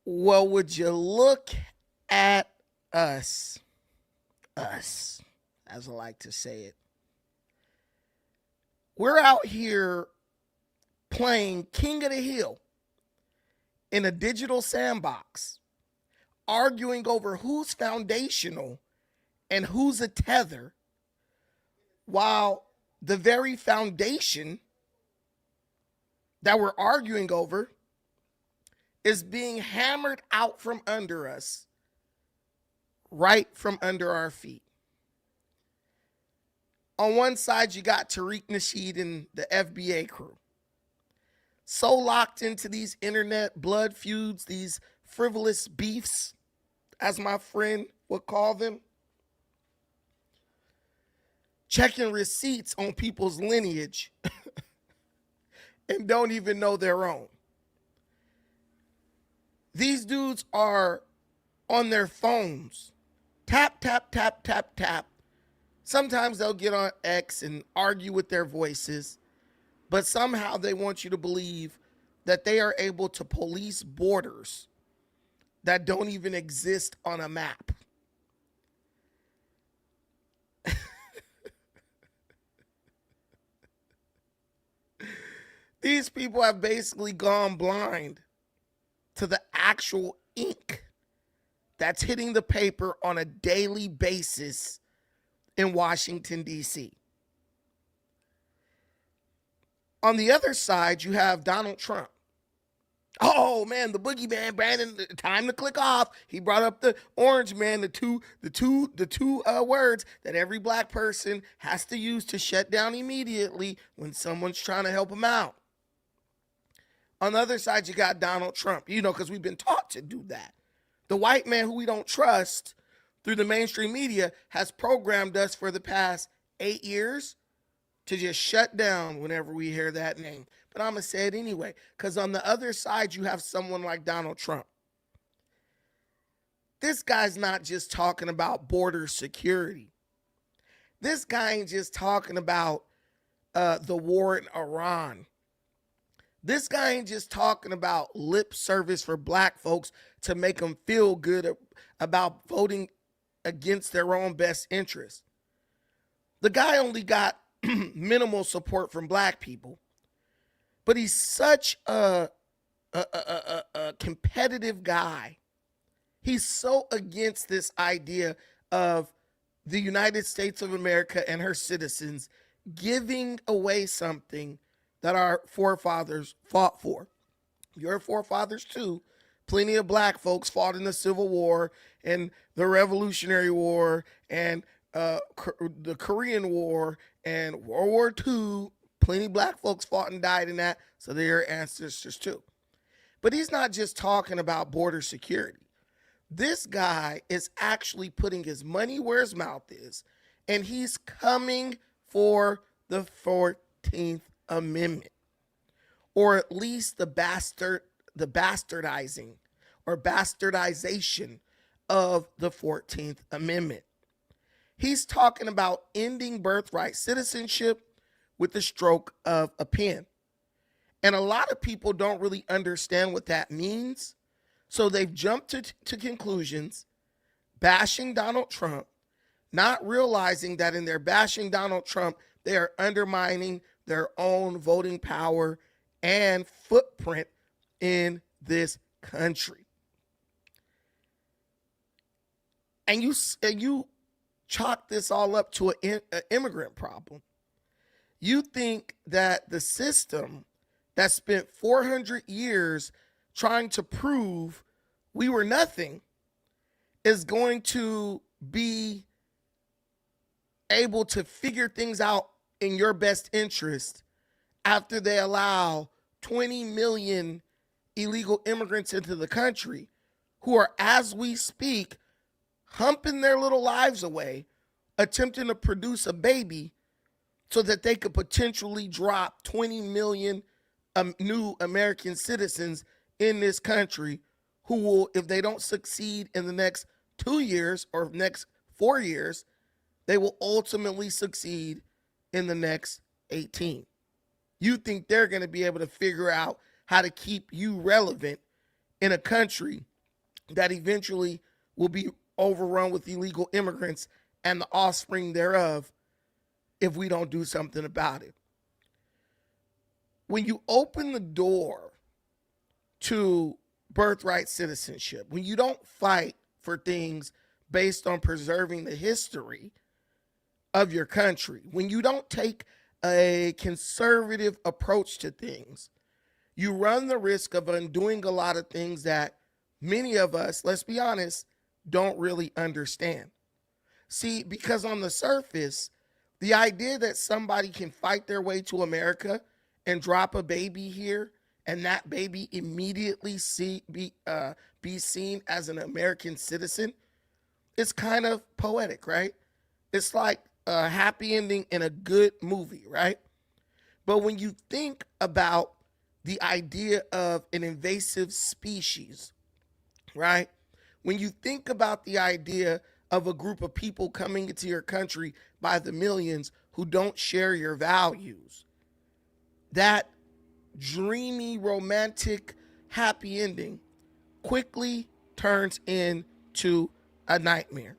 Well, would you look at us, us, as I like to say it. We're out here playing King of the Hill in a digital sandbox, arguing over who's foundational and who's a tether, while the very foundation that we're arguing over is being hammered out from under us, right from under our feet. On one side, you got Tariq Nasheed and the FBA crew. So locked into these internet blood feuds, these frivolous beefs, as my friend would call them, checking receipts on people's lineage and don't even know their own. These dudes are on their phones. Tap, tap, tap, tap, tap. Sometimes they'll get on X and argue with their voices, but somehow they want you to believe that they are able to police borders that don't even exist on a map. These people have basically gone blind to the actual ink that's hitting the paper on a daily basis in Washington, D.C. On the other side, you have Donald Trump. Oh man, the boogeyman, Brandon, time to click off. He brought up the orange man, the two words that every black person has to use to shut down immediately when someone's trying to help them out. On the other side, you got Donald Trump, because we've been taught to do that. The white man who we don't trust through the mainstream media has programmed us for the past 8 years to just shut down whenever we hear that name. But I'm going to say it anyway, because on the other side, you have someone like Donald Trump. This guy's not just talking about border security. This guy ain't just talking about the war in Iran. This guy ain't just talking about lip service for black folks to make them feel good about voting against their own best interest. The guy only got minimal support from black people, but he's such a competitive guy. He's so against this idea of the United States of America and her citizens giving away something that our forefathers fought for. Your forefathers too. Plenty of black folks fought in the Civil War and the Revolutionary War and the Korean War and World War II. Plenty of black folks fought and died in that, so they're your ancestors too. But he's not just talking about border security. This guy is actually putting his money where his mouth is, and he's coming for the 14th Amendment, or at least the bastardizing or bastardization of the 14th Amendment. He's talking about ending birthright citizenship with the stroke of a pen. And a lot of people don't really understand what that means. So they've jumped to conclusions, bashing Donald Trump, not realizing that in their bashing Donald Trump, they are undermining their own voting power and footprint in this country. And you chalk this all up to an immigrant problem. You think that the system that spent 400 years trying to prove we were nothing is going to be able to figure things out in your best interest after they allow 20 million illegal immigrants into the country who are, as we speak, humping their little lives away, attempting to produce a baby so that they could potentially drop 20 million new American citizens in this country who will, if they don't succeed in the next 2 years or next 4 years, they will ultimately succeed in the next 18. You think they're going to be able to figure out how to keep you relevant in a country that eventually will be overrun with illegal immigrants and the offspring thereof if we don't do something about it. When you open the door to birthright citizenship, when you don't fight for things based on preserving the history of your country, when you don't take a conservative approach to things, you run the risk of undoing a lot of things that many of us, let's be honest, don't really understand. See, because on the surface, the idea that somebody can fight their way to America and drop a baby here and that baby immediately be seen as an American citizen is kind of poetic, right? It's like a happy ending in a good movie, right? But when you think about the idea of an invasive species, right? When you think about the idea of a group of people coming into your country by the millions who don't share your values, that dreamy, romantic, happy ending quickly turns into a nightmare.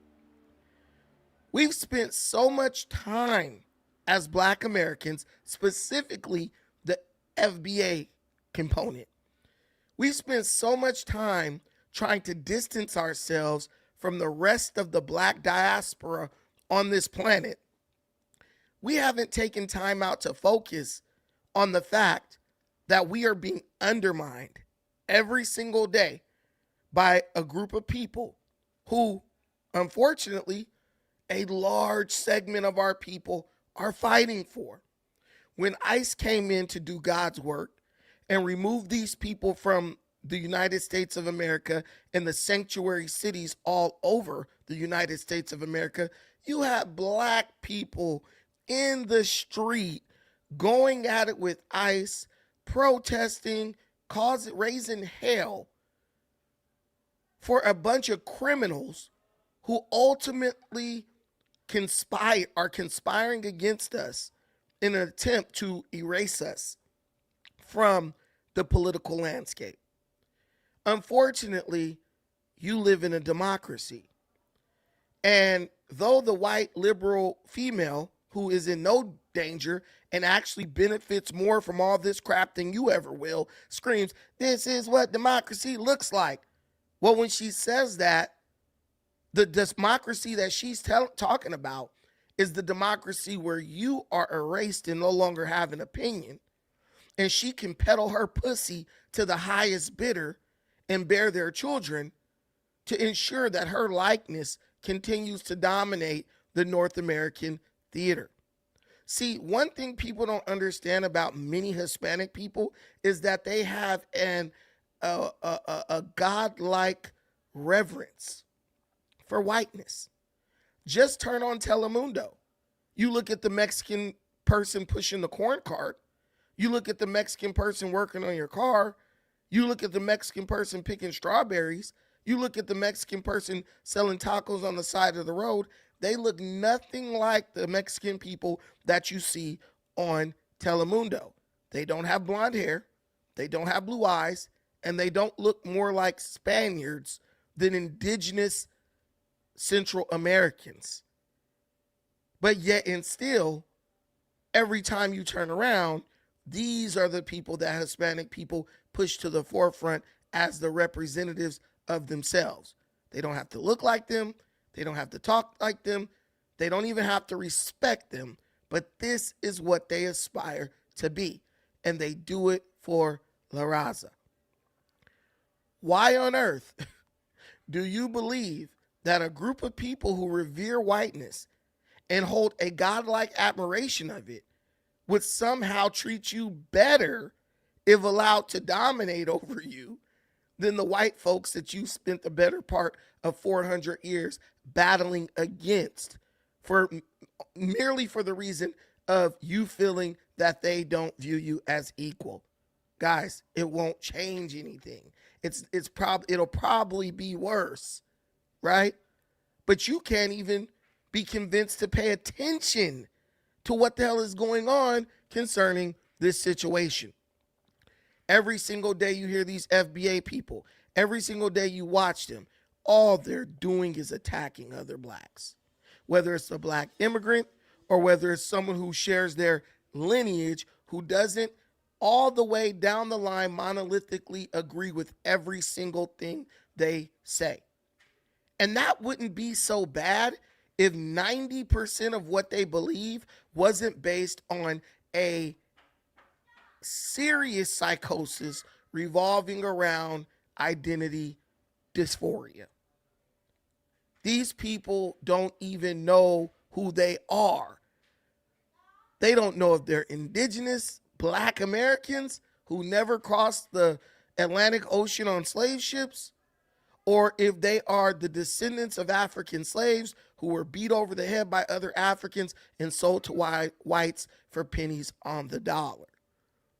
We've spent so much time as Black Americans, specifically the FBA component. We've spent so much time trying to distance ourselves from the rest of the Black diaspora on this planet. We haven't taken time out to focus on the fact that we are being undermined every single day by a group of people who, unfortunately, a large segment of our people are fighting for. When ICE came in to do God's work and remove these people from the United States of America and the sanctuary cities all over the United States of America, you have Black people in the street going at it with ICE, protesting, raising hell for a bunch of criminals who ultimately are conspiring against us in an attempt to erase us from the political landscape. Unfortunately, you live in a democracy. And though the white liberal female who is in no danger and actually benefits more from all this crap than you ever will screams, "This is what democracy looks like." Well, when she says that, the democracy that she's talking about is the democracy where you are erased and no longer have an opinion. And she can peddle her pussy to the highest bidder and bear their children to ensure that her likeness continues to dominate the North American theater. See, one thing people don't understand about many Hispanic people is that they have a godlike reverence for whiteness. Just turn on Telemundo. You look at the Mexican person pushing the corn cart. You look at the Mexican person working on your car. You look at the Mexican person picking strawberries. You look at the Mexican person selling tacos on the side of the road. They look nothing like the Mexican people that you see on Telemundo. They don't have blonde hair. They don't have blue eyes. And they don't look more like Spaniards than indigenous Central Americans. But yet and still, every time you turn around, these are the people that Hispanic people push to the forefront as the representatives of themselves. They don't have to look like them. They don't have to talk like them. They don't even have to respect them. But this is what they aspire to be. And they do it for La Raza. Why on earth do you believe that a group of people who revere whiteness and hold a godlike admiration of it would somehow treat you better if allowed to dominate over you than the white folks that you spent the better part of 400 years battling against merely for the reason of you feeling that they don't view you as equal? Guys, it won't change anything. It'll probably be worse, right? But you can't even be convinced to pay attention to what the hell is going on concerning this situation. Every single day you hear these FBA people Every single day you watch them, all they're doing is attacking other blacks. Whether it's a black immigrant or whether it's someone who shares their lineage who doesn't all the way down the line monolithically agree with every single thing they say. And that wouldn't be so bad if 90% of what they believe wasn't based on a serious psychosis revolving around identity dysphoria. These people don't even know who they are. They don't know if they're indigenous, black Americans who never crossed the Atlantic Ocean on slave ships, or if they are the descendants of African slaves who were beat over the head by other Africans and sold to whites for pennies on the dollar.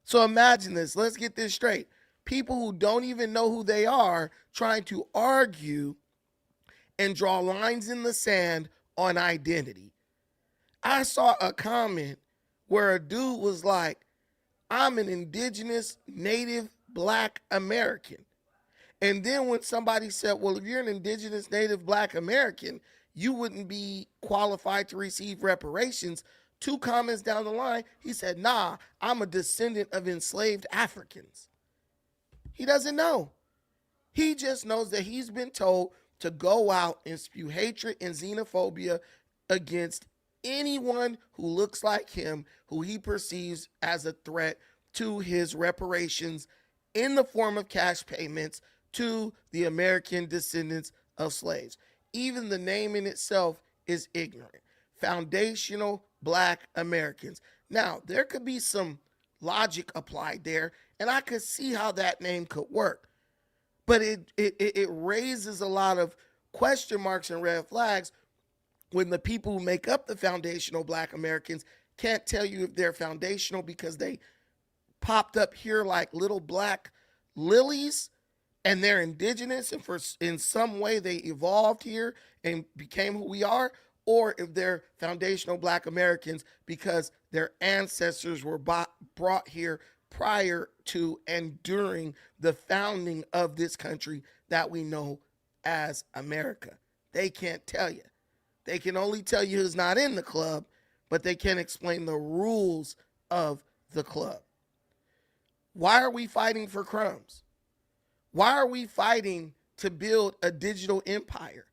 So imagine this. Let's get this straight. People who don't even know who they are trying to argue and draw lines in the sand on identity. I saw a comment where a dude was like, I'm an indigenous, native, black American. And then when somebody said, well, if you're an indigenous, native, black American, you wouldn't be qualified to receive reparations. 2 comments down the line, he said, nah, I'm a descendant of enslaved Africans. He doesn't know. He just knows that he's been told to go out and spew hatred and xenophobia against anyone who looks like him, who he perceives as a threat to his reparations in the form of cash payments to the American descendants of slaves. Even the name in itself is ignorant. Foundational Black Americans. Now, there could be some logic applied there, and I could see how that name could work. But it raises a lot of question marks and red flags when the people who make up the foundational Black Americans can't tell you if they're foundational because they popped up here like little black lilies and they're indigenous and in some way they evolved here and became who we are, or if they're foundational Black Americans because their ancestors were brought here prior to and during the founding of this country that we know as America. They can't tell you. They can only tell you who's not in the club, but they can't explain the rules of the club. Why are we fighting for crumbs? Why are we fighting to build a digital empire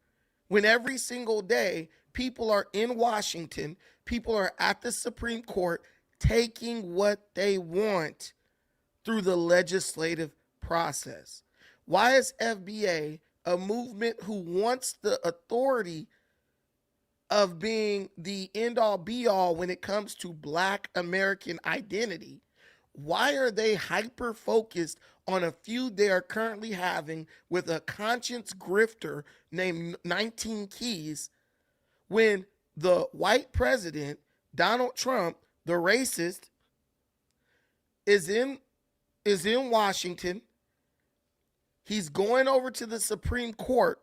when every single day people are in Washington, people are at the Supreme Court taking what they want through the legislative process? Why is FBA a movement who wants the authority of being the end-all be-all when it comes to Black American identity? Why are they hyper-focused on a feud they are currently having with a conscience grifter named 19 Keys when the white president, Donald Trump, the racist, is in Washington? He's going over to the Supreme Court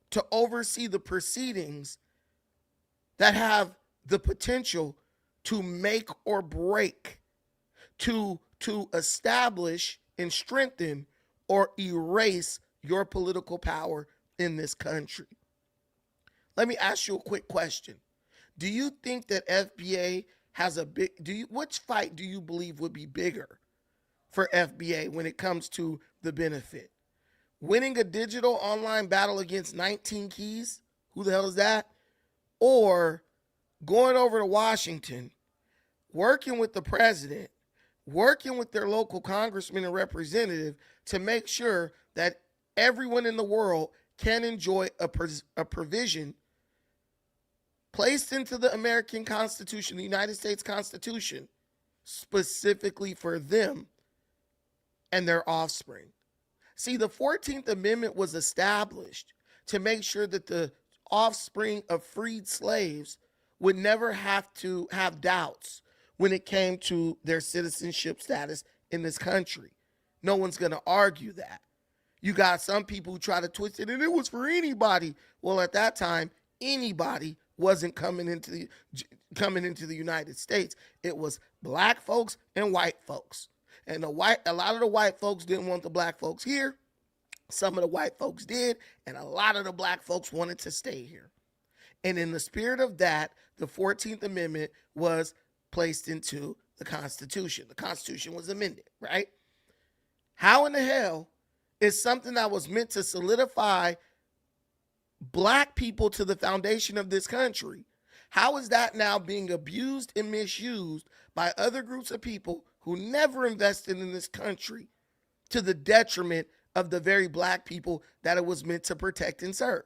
to oversee the proceedings that have the potential to make or break, to establish and strengthen or erase your political power in this country. Let me ask you a quick question. Do you think that FBA has which fight do you believe would be bigger for FBA when it comes to the benefit? Winning a digital online battle against 19 Keys? Who the hell is that? Or going over to Washington, working with the president, working with their local congressman and representative to make sure that everyone in the world can enjoy a provision placed into the American Constitution, the United States Constitution, specifically for them and their offspring. See, the 14th Amendment was established to make sure that the offspring of freed slaves would never have to have doubts when it came to their citizenship status in this country. No one's going to argue that. You got some people who try to twist it, and it was for anybody. Well, at that time, anybody wasn't coming into the United States. It was Black folks and white folks. And a lot of the white folks didn't want the Black folks here. Some of the white folks did, and a lot of the black folks wanted to stay here. And in the spirit of that, the 14th Amendment was placed into the Constitution. The Constitution was amended, right? How in the hell is something that was meant to solidify black people to the foundation of this country, how is that now being abused and misused by other groups of people who never invested in this country to the detriment of the very black people that it was meant to protect and serve?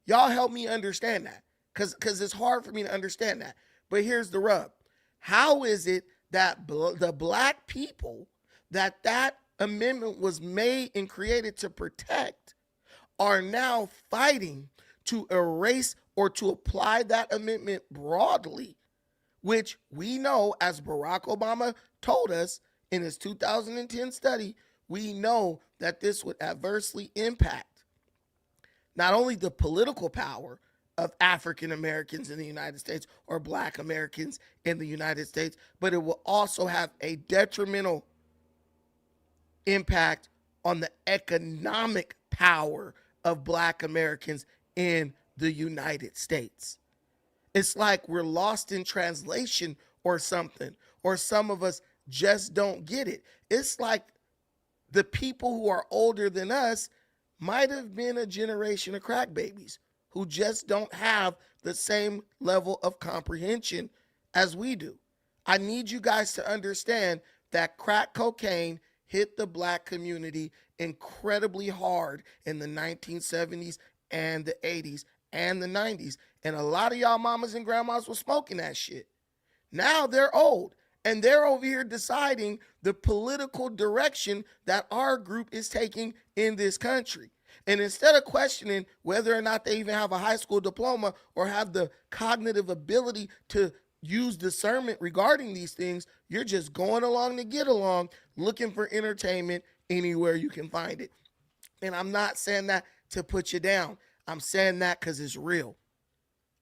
Y'all help me understand that, because it's hard for me to understand that. But here's the rub. How is it that the black people that amendment was made and created to protect are now fighting to erase or to apply that amendment broadly, which we know, as Barack Obama told us in his 2010 study, we know that this would adversely impact not only the political power of African Americans in the United States or black Americans in the United States, but it will also have a detrimental impact on the economic power of black Americans in the United States. It's like we're lost in translation or something, or some of us just don't get it. It's like the people who are older than us might have been a generation of crack babies who just don't have the same level of comprehension as we do. I need you guys to understand that crack cocaine hit the black community incredibly hard in the 1970s and the 80s and the 90s. And a lot of y'all mamas and grandmas were smoking that shit. Now they're old and they're over here deciding the political direction that our group is taking in this country. And instead of questioning whether or not they even have a high school diploma or have the cognitive ability to use discernment regarding these things, you're just going along to get along, looking for entertainment anywhere you can find it. And I'm not saying that to put you down. I'm saying that because it's real.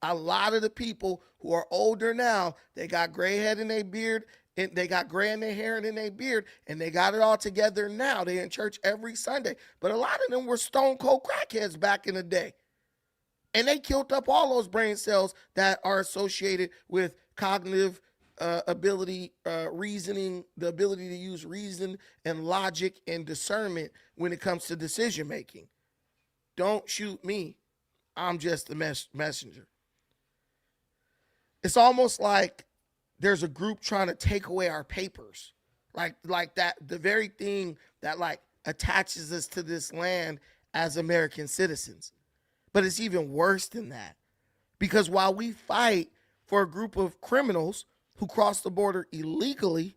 A lot of the people who are older now, they got gray head in their beard, and they got gray in their hair and in their beard, and they got it all together now. They in church every Sunday. But a lot of them were stone cold crackheads back in the day. And they killed up all those brain cells that are associated with cognitive ability, reasoning, the ability to use reason and logic and discernment when it comes to decision making. Don't shoot me. I'm just the messenger. It's almost like there's a group trying to take away our papers. Like that, the very thing that like attaches us to this land as American citizens. But it's even worse than that. Because while we fight for a group of criminals who cross the border illegally,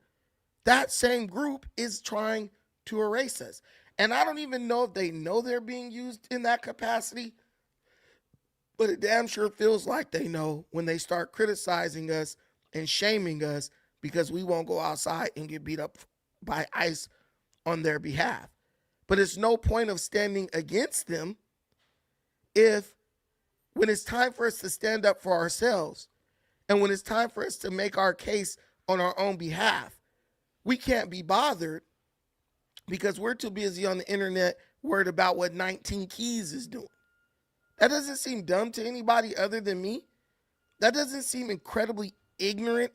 that same group is trying to erase us. And I don't even know if they know they're being used in that capacity, but it damn sure feels like they know when they start criticizing us and shaming us because we won't go outside and get beat up by ICE on their behalf. But it's no point of standing against them if when it's time for us to stand up for ourselves and when it's time for us to make our case on our own behalf, we can't be bothered because we're too busy on the internet worried about what 19 Keys is doing. That doesn't seem dumb to anybody other than me. That doesn't seem incredibly ignorant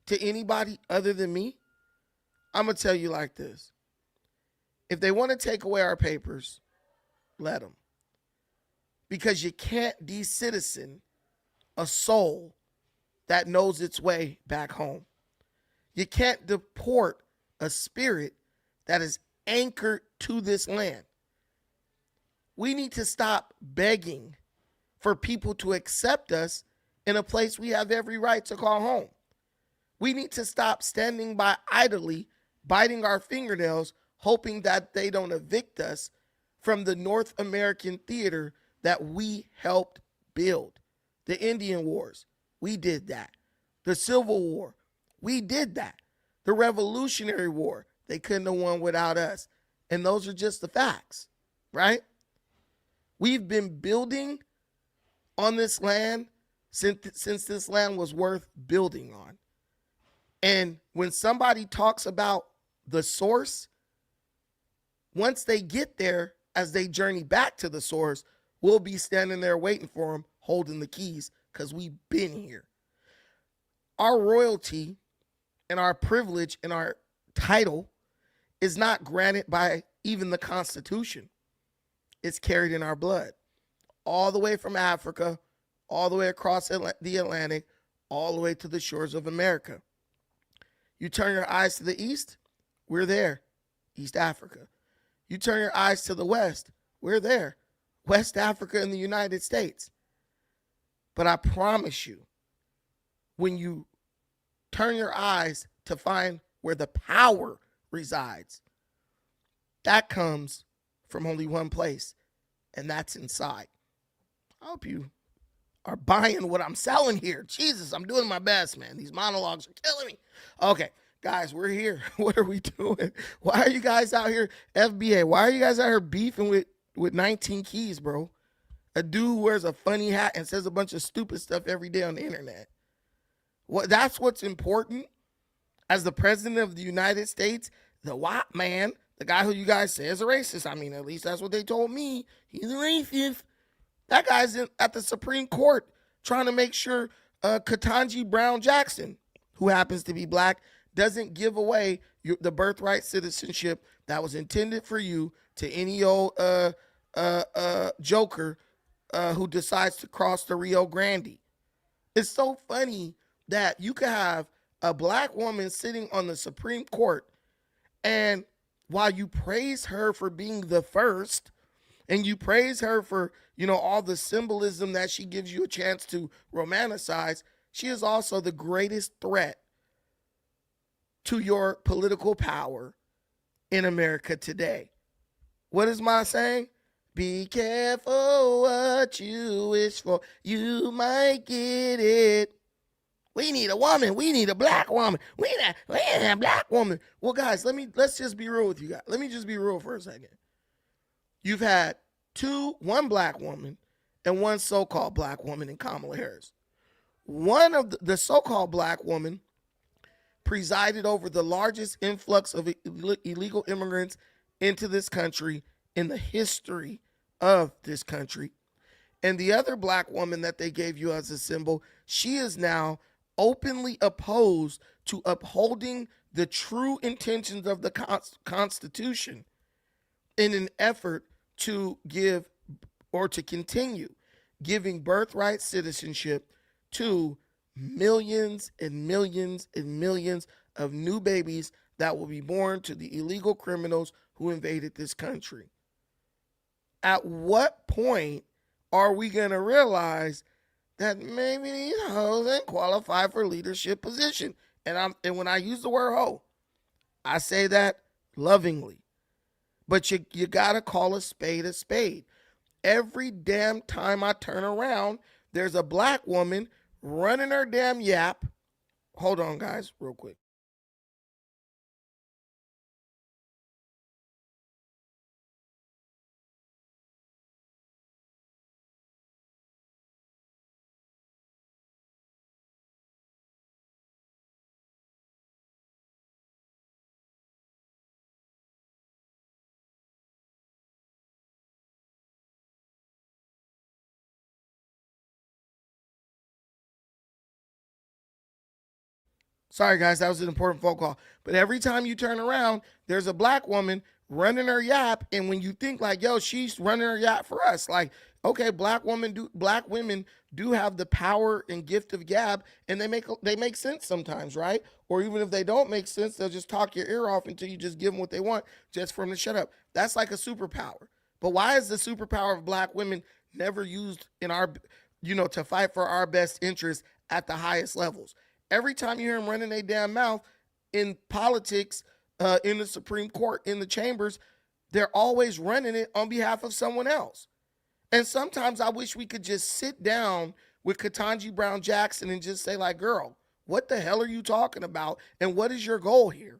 to anybody other than me. I'm going to tell you like this. If they want to take away our papers, let them. Because you can't de-citizen a soul that knows its way back home. You can't deport a spirit that is anchored to this land. We need to stop begging for people to accept us in a place we have every right to call home. We need to stop standing by idly, biting our fingernails, hoping that they don't evict us from the North American theater that we helped build. The Indian Wars, we did that. The Civil War, we did that. The Revolutionary War, they couldn't have won without us. And those are just the facts, right? We've been building on this land since this land was worth building on. And when somebody talks about the source, once they get there, as they journey back to the source, we'll be standing there waiting for them, holding the keys, because we've been here. Our royalty and our privilege and our title is not granted by even the Constitution. It's carried in our blood, all the way from Africa, all the way across the Atlantic, all the way to the shores of America. You turn your eyes to the east, we're there, East Africa. You turn your eyes to the west, we're there, West Africa and the United States. But I promise you, when you turn your eyes to find where the power resides, that comes from only one place, and that's inside. I hope you are buying what I'm selling here. Jesus, I'm doing my best, man. These monologues are killing me. Okay, guys, we're here. What are we doing? Why are you guys out here, FBA? Why are you guys out here beefing with 19 keys, bro? A dude who wears a funny hat and says a bunch of stupid stuff every day on the internet. That's what's important. As the president of the United States, the white man, the guy who you guys say is a racist. I mean, at least that's what they told me. He's a racist. That guy's at the Supreme Court trying to make sure Ketanji Brown Jackson, who happens to be black, doesn't give away the birthright citizenship that was intended for you to any old joker who decides to cross the Rio Grande. It's so funny that you could have a black woman sitting on the Supreme Court, and while you praise her for being the first, and you praise her for, all the symbolism that she gives you a chance to romanticize, she is also the greatest threat to your political power in America today. What is my saying? Be careful what you wish for. You might get it. We need a woman. We need a black woman. We need a black woman. Well, guys, let's just be real with you guys. Let me just be real for a second. You've had one black woman and one so-called black woman in Kamala Harris. One of the so-called black woman presided over the largest influx of illegal immigrants into this country in the history of this country. And the other black woman that they gave you as a symbol, she is now openly opposed to upholding the true intentions of the Constitution in an effort to give or to continue giving birthright citizenship to millions and millions and millions of new babies that will be born to the illegal criminals who invaded this country. At what point are we going to realize that maybe these hoes ain't qualified for leadership position? And when I use the word hoe, I say that lovingly. But you got to call a spade a spade. Every damn time I turn around, there's a black woman running her damn yap. Hold on, guys, real quick. Sorry, guys, that was an important phone call. But every time you turn around, there's a black woman running her yap. And when you think like, yo, she's running her yap for us, like, okay, black women do have the power and gift of gab, and they make sense sometimes, right? Or even if they don't make sense, they'll just talk your ear off until you just give them what they want just for them to shut up. That's like a superpower. But why is the superpower of black women never used in our, to fight for our best interests at the highest levels? Every time you hear them running their damn mouth in politics, in the Supreme Court, in the chambers, they're always running it on behalf of someone else. And sometimes I wish we could just sit down with Ketanji Brown Jackson and just say, like, girl, what the hell are you talking about? And what is your goal here?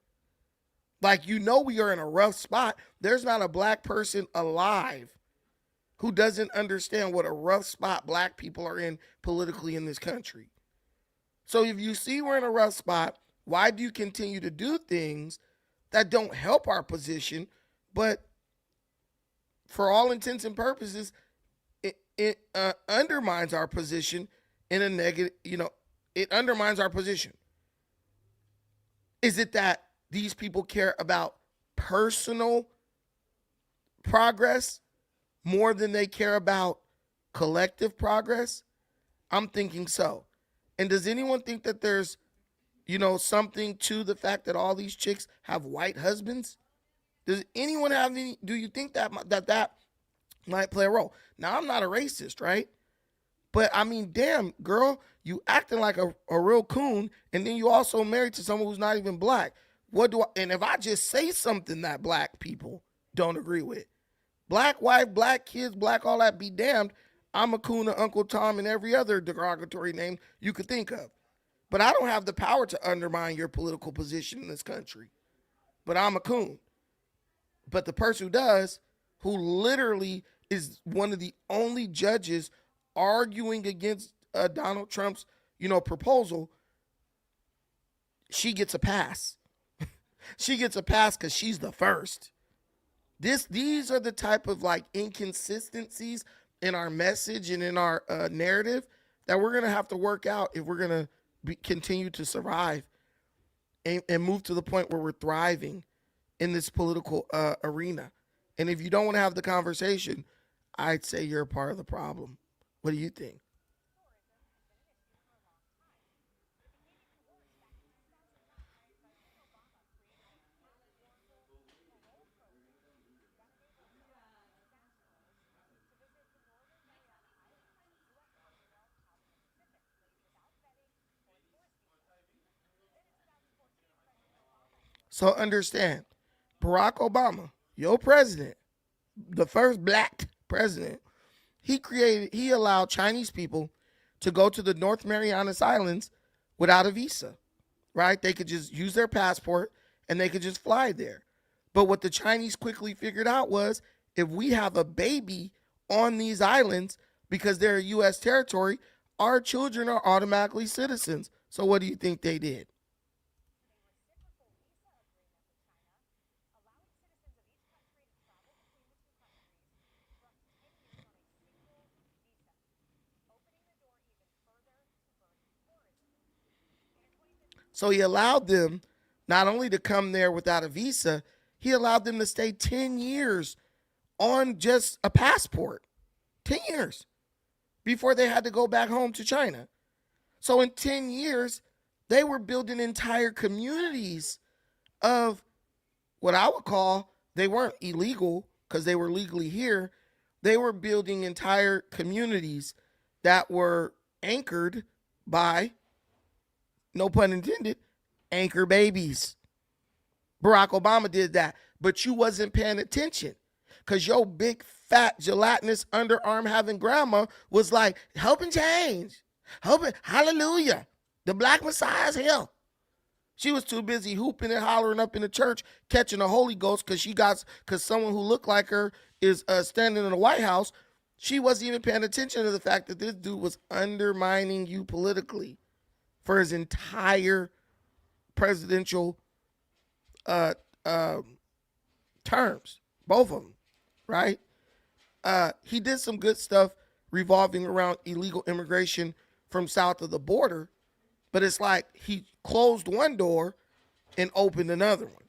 Like, we are in a rough spot. There's not a black person alive who doesn't understand what a rough spot black people are in politically in this country. So if you see we're in a rough spot, why do you continue to do things that don't help our position, but for all intents and purposes, it undermines our position in a negative, it undermines our position. Is it that these people care about personal progress more than they care about collective progress? I'm thinking so. And does anyone think that there's, something to the fact that all these chicks have white husbands? Does anyone have any? Do you think that might play a role? Now, I'm not a racist, right? But I mean, damn, girl, you acting like a real coon, and then you also married to someone who's not even black. What do I? And if I just say something that black people don't agree with, black wife, black kids, black all that, be damned, I'm a coon to Uncle Tom and every other derogatory name you could think of. But I don't have the power to undermine your political position in this country. But I'm a coon. But the person who does, who literally is one of the only judges arguing against Donald Trump's, proposal, she gets a pass. She gets a pass because she's the first. These are the type of like inconsistencies in our message and in our narrative that we're gonna have to work out if we're gonna continue to survive and move to the point where we're thriving in this political arena. And if you don't want to have the conversation, I'd say you're a part of the problem. What do you think? So understand, Barack Obama, your president, the first black president, he allowed Chinese people to go to the North Marianas Islands without a visa, right? They could just use their passport and they could just fly there. But what the Chinese quickly figured out was if we have a baby on these islands because they're US territory, our children are automatically citizens. So what do you think they did? So he allowed them not only to come there without a visa, he allowed them to stay 10 years on just a passport. 10 years before they had to go back home to China. So in 10 years, they were building entire communities of what I would call, they weren't illegal because they were legally here. They were building entire communities that were anchored by, no pun intended, anchor babies. Barack Obama did that, but you wasn't paying attention because your big fat gelatinous underarm having grandma was like, helping change, helping, hallelujah, the black Messiah's here. She was too busy hooping and hollering up in the church, catching the Holy Ghost because someone who looked like her is standing in the White House. She wasn't even paying attention to the fact that this dude was undermining you politically for his entire presidential uh, uh, terms, both of them, right? He did some good stuff revolving around illegal immigration from south of the border, but it's like he closed one door and opened another one.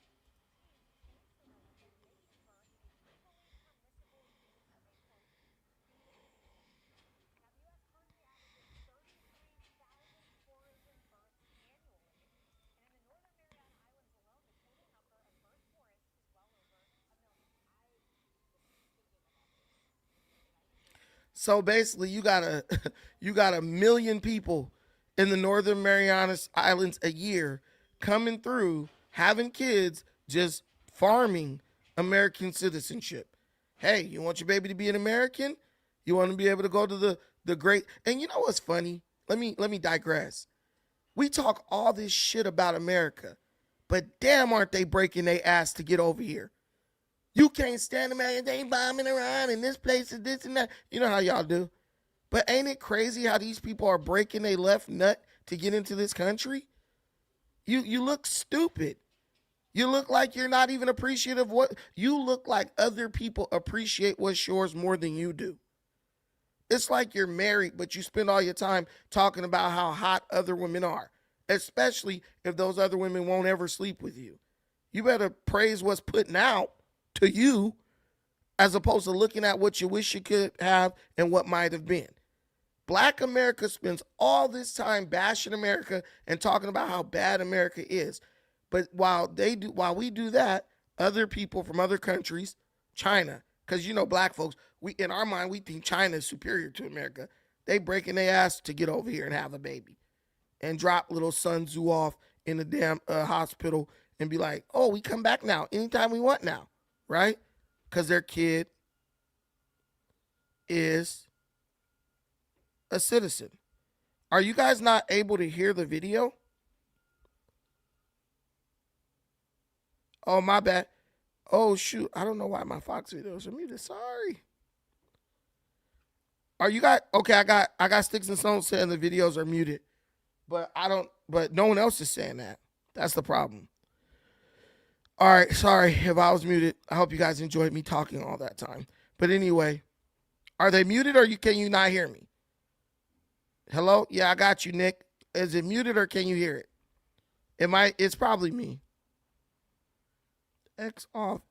So basically, you got a you got a million people in the Northern Marianas Islands a year coming through, having kids, just farming American citizenship. Hey, you want your baby to be an American? You want to be able to go to the great. And you know what's funny? Let me digress. We talk all this shit about America, but damn, aren't they breaking their ass to get over here? You can't stand them, man. They bombing around in this place and this and that. You know how y'all do. But ain't it crazy how these people are breaking their left nut to get into this country? You look stupid. You look like you're not even appreciative. You look like other people appreciate what's yours more than you do. It's like you're married, but you spend all your time talking about how hot other women are, especially if those other women won't ever sleep with you. You better praise what's putting out to you as opposed to looking at what you wish you could have and what might have been. Black America spends all this time bashing America and talking about how bad America is. But while we do that, other people from other countries, China, because black folks, in our mind we think China is superior to America. They breaking their ass to get over here and have a baby, and drop little Sun Tzu off in the damn hospital and be like, "Oh, we come back now, anytime we want now," right? Because their kid is a citizen. Are you guys not able to hear the video? Oh, my bad. Oh, shoot. I don't know why my Fox videos are muted. Sorry. Are you guys okay? I got Sticks and Stones saying the videos are muted. But no one else is saying that. That's the problem. All right, sorry if I was muted. I hope you guys enjoyed me talking all that time. But anyway, are they muted or can you not hear me? Hello? Yeah, I got you, Nick. Is it muted or can you hear it? It's probably me. X off.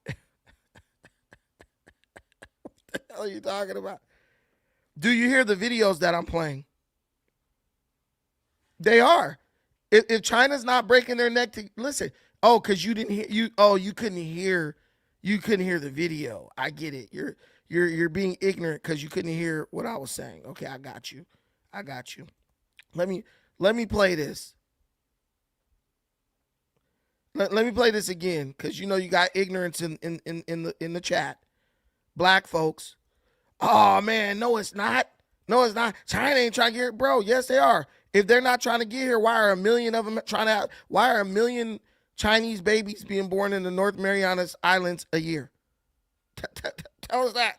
What the hell are you talking about? Do you hear the videos that I'm playing? They are. If China's not breaking their neck to listen, because you didn't hear you couldn't hear the video. I get it. You're being ignorant because you couldn't hear what I was saying. Okay, I got you. Let me play this. Let me play this again because you got ignorance in the chat. Black folks. Oh man, no, it's not. No, it's not. China ain't trying to get here, bro. Yes, they are. If they're not trying to get here, why are a million of them why are a million Chinese babies being born in the North Marianas Islands a year? Tell us that.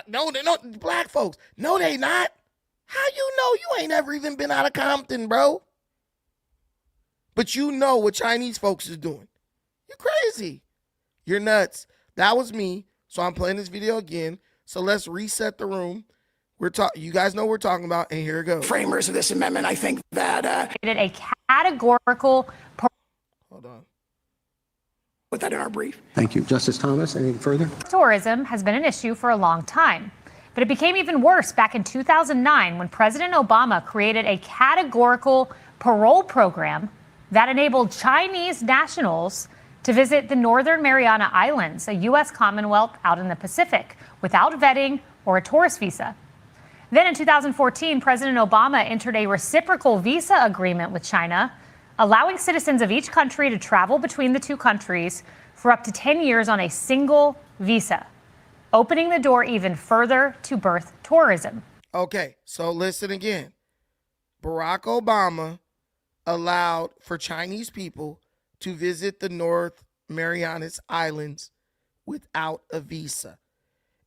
No, they're not. Black folks. No, they not. How you know? You ain't ever even been out of Compton, bro. But you know what Chinese folks is doing. You're crazy. You're nuts. That was me. So I'm playing this video again. So let's reset the room. You guys know what we're talking about, and here it goes. Framers of this amendment, I think that a categorical. Hold on. Put that in our brief. Thank you. Justice Thomas, anything further? Tourism has been an issue for a long time, but it became even worse back in 2009 when President Obama created a categorical parole program that enabled Chinese nationals to visit the Northern Mariana Islands, a U.S. Commonwealth out in the Pacific, without vetting or a tourist visa. Then in 2014, President Obama entered a reciprocal visa agreement with China, allowing citizens of each country to travel between the two countries for up to 10 years on a single visa, opening the door even further to birth tourism. Okay, so listen again. Barack Obama allowed for Chinese people to visit the North Marianas Islands without a visa.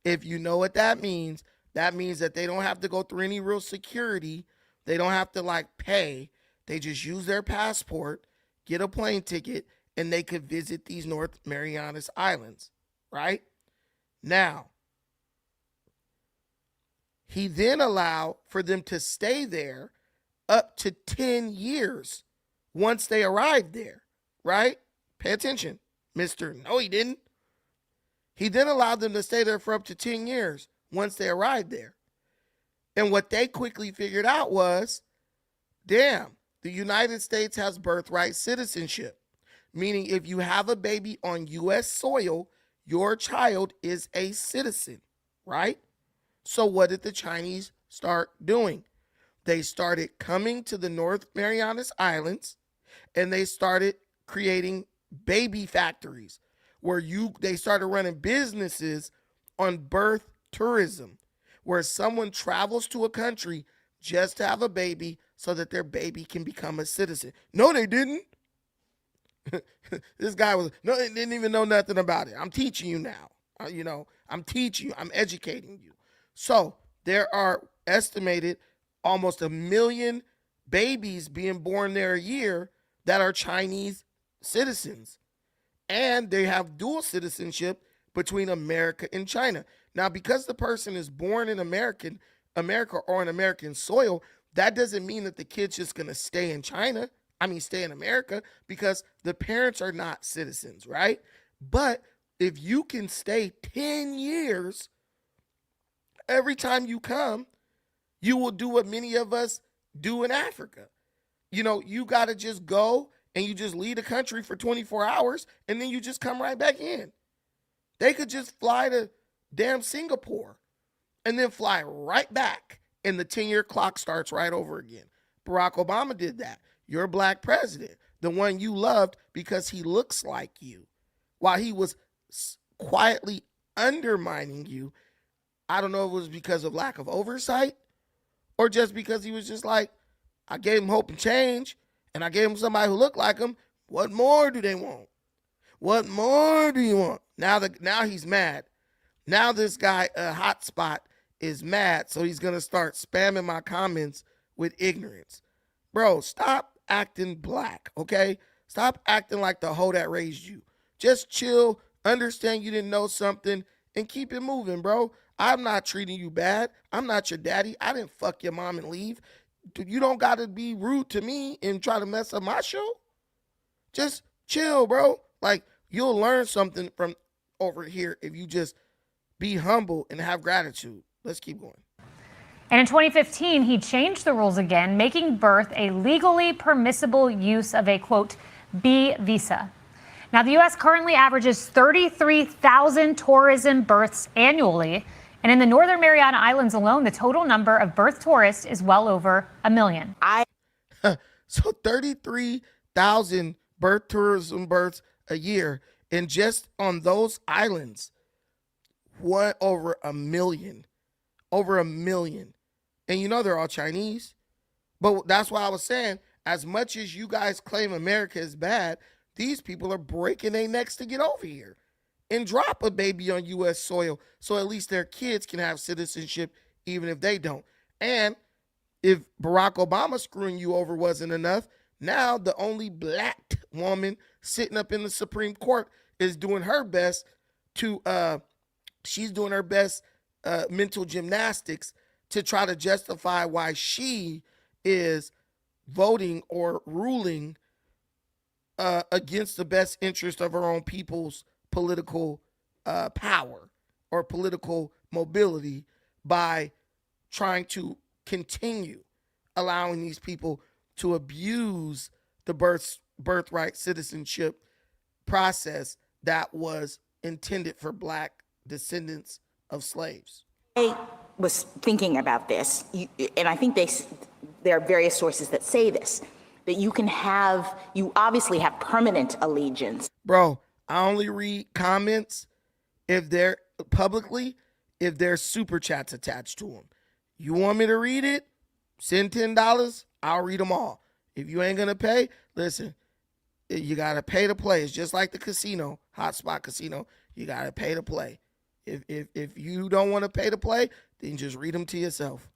If you know what that means that they don't have to go through any real security. They don't have to pay. They just use their passport, get a plane ticket, and they could visit these North Marianas Islands, right? Now, he then allowed for them to stay there up to 10 years once they arrived there, right? Pay attention, mister. No, he didn't. He then allowed them to stay there for up to 10 years once they arrived there. And what they quickly figured out was, damn, the United States has birthright citizenship, meaning if you have a baby on U.S. soil, your child is a citizen, right? So what did the Chinese start doing? They started coming to the North Marianas Islands, and they started creating baby factories where they started running businesses on birth tourism, where someone travels to a country just to have a baby so that their baby can become a citizen. No, they didn't. This guy they didn't even know nothing about it. I'm teaching you now. I'm teaching you. I'm educating you. So there are estimated almost 1 million babies being born there a year that are Chinese citizens, and they have dual citizenship between America and China. Now, because the person is born in America or on American soil, that doesn't mean that the kid's just going to stay in China. I mean, stay in America, because the parents are not citizens, right? But if you can stay 10 years, every time you come, you will do what many of us do in Africa. You got to just go and you just leave the country for 24 hours and then you just come right back in. They could just fly to damn Singapore and then fly right back, and the 10-year clock starts right over again. Barack Obama did that. Your black president, the one you loved because he looks like you, while he was quietly undermining you. I don't know if it was because of lack of oversight or just because he was just like, I gave him hope and change, and I gave him somebody who looked like him. What more do they want? What more do you want? Now he's mad. Now this guy, Hotspot, is mad, so he's going to start spamming my comments with ignorance. Bro, stop acting black, okay? Stop acting like the hoe that raised you. Just chill, understand you didn't know something, and keep it moving, bro. I'm not treating you bad. I'm not your daddy. I didn't fuck your mom and leave. You don't got to be rude to me and try to mess up my show. Just chill, bro. Like, you'll learn something from over here if you just be humble and have gratitude. Let's keep going. And in 2015, he changed the rules again, making birth a legally permissible use of a, quote, B visa. Now, the U.S. currently averages 33,000 tourism births annually. And in the Northern Mariana Islands alone, the total number of birth tourists is well over 1 million. So 33,000 tourism births a year. And just on those islands, over 1 million. Over 1 million. And they're all Chinese. But that's why I was saying, as much as you guys claim America is bad, these people are breaking their necks to get over here and drop a baby on U.S. soil so at least their kids can have citizenship even if they don't. And if Barack Obama screwing you over wasn't enough, now the only black woman sitting up in the Supreme Court is doing her best to, mental gymnastics to try to justify why she is voting or ruling against the best interest of her own people's political power or political mobility by trying to continue allowing these people to abuse the birthright citizenship process that was intended for black descendants of slaves. I was thinking about this, and I think there are various sources that say this, that you obviously have permanent allegiance. Bro, I only read comments if they're publicly, if there's super chats attached to them. You want me to read it? Send $10, I'll read them all. If you ain't gonna pay, listen, you gotta pay to play. It's just like the casino, Hotspot Casino. You gotta pay to play. If you don't want to pay to play, then just read them to yourself.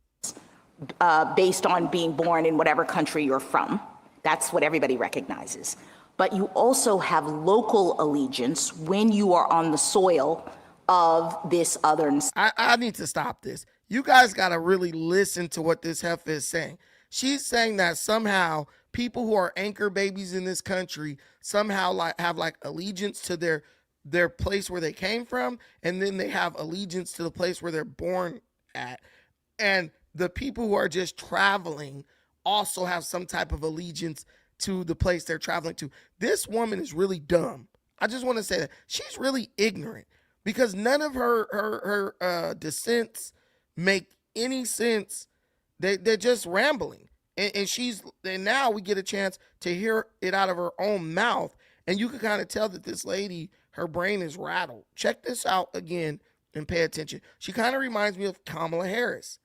Based on being born in whatever country you're from. That's what everybody recognizes. But you also have local allegiance when you are on the soil of this other. I need to stop this. You guys got to really listen to what this heifer is saying. She's saying that somehow people who are anchor babies in this country somehow have allegiance to their place where they came from, and then they have allegiance to the place where they're born at. And the people who are just traveling also have some type of allegiance to the place they're traveling to. This woman is really dumb. I just want to say that she's really ignorant because none of her dissents make any sense. They're just rambling. And now we get a chance to hear it out of her own mouth. And you can kind of tell that this lady, her brain is rattled. Check this out again and pay attention. She kind of reminds me of Kamala Harris.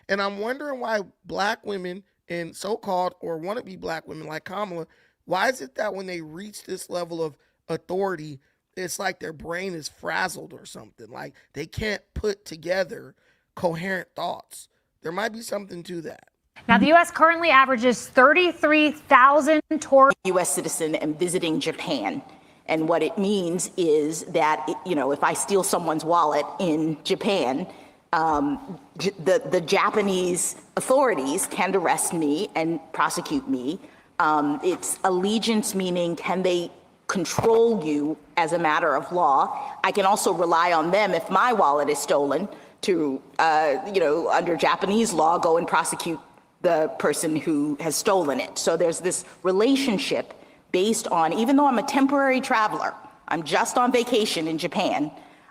And I'm wondering why black women and so-called or wannabe black women like Kamala, why is it that when they reach this level of authority, it's like their brain is frazzled or something? Like they can't put together coherent thoughts. There might be something to that. Now, the U.S. currently averages 33,000 tourists. U.S. citizen and visiting Japan. And what it means is that, if I steal someone's wallet in Japan, the Japanese authorities can arrest me and prosecute me. It's allegiance, meaning can they control you as a matter of law? I can also rely on them if my wallet is stolen to, under Japanese law, go and prosecute the person who has stolen it. So there's this relationship based on, even though I'm a temporary traveler, I'm just on vacation in Japan,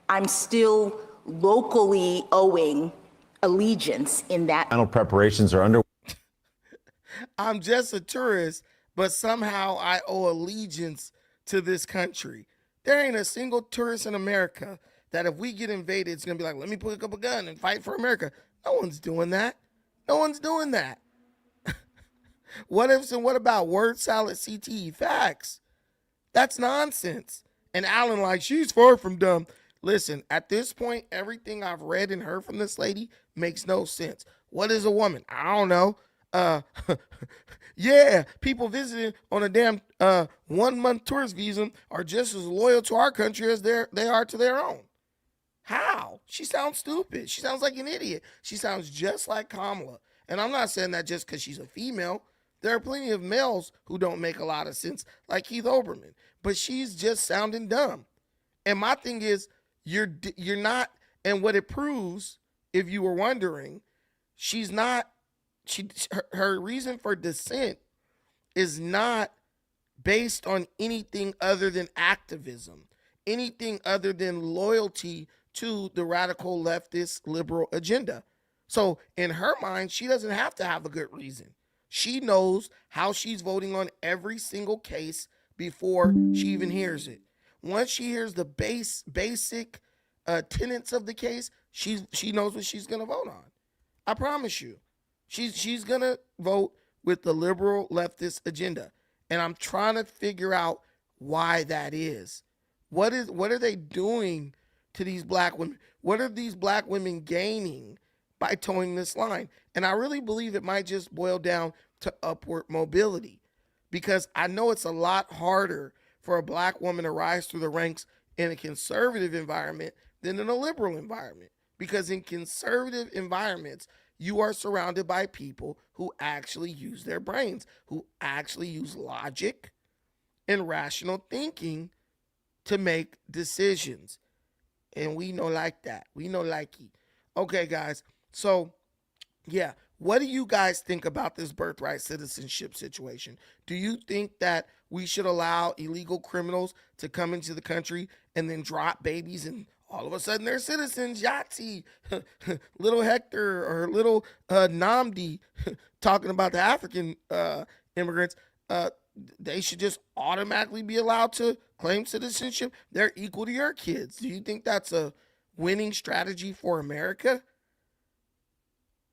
I'm still locally owing allegiance in that. Final preparations are under. I'm just a tourist, but somehow I owe allegiance to this country. There ain't a single tourist in America that if we get invaded, it's going to be like, let me pick up a gun and fight for America. No one's doing that. No one's doing that. What ifs and what about word salad CTE? Facts. That's nonsense. And Alan, like, she's far from dumb. Listen, at this point, everything I've read and heard from this lady makes no sense. What is a woman? I don't know. Yeah, people visiting on a damn 1 month tourist visa are just as loyal to our country as they are to their own. How? She sounds stupid. She sounds like an idiot. She sounds just like Kamala. And I'm not saying that just because she's a female. There are plenty of males who don't make a lot of sense, like Keith Olbermann. But she's just sounding dumb. And my thing is, you're not, and what it proves, if you were wondering, she's not, her reason for dissent is not based on anything other than activism, anything other than loyalty to the radical leftist liberal agenda. So in her mind, she doesn't have to have a good reason. She knows how she's voting on every single case before she even hears it. Once she hears the basic tenets of the case, she knows what she's going to vote on. I promise you. She's going to vote with the liberal leftist agenda. And I'm trying to figure out why that is. What are they doing to these black women? What are these black women gaining by towing this line? And I really believe it might just boil down to upward mobility, because I know it's a lot harder for a black woman to rise through the ranks in a conservative environment than in a liberal environment. Because in conservative environments, you are surrounded by people who actually use their brains, who actually use logic and rational thinking to make decisions. And we know like that. We know like it. Okay, guys. So, yeah. What do you guys think about this birthright citizenship situation? Do you think that we should allow illegal criminals to come into the country and then drop babies and all of a sudden they're citizens? Yahtzee, little Hector or little Namdi talking about the African immigrants. They should just automatically be allowed to claim citizenship. They're equal to your kids. Do you think that's a winning strategy for America?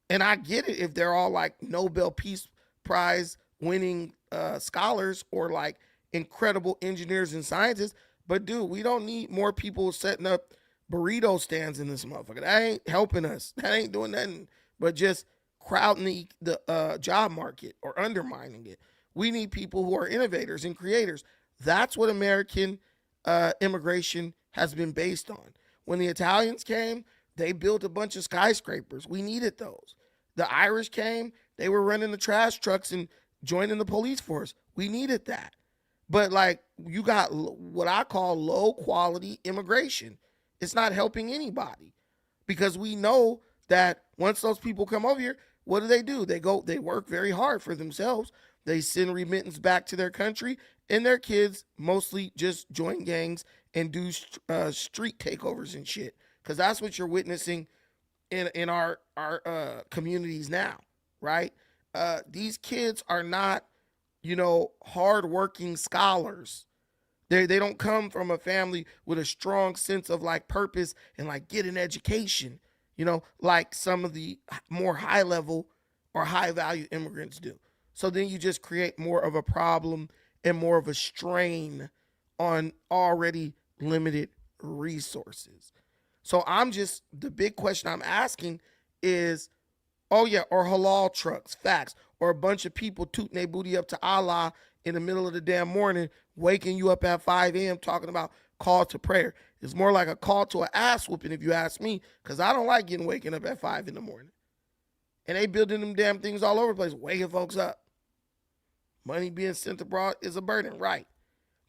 And I get it if they're all like Nobel Peace Prize winning scholars or like incredible engineers and scientists. But dude, we don't need more people setting up burrito stands in this motherfucker. That ain't helping us. That ain't doing nothing but just crowding the job market or undermining it. We need people who are innovators and creators. That's what American immigration has been based on. When the Italians came, they built a bunch of skyscrapers. We needed those. The Irish came, they were running the trash trucks and joining the police force. We needed that. But like, you got what I call low quality immigration. It's not helping anybody, because we know that once those people come over here, what do? They work very hard for themselves. They send remittance back to their country, and their kids mostly just join gangs and do street takeovers and shit. Because that's what you're witnessing in our communities now, right? These kids are not, hardworking scholars. They don't come from a family with a strong sense of like purpose and like get an education, like some of the more high level or high value immigrants do. So then you just create more of a problem and more of a strain on already limited resources. So the big question I'm asking is, Oh yeah, or halal trucks, facts. Or a bunch of people tooting their booty up to Allah in the middle of the damn morning, waking you up at 5 a.m. talking about call to prayer. It's more like a call to an ass whooping if you ask me, because I don't like getting waking up at 5 in the morning. And they building them damn things all over the place, waking folks up. Money being sent abroad is a burden, right?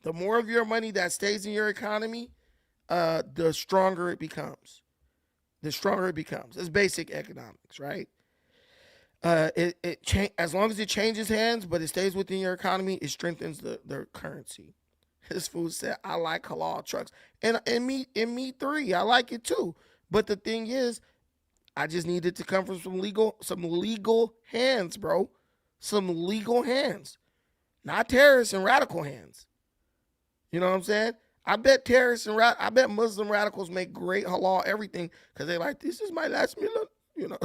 The more of your money that stays in your economy, the stronger it becomes. The stronger it becomes. It's basic economics, right? As long as it changes hands, but it stays within your economy, it strengthens the currency. This fool said, I like halal trucks. And me three, I like it too. But the thing is, I just need it to come from some legal hands, bro. Some legal hands. Not terrorists and radical hands. You know what I'm saying? I bet I bet Muslim radicals make great halal everything because they like, this is my last meal, you know.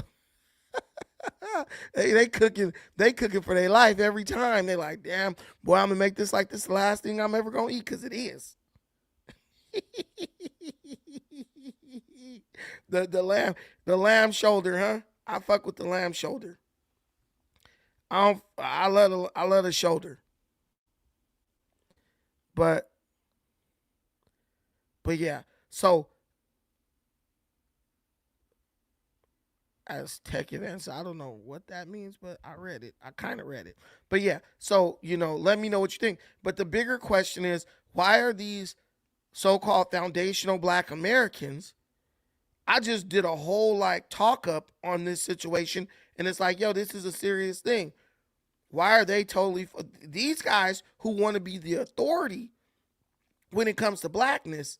they cooking for their life every time. They like, damn, boy, I'm gonna make this like this the last thing I'm ever gonna eat, because it is. the lamb shoulder, huh? I fuck with the lamb shoulder. I love the shoulder. But yeah, so as tech events, I don't know what that means, but I read it. I kind of read it. But yeah, so, let me know what you think. But the bigger question is, why are these so-called foundational Black Americans? I just did a whole talk up on this situation, and it's like, yo, this is a serious thing. Why are they these guys who want to be the authority when it comes to Blackness,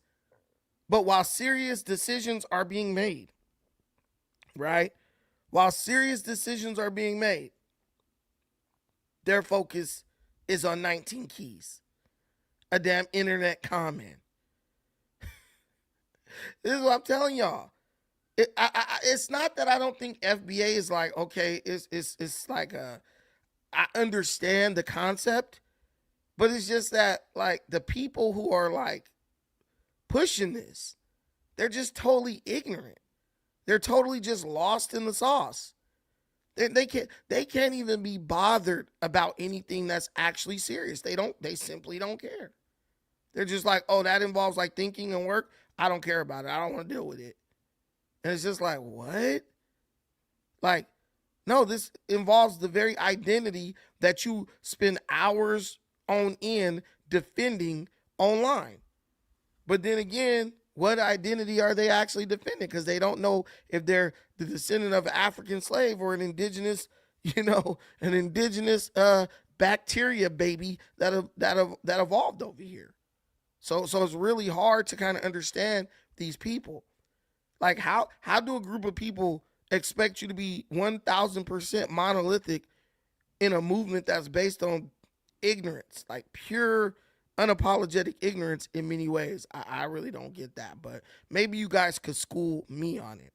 but while serious decisions are being made, right? While serious decisions are being made, their focus is on 19 keys, a damn internet comment. This is what I'm telling y'all. It's not that I don't think FBA is like, okay, it's like I understand the concept, but it's just that the people who are pushing this, they're just totally ignorant. They're totally just lost in the sauce. They can't even be bothered about anything that's actually serious. They simply don't care. They're just like, oh, that involves thinking and work. I don't care about it. I don't want to deal with it. And it's just like, what? No, this involves the very identity that you spend hours on end defending online. But then again, what identity are they actually defending? Because they don't know if they're the descendant of an African slave or an indigenous, bacteria baby that evolved over here. So it's really hard to kind of understand these people. How do a group of people expect you to be 1,000% monolithic in a movement that's based on ignorance, pure unapologetic ignorance in many ways? I really don't get that, but maybe you guys could school me on it.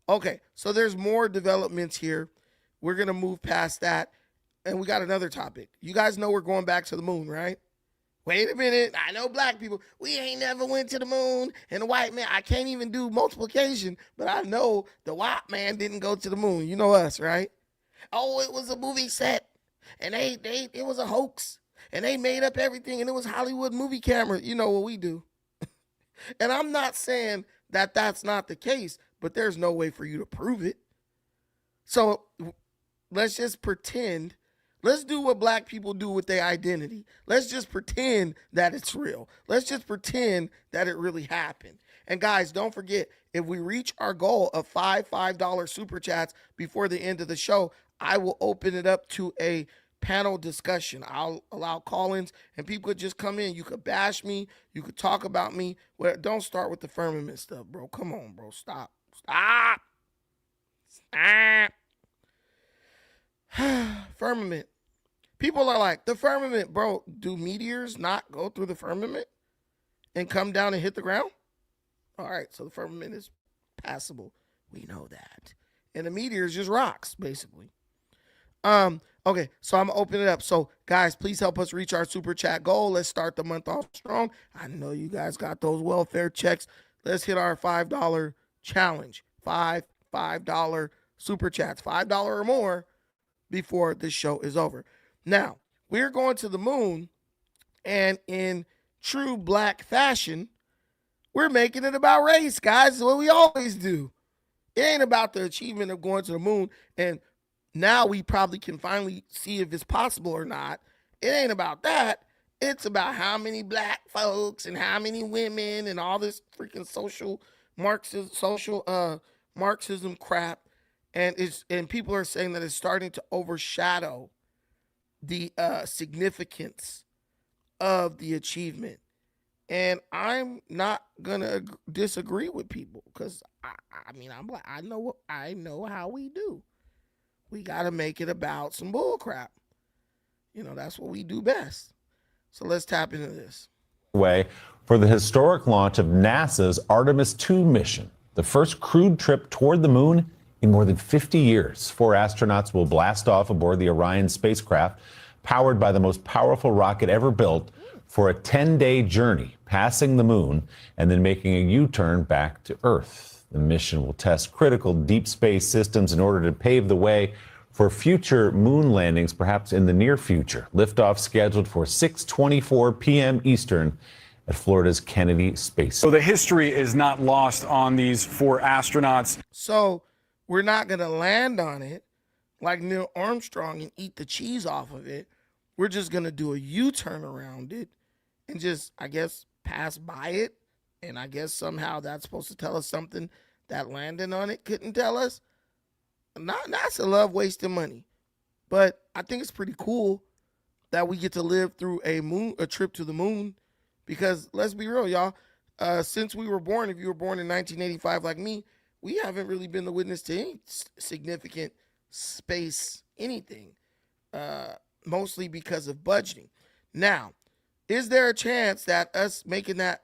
Okay, so there's more developments here. We're going to move past that, and we got another topic. You guys know we're going back to the moon, right? Wait a minute. I know Black people, we ain't never went to the moon, and the white man, I can't even do multiplication, but I know the white man didn't go to the moon. You know us, right? Oh, it was a movie set, and it was a hoax. And they made up everything, and it was Hollywood movie camera. You know what we do. And I'm not saying that that's not the case, but there's no way for you to prove it. So let's just pretend. Let's do what Black people do with their identity. Let's just pretend that it's real. Let's just pretend that it really happened. And guys, don't forget, if we reach our goal of $5 super chats before the end of the show, I will open it up to a panel discussion. I'll allow call-ins, and people could just come in. You could bash me. You could talk about me. Well, don't start with the firmament stuff, bro. Come on, bro. Stop. Firmament. People are like, the firmament, bro. Do meteors not go through the firmament and come down and hit the ground? All right, so the firmament is passable. We know that. And the meteor is just rocks, basically. Okay, so I'm gonna open it up. So guys, please help us reach our super chat goal. Let's start the month off strong. I know you guys got those welfare checks. Let's hit our $5 challenge. $5 super chats, $5 or more, before the show is over. Now, we're going to the moon, and in true black fashion, we're making it about race, guys. It's what we always do. It ain't about the achievement of going to the moon, and now we probably can finally see if it's possible or not. It ain't about that. It's about how many black folks and how many women and all this freaking social Marxism crap. And people are saying that it's starting to overshadow the significance of the achievement. And I'm not gonna disagree with people, because I'm like, I know how we do. We gotta make it about some bull crap. That's what we do best. So let's tap into this. Way for the historic launch of NASA's Artemis II mission, the first crewed trip toward the moon in more than 50 years. 4 astronauts will blast off aboard the Orion spacecraft, powered by the most powerful rocket ever built, for a 10-day journey, passing the moon and then making a U-turn back to Earth. The mission will test critical deep space systems in order to pave the way for future moon landings, perhaps in the near future. Liftoff scheduled for 6:24 p.m. Eastern at Florida's Kennedy Space So the history is not lost on these 4 astronauts. So we're not going to land on it like Neil Armstrong and eat the cheese off of it. We're just going to do a U-turn around it and just, I guess, pass by it. And I guess somehow that's supposed to tell us something that landing on it couldn't tell us. NASA love wasting money, but I think it's pretty cool that we get to live through a trip to the moon, because let's be real, y'all. Since we were born, if you were born in 1985 like me, we haven't really been the witness to any significant space anything, mostly because of budgeting. Now, is there a chance that us making that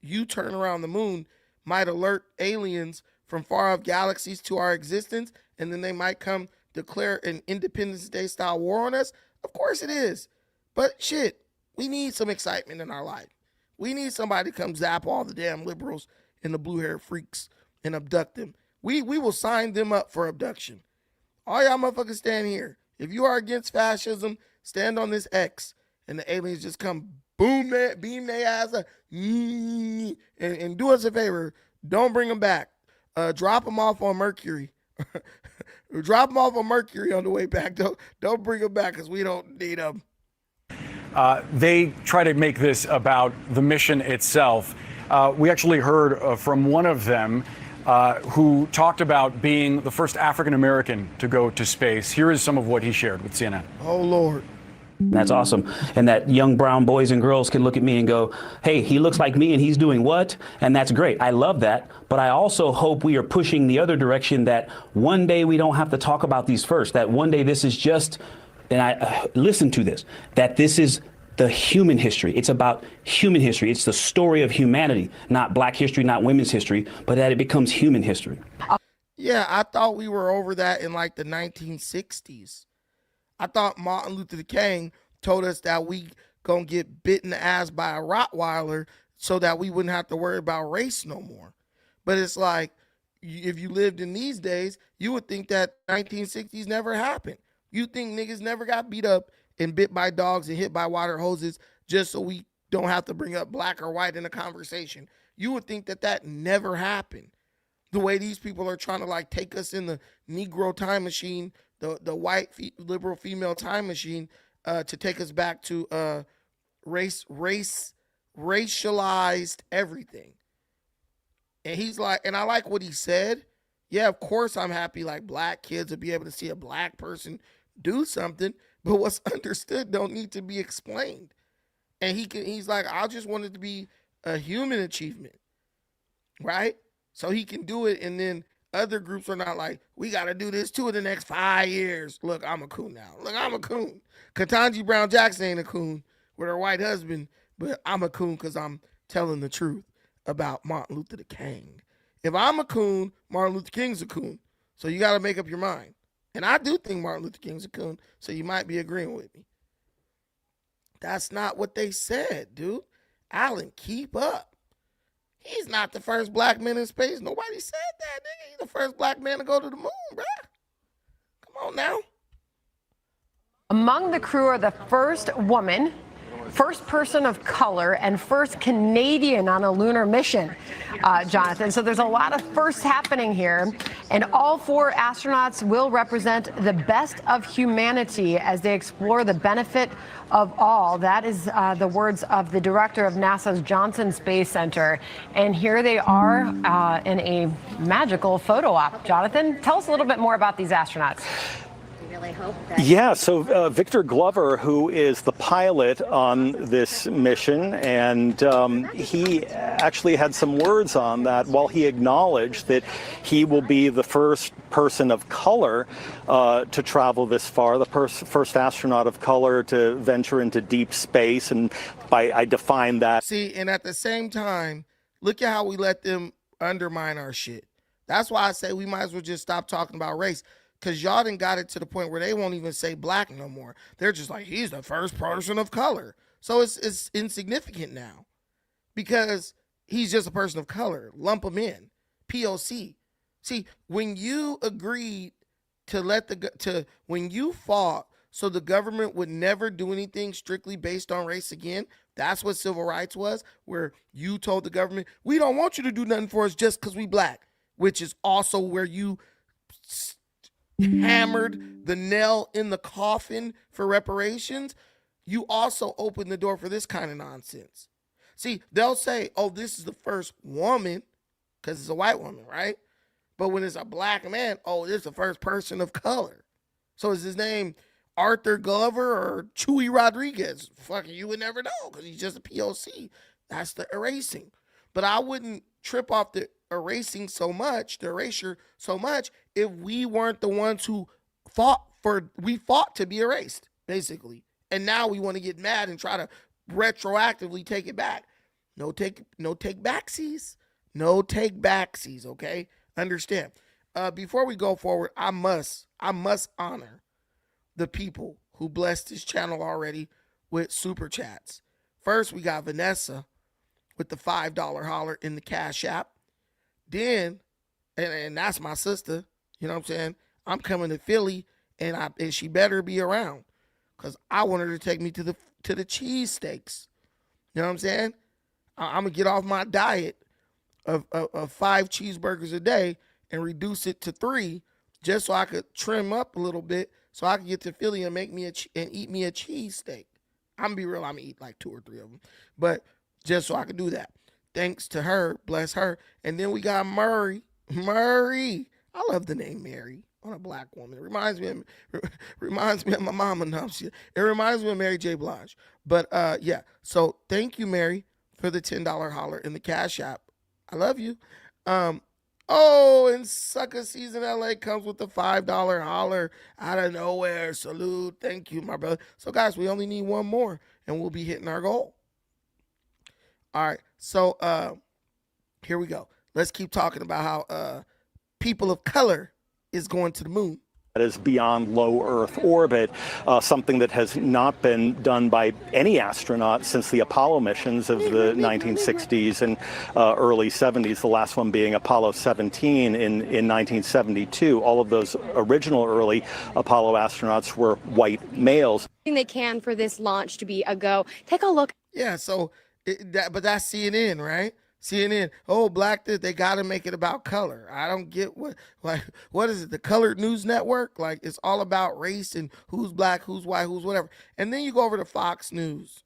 U-turn around the moon might alert aliens from far off galaxies to our existence, and then they might come declare an Independence Day style war on us? Of course it is. But shit, we need some excitement in our life. We need somebody to come zap all the damn liberals and the blue-haired freaks and abduct them. We will sign them up for abduction. All y'all motherfuckers stand here. If you are against fascism, stand on this X, and the aliens just come beam their ass up, and do us a favor. Don't bring them back. Drop them off on Mercury. Drop them off on Mercury on the way back. Don't bring them back, because we don't need them. They try to make this about the mission itself. We actually heard from one of them who talked about being the first African American to go to space. Here is some of what he shared with CNN. Oh, Lord. That's awesome. And that young brown boys and girls can look at me and go, hey, he looks like me and he's doing what? And that's great. I love that. But I also hope we are pushing the other direction, that one day we don't have to talk about these first, that one day this is just, and I listen to this, that this is the human history. It's about human history. It's the story of humanity, not black history, not women's history, but that it becomes human history. Yeah, I thought we were over that in like the 1960s. I thought Martin Luther King told us that we gonna get bit in the ass by a Rottweiler so that we wouldn't have to worry about race no more. But it's like, if you lived in these days, you would think that 1960s never happened. You think niggas never got beat up and bit by dogs and hit by water hoses just so we don't have to bring up black or white in a conversation. You would think that that never happened. The way these people are trying to like take us in the Negro time machine, the white liberal female time machine, to take us back to racialized everything. And he's like, and I like what he said. Yeah, of course I'm happy like black kids will be able to see a black person do something, but what's understood don't need to be explained. And he's like, I just want it to be a human achievement, right? So he can do it, and then other groups are not like, we got to do this too in the next 5 years. Look, I'm a coon now. Look, I'm a coon. Ketanji Brown Jackson ain't a coon with her white husband, but I'm a coon because I'm telling the truth about Martin Luther King. If I'm a coon, Martin Luther King's a coon. So you got to make up your mind. And I do think Martin Luther King's a coon, so you might be agreeing with me. That's not what they said, dude. Alan, keep up. He's not the first black man in space. Nobody said that, nigga. He's the first black man to go to the moon, bruh. on now. Among the crew are the first woman, first person of color, and first Canadian on a lunar mission, Jonathan. So there's a lot of firsts happening here. And all 4 astronauts will represent the best of humanity as they explore the benefit of all. That is the words of the director of NASA's Johnson Space Center. And here they are in a magical photo op. Jonathan, tell us a little bit more about these astronauts. Yeah, so Victor Glover, who is the pilot on this mission, and he actually had some words on that. While he acknowledged that he will be the first person of color to travel this far, the first astronaut of color to venture into deep space, and I define that. See, and at the same time, look at how we let them undermine our shit. That's why I say we might as well just stop talking about race. Because y'all done got it to the point where they won't even say black no more. They're just like, he's the first person of color. So it's insignificant now. Because he's just a person of color. Lump him in. POC. See, when you agreed to when you fought so the government would never do anything strictly based on race again, that's what civil rights was, where you told the government, we don't want you to do nothing for us just because we black, which is also where you hammered the nail in the coffin for reparations. You also opened the door for this kind of nonsense. See, they'll say, oh, this is the first woman, because it's a white woman, right? But when it's a black man, oh, this is the first person of color. So is his name Arthur Glover or Chewy Rodriguez? Fucking, you would never know, because he's just a POC. That's the erasing. But I wouldn't trip off the erasure so much, if we weren't the ones who fought to be erased, basically. And now we want to get mad and try to retroactively take it back. No take backsies. No take backsies, okay? Understand. Before we go forward, I must honor the people who blessed this channel already with super chats. First, we got Vanessa with the $5 holler in the Cash App. Then, and that's my sister, you know what I'm saying? I'm coming to Philly, and she better be around, because I want her to take me to the cheesesteaks. You know what I'm saying? I'm gonna get off my diet of 5 cheeseburgers a day and reduce it to 3, just so I could trim up a little bit, so I could get to Philly and eat me a cheesesteak. I'm gonna be real, I'm gonna eat like 2 or 3 of them, but just so I could do that. Thanks to her, bless her. And then we got Murray. I love the name Mary on a black woman. It reminds me of my mama. No, it reminds me of Mary J. Blige. But yeah, so thank you, Mary, for the $10 holler in the Cash App. I love you. And Sucker Season LA comes with the $5 holler out of nowhere. Salute. Thank you, my brother. So guys, we only need one more and we'll be hitting our goal. All right, so here we go. Let's keep talking about how people of color is going to the moon. That is beyond low Earth orbit, something that has not been done by any astronaut since the Apollo missions of the 1960s and early 70s, the last one being Apollo 17 in 1972. All of those original early Apollo astronauts were white males. They can for this launch to be a go. Take a look. Yeah, so but that's CNN, right? CNN, oh, black this, they got to make it about color. I don't get what is it, the Colored News Network? Like, it's all about race and who's black, who's white, who's whatever. And then you go over to Fox News,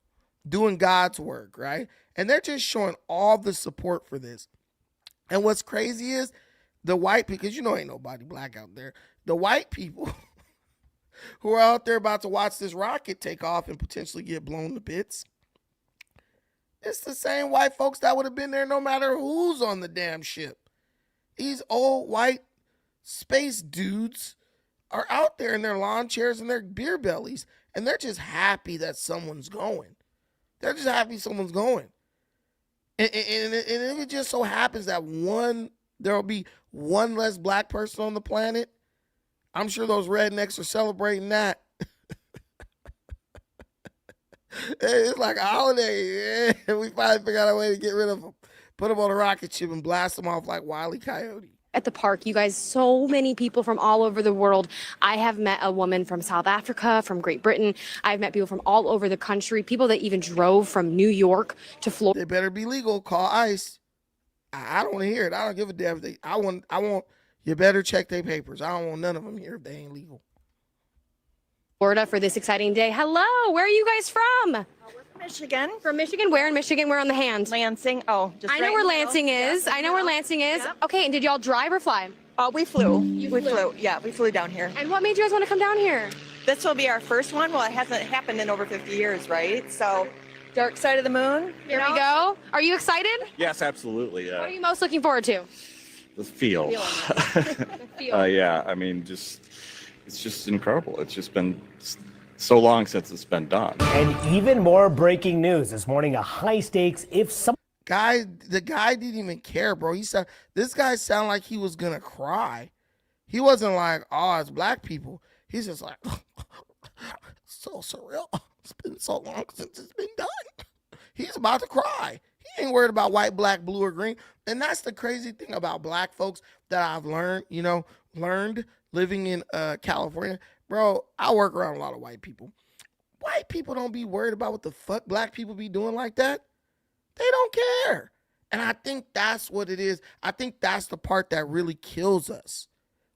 doing God's work, right? And they're just showing all the support for this. And what's crazy is the white people, because you know ain't nobody black out there, the white people who are out there about to watch this rocket take off and potentially get blown to bits, it's the same white folks that would have been there no matter who's on the damn ship. These old white space dudes are out there in their lawn chairs and their beer bellies, and they're just happy that someone's going. They're just happy someone's going. And if it just so happens that there'll be one less black person on the planet, I'm sure those rednecks are celebrating that. It's like a holiday. Yeah. We finally figured out a way to get rid of them. Put them on a rocket ship and blast them off like Wile E. Coyote. at the park, you guys, so many people from all over the world. I have met a woman from South Africa, from Great Britain. I've met people from all over the country, people that even drove from New York to Florida. They better be legal. Call ICE. I don't want to hear it. I don't give a damn. I want. You better check their papers. I don't want none of them here if they ain't legal. Florida for this exciting day. Hello, where are you guys from? Michigan. From Michigan? Where in Michigan? Where on the hand? Lansing. Oh, just I know right where in the middle. Lansing is. Yeah, I know where Lansing is. Yeah. Okay, and did y'all drive or fly? We flew. You we flew. flew. Yeah, we flew down here. And what made you guys want to come down here? This will be our first one. Well, it hasn't happened in over 50 years, right? So, dark side of the moon. Here we go. Are you excited? Yes, absolutely. What are you most looking forward to? The feel. The feel. Yeah, I mean, it's just incredible. It's just been so long since it's been done. And even more breaking news this morning, a high stakes the guy didn't even care, bro. This guy sounded like he was gonna cry. He wasn't like, oh, it's black people. He's just like, so surreal. It's been so long since it's been done. He's about to cry. He ain't worried about white, black, blue, or green. And that's the crazy thing about black folks that I've learned living in California. Bro, I work around a lot of white people. White people don't be worried about what the fuck black people be doing like that. They don't care. And I think that's what it is. I think that's the part that really kills us.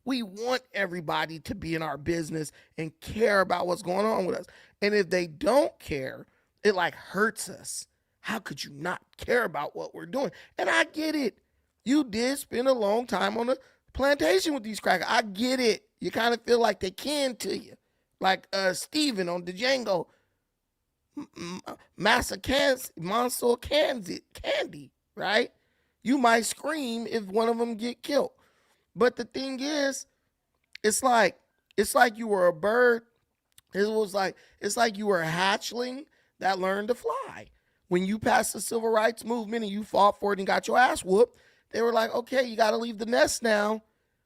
We want everybody to be in our business and care about what's going on with us. And if they don't care, it like hurts us. How could you not care about what we're doing? And I get it. You did spend a long time on the plantation with these crackers. I get it. You kind of feel like they can to you. Like Steven on the Django. Monster Candy, right? You might scream if one of them get killed. But the thing is, it's like you were a bird. It's like you were a hatchling that learned to fly. When you passed the civil rights movement and you fought for it and got your ass whooped, they were like, okay, you got to leave the nest now.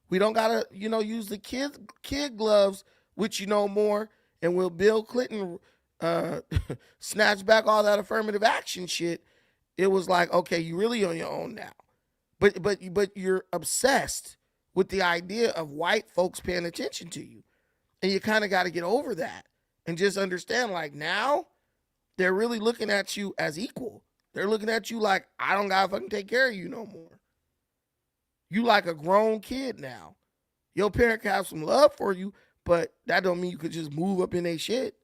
We don't got to, use the kid gloves, which you know more. And will Bill Clinton snatch back all that affirmative action shit? It was like, okay, you really on your own now. But you're obsessed with the idea of white folks paying attention to you. And you kind of got to get over that and just understand, like, now they're really looking at you as equal. They're looking at you like, I don't got to fucking take care of you no more. You like a grown kid now. Your parent can have some love for you, but that don't mean you could just move up in their shit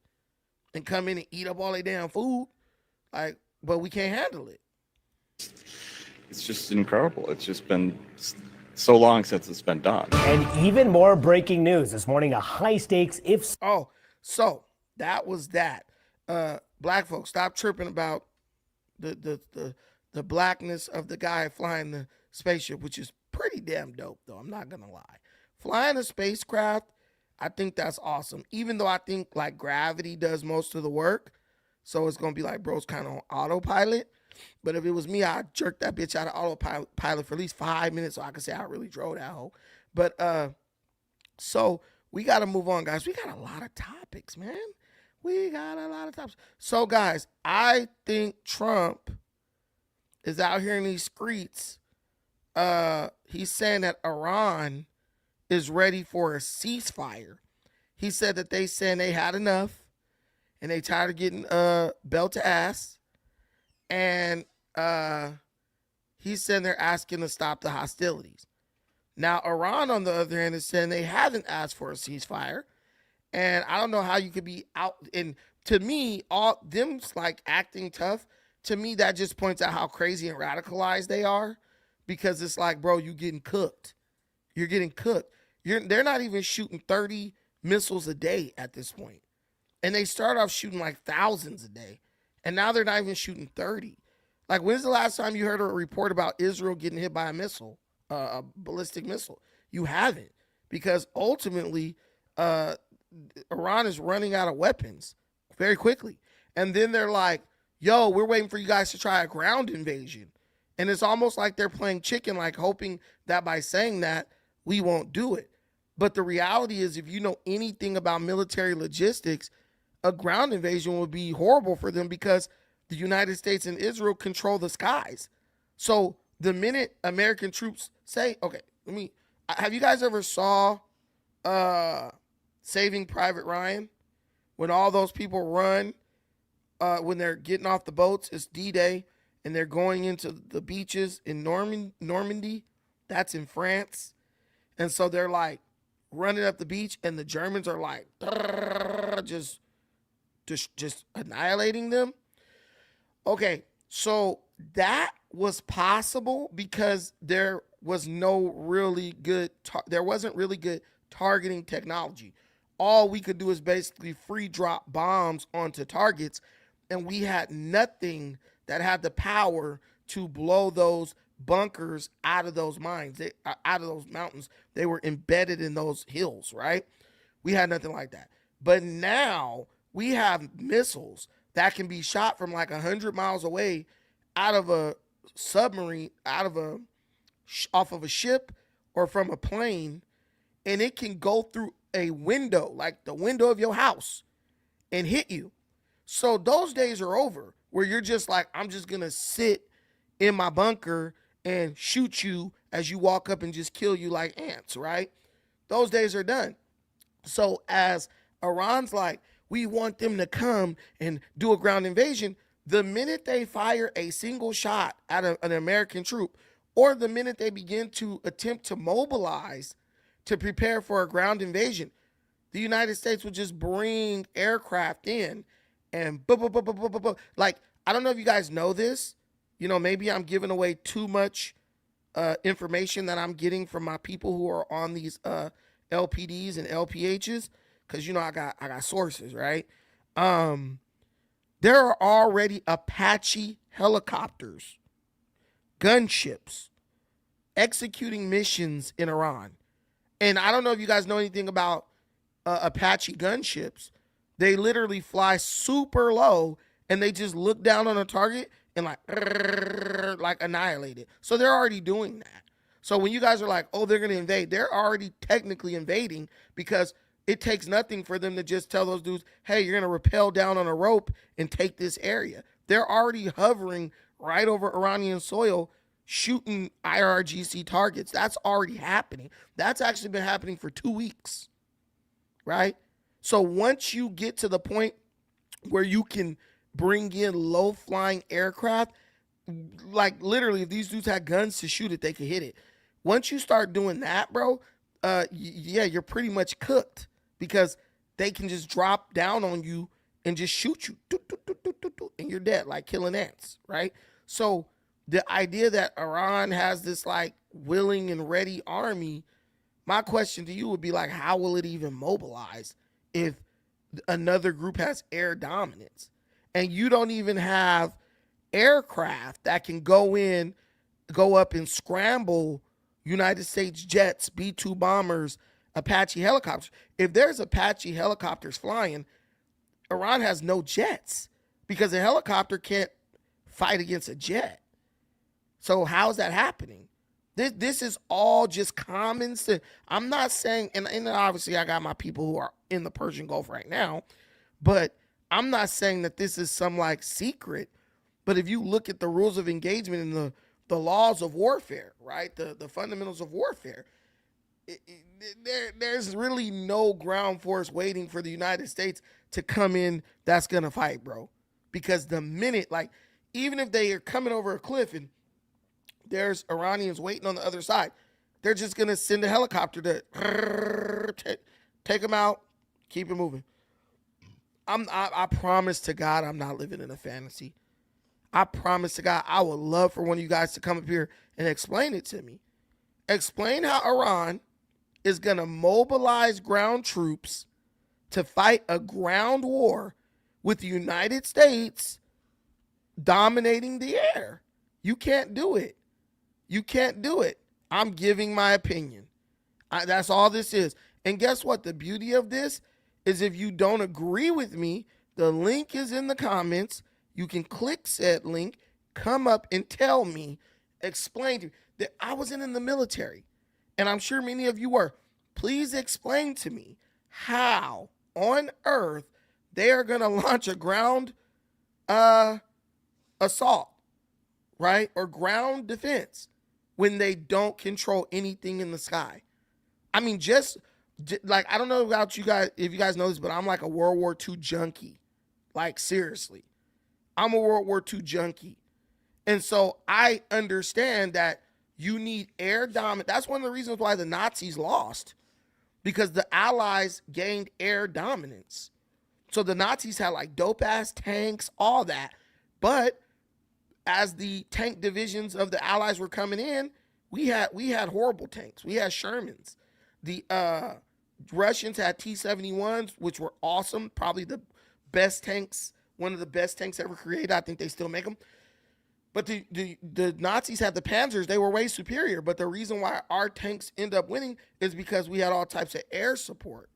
and come in and eat up all their damn food. Like, but we can't handle it. It's just incredible. It's just been so long since it's been done. And even more breaking news this morning, a high stakes so that was that. Black folks, stop tripping about the blackness of the guy flying the spaceship, which is pretty damn dope, though. I'm not gonna lie. Flying a spacecraft, I think that's awesome. Even though I think like gravity does most of the work, so it's gonna be like bro's kind of on autopilot. But if it was me, I'd jerk that bitch out of autopilot for at least 5 minutes so I could say I really drove that hoe. But so we gotta move on, guys. We got a lot of topics, man. We got a lot of topics. So, guys, I think Trump is out here in these streets. He's saying that Iran is ready for a ceasefire. He said that they saying they had enough and they tired of getting belt to ass. And he's saying they're asking to stop the hostilities. Now, Iran, on the other hand, is saying they haven't asked for a ceasefire. And I don't know how you could be out. And to me, all them's like acting tough. To me, that just points out how crazy and radicalized they are. Because it's like, bro, you getting cooked. You're getting cooked. They're not even shooting 30 missiles a day at this point. And they start off shooting like thousands a day. And now they're not even shooting 30. Like, when's the last time you heard a report about Israel getting hit by a missile, a ballistic missile? You haven't. Because ultimately, Iran is running out of weapons very quickly. And then they're like, yo, we're waiting for you guys to try a ground invasion. And it's almost like they're playing chicken, like hoping that by saying that, we won't do it. But the reality is, if you know anything about military logistics, a ground invasion would be horrible for them because the United States and Israel control the skies. So the minute American troops say, okay, Have you guys ever saw Saving Private Ryan? When all those people run, when they're getting off the boats, it's D-Day, and they're going into the beaches in Normandy. That's in France. And so they're like running up the beach, and the Germans are like just annihilating them. Okay, so that was possible because there wasn't really good targeting technology. All we could do is basically free drop bombs onto targets, and we had nothing that had the power to blow those bunkers out of those mines, out of those mountains. They were embedded in those hills, right? We had nothing like that. But now we have missiles that can be shot from like 100 miles away out of a submarine, off of a ship or from a plane, and it can go through a window, like the window of your house, and hit you. So those days are over where you're just like, I'm just going to sit in my bunker and shoot you as you walk up and just kill you like ants, right? Those days are done. So as Iran's like, we want them to come and do a ground invasion, the minute they fire a single shot at an American troop, or the minute they begin to attempt to mobilize to prepare for a ground invasion, the United States would just bring aircraft in and like, I don't know if you guys know this. You know, maybe I'm giving away too much information that I'm getting from my people who are on these LPDs and LPHs, because, you know, I got sources, right? There are already Apache helicopters, gunships, executing missions in Iran. And I don't know if you guys know anything about Apache gunships. They literally fly super low and they just look down on a target and like annihilate it. So they're already doing that. So when you guys are like, oh, they're going to invade, they're already technically invading, because it takes nothing for them to just tell those dudes, hey, you're going to rappel down on a rope and take this area. They're already hovering right over Iranian soil, shooting IRGC targets. That's already happening. That's actually been happening for 2 weeks, right? So once you get to the point where you can bring in low-flying aircraft, like literally if these dudes had guns to shoot it, they could hit it. Once you start doing that, bro, yeah, you're pretty much cooked, because they can just drop down on you and just shoot you, and you're dead, like killing ants, right? So the idea that Iran has this like willing and ready army, my question to you would be like, how will it even mobilize if another group has air dominance? And you don't even have aircraft that can go up and scramble United States jets, B-2 bombers, Apache helicopters. If there's Apache helicopters flying, Iran has no jets, because a helicopter can't fight against a jet. So how's that happening? This is all just common sense. I'm not saying, and obviously I got my people who are in the Persian Gulf right now, but I'm not saying that this is some like secret. But if you look at the rules of engagement and the laws of warfare, right, the fundamentals of warfare, there's really no ground force waiting for the United States to come in that's going to fight, bro. Because the minute, like, even if they are coming over a cliff and there's Iranians waiting on the other side, they're just going to send a helicopter to take them out, keep it moving. I promise to God I'm not living in a fantasy. I promise to God I would love for one of you guys to come up here and explain it to me. Explain how Iran is going to mobilize ground troops to fight a ground war with the United States dominating the air. You can't do it. You can't do it. I'm giving my opinion. That's all this is. And guess what? The beauty of this is, if you don't agree with me, the link is in the comments. You can click said link, come up and tell me, explain to me that I wasn't in the military. And I'm sure many of you were. Please explain to me how on earth they are going to launch a ground assault, right? Or ground defense when they don't control anything in the sky. I mean, just like, I don't know about you guys, if you guys know this, but I'm like a World War II junkie. Like, seriously, I'm a World War II junkie. And so I understand that you need air dominance. That's one of the reasons why the Nazis lost, because the Allies gained air dominance. So the Nazis had like dope ass tanks, all that. But as the tank divisions of the Allies were coming in, we had horrible tanks. We had Shermans. The Russians had T-71s, which were awesome. Probably the best tanks, one of the best tanks ever created. I think they still make them. But the Nazis had the Panzers. They were way superior. But the reason why our tanks end up winning is because we had all types of air support.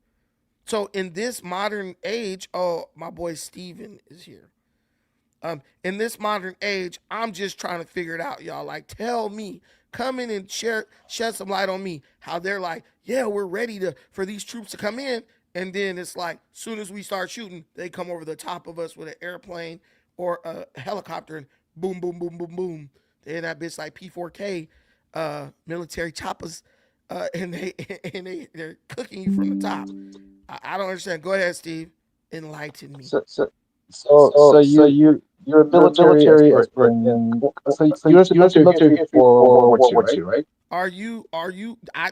So in this modern age, oh, my boy Steven is here. In this modern age, I'm just trying to figure it out, y'all. Like, tell me, come in and shed some light on me, how they're like, yeah, we're ready for these troops to come in. And then it's like, soon as we start shooting, they come over the top of us with an airplane or a helicopter and boom, boom, boom, boom, boom. They that bitch like P4K military choppers, and they're cooking you from the top. I don't understand. Go ahead, Steve. Enlighten me. So you're a military expert in, so you're in the military for World War II, right?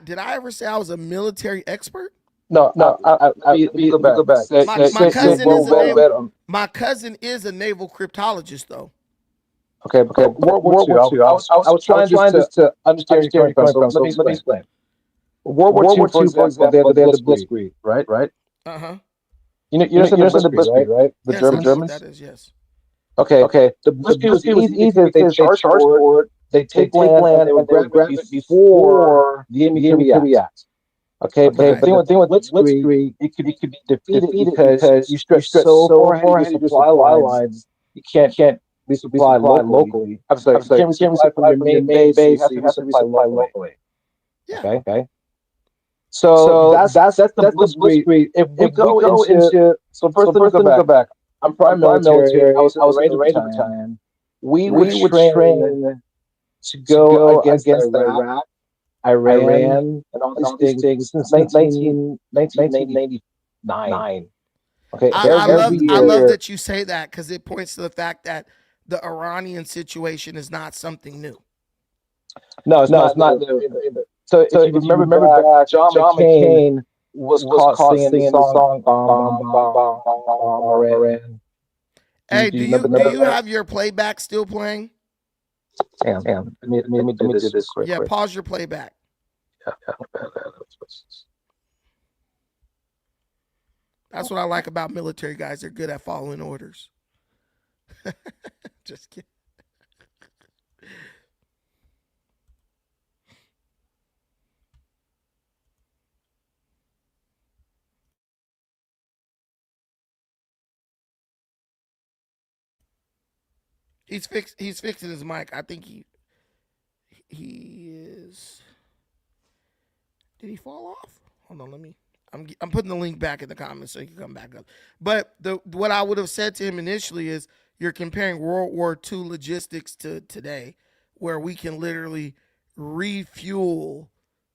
Did I ever say I was a military expert? No, go back. My cousin is a naval cryptologist, though. Okay, World War II. I was trying to understand where you're coming from. So let me explain. World War II, for example, they had the Blitzkrieg, right? Uh-huh. You understand the Blitzkrieg, right? The Germans? That is, yes. Okay. The Blitzkrieg was easy because they charged forward, they take land, and they would grab it before the enemy could react. Okay, but the thing with Blitzkrieg, it could be defeated because you stretch so far ahead of your supply lines, you can't be supplied locally. I'm sorry, you can't be supplied from your main base, so you have to be supplied locally. Yeah. Okay. So that's the Blitzkrieg. If we go into so first let me go back. I'm prime military. I was in the Ranger Battalion. We would train to go against Iraq, Iran, and all these things since 1999. Okay, I love that you say that, because it points to the fact that the Iranian situation is not something new. No, it's not new. So if you remember back, John McCain was caught singing the song "Bomb, Bomb, Bomb, Bomb, Bomb, Iran." Hey, do you have your playback still playing? Damn. Let me do this quick. Yeah, pause your playback. That's what I like about military guys. They're good at following orders. Just kidding. He's fixing his mic. I think he is. Did he fall off? Hold on, I'm putting the link back in the comments so he can come back up. But what I would have said to him initially is, you're comparing World War II logistics to today, where we can literally refuel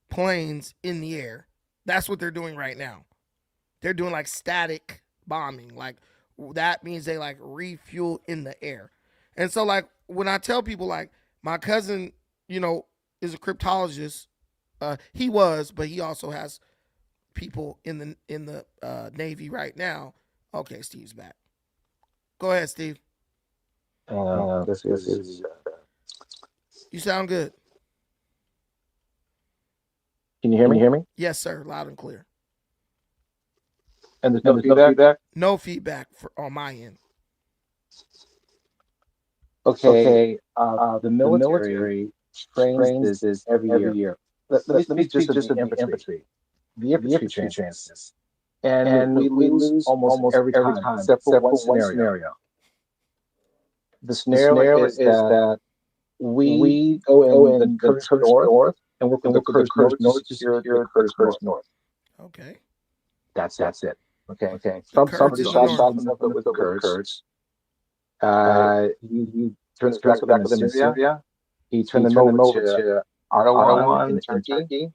planes in the air. That's what they're doing right now. They're doing like static bombing. Like, that means they like refuel in the air. And so, like, when I tell people, like, my cousin, is a cryptologist. He was, but he also has people in the Navy right now. Okay, Steve's back. Go ahead, Steve. You sound good. Can you hear me? Yes, sir. Loud and clear. And there's no feedback? No feedback on my end. Okay. The military trains this every year. Let me just the infantry. The infantry trains this. And we lose almost every time, except for one scenario. The scenario is that we go in the Kurdish north and work with the Kurdish north to secure the Kurdish north. Okay. That's it. Okay. Somebody shot himself with the Kurds. He turned the back in Syria. He turned them over to Erdogan in Turkey,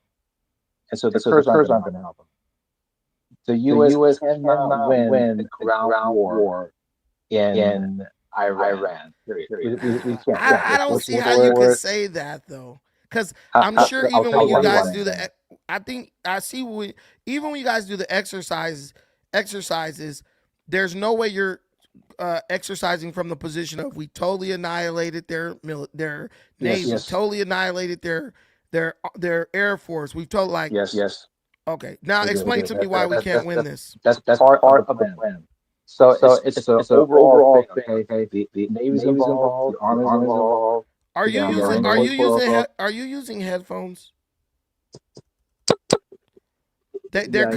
and so the Kurds aren't going to help them. The U.S. cannot win a ground war in Iran. Period. We can't. I don't see how you could say that though, because I'm sure even when you guys do the, I think I see even when you guys do the exercises, there's no way you're exercising from the position of we totally annihilated their navy, totally annihilated their air force. We've told like yes. Okay, now explain to me why we can't win this. That's part of the plan. So it's an overall thing. Okay, the Navy's involved, the Army's involved. Are you using headphones? They're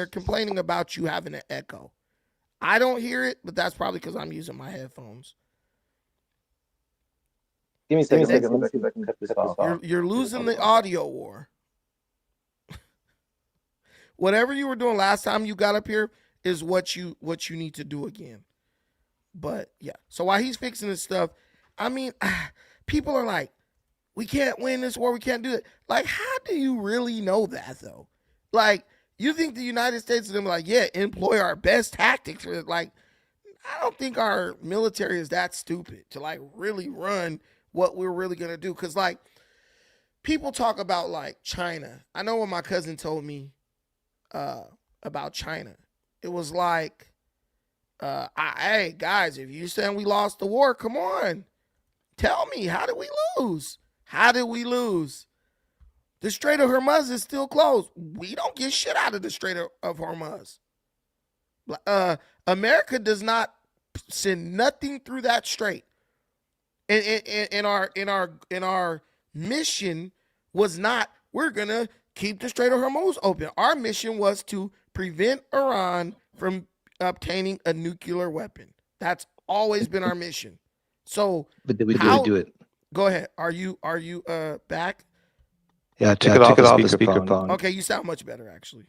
complaining about you having an echo. I don't hear it, but that's probably because I'm using my headphones. Give me a second. Let me see if I can cut this off. You're losing the audio war. Whatever you were doing last time you got up here is what you need to do again. But yeah, so while he's fixing this stuff, I mean, people are like, we can't win this war, we can't do it. Like, how do you really know that though? Like, you think the United States is gonna be like, yeah, employ our best tactics? Like, I don't think our military is that stupid to like really run what we're really gonna do. Cause like, people talk about like China. I know what my cousin told me about China. It was like, hey guys, if you saying we lost the war, come on, tell me, how did we lose? How did we lose? The Strait of Hormuz is still closed. We don't get shit out of the Strait of Hormuz. America does not send nothing through that strait. And our mission was not, we're gonna keep the Strait of Hormuz open. Our mission was to prevent Iran from obtaining a nuclear weapon. That's always been our mission. So, but did we do it? Go ahead. Are you back? Yeah, took it off the speakerphone. Okay, you sound much better actually.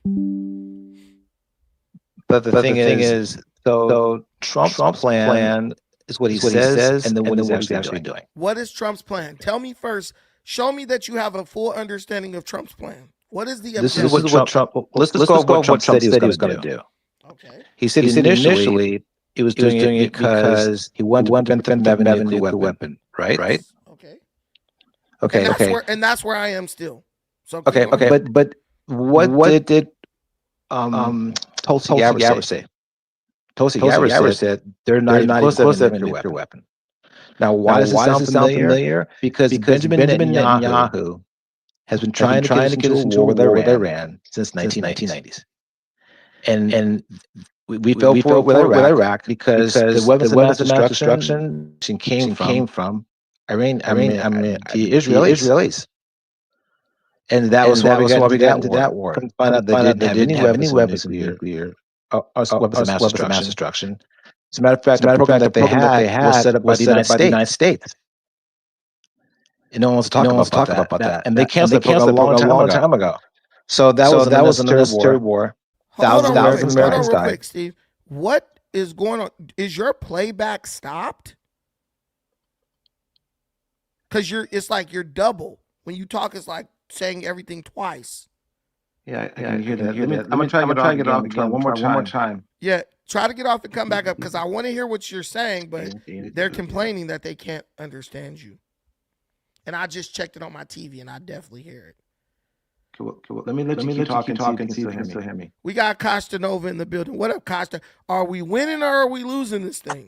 But the thing is, so Trump's plan is what he says, and then what he's actually doing. What is Trump's plan? Tell me first. Show me that you have a full understanding of Trump's plan. What is the objective? This is what Trump. Let's go over what Trump said he was going to do. Okay. He said initially he was doing it because he wanted to prevent them having a nuclear weapon. Right. Okay. And that's where I am still. So okay. But what did Tulsi Gabbard say? Tulsi Gabbard said they're not even close to having a nuclear weapon. Now, why does it sound familiar? Because Benjamin Netanyahu has been trying to get us into a war with Iran since 1990s. And we fell for it with Iraq because the weapons of mass destruction came from Iran, the Israelis. And that was why we got into that war. Couldn't find out they didn't have any weapons of nuclear, weapons of mass destruction. As a matter of fact, the program that they had was set up by the United States. And no one wants to talk about that. And they canceled the program a long time ago. So that was an unnecessary war. Thousands of Americans died. Quick, Steve. What is going on? Is your playback stopped? Because it's like you're double. When you talk, it's like saying everything twice. Yeah, I hear that. I'm going to try to get off again one more time. Yeah, try to get off and come back up because I want to hear what you're saying, but they're complaining that they can't understand you. And I just checked it on my TV, and I definitely hear it. Cool. Let me let you talk and see if you can still hear me. We got Costa Nova in the building. What up, Costa? Are we winning or are we losing this thing?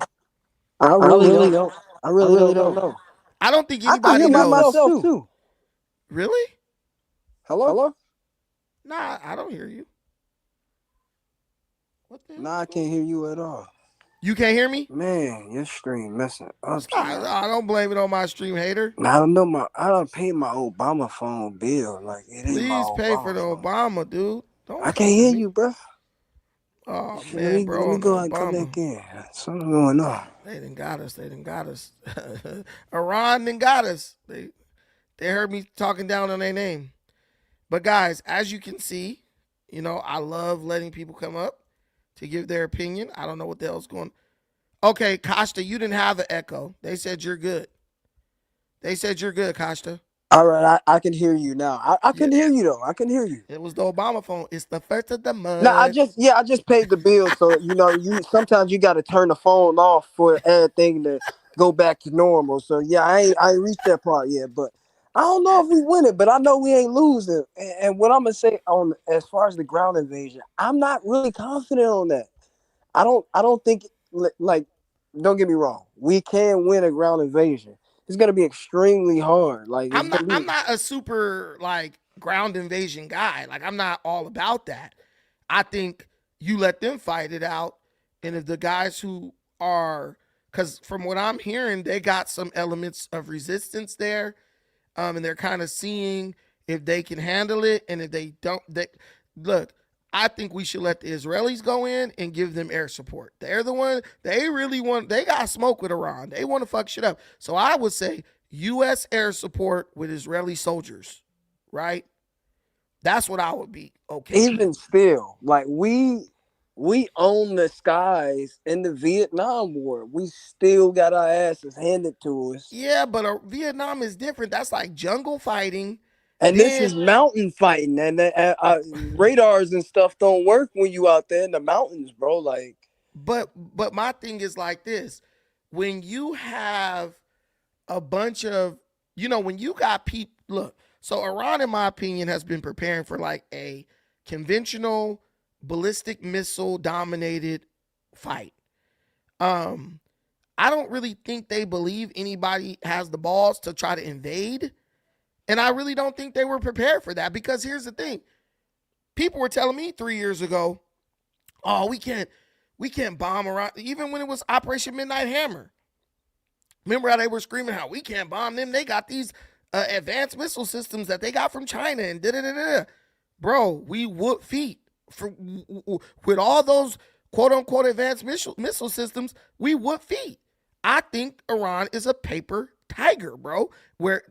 I really don't know. I don't think anybody knows. Myself too. Really? Hello? Nah, I don't hear you. What the hell? Nah, I can't hear you at all. You can't hear me? Man, your stream messing up. I don't blame it on my stream hater. I don't know I don't pay my Obama phone bill. Like it ain't Please pay for the Obama, dude. I can't hear you, bro. Oh man, bro. Let me go and come back in. Something going on. They done got us. Iran done got us. They heard me talking down on their name. But guys, as you can see, I love letting people come up to give their opinion. I don't know what the hell's going on. Okay, Costa, you didn't have an echo. They said you're good. Costa. All right, I can hear you now. I can hear you though. I can hear you. It was the Obama phone. It's the first of the No, month. I just paid the bill, so you sometimes you got to turn the phone off for everything to go back to normal. So yeah, I ain't reached that part yet, but I don't know if we win it, but I know we ain't losing. And what I'm gonna say on as far as the ground invasion, I'm not really confident on that. I don't think like don't get me wrong, we can win a ground invasion. It's gonna be extremely hard. Like it's gonna I'm be. not a super like ground invasion guy. Like I'm not all about that. I think you let them fight it out, and if the guys who are, because from what I'm hearing, they got some elements of resistance there, and they're kind of seeing if they can handle it, and if they don't, they look. I think we should let the Israelis go in and give them air support. They're the one they really want. They got smoke with Iran. They want to fuck shit up. So I would say U.S. air support with Israeli soldiers, right? That's what I would be okay with. Even still, like we own the skies in the Vietnam War. We still got our asses handed to us. Yeah, but Vietnam is different. That's like jungle fighting. And this Then, is mountain fighting, and radars and stuff don't work when you out there in the mountains, bro. Like, but my thing is like this: when you have a bunch of, when you got people, look. So Iran, in my opinion, has been preparing for like a conventional ballistic missile dominated fight. I don't really think they believe anybody has the balls to try to invade. And I really don't think they were prepared for that, because here's the thing. People were telling me 3 years ago, oh, we can't bomb Iran, even when it was Operation Midnight Hammer. Remember how they were screaming how we can't bomb them? They got these advanced missile systems that they got from China and da-da-da-da. Bro, we whoop feet. With all those quote-unquote advanced missile systems, we whoop feet. I think Iran is a paper tiger, bro.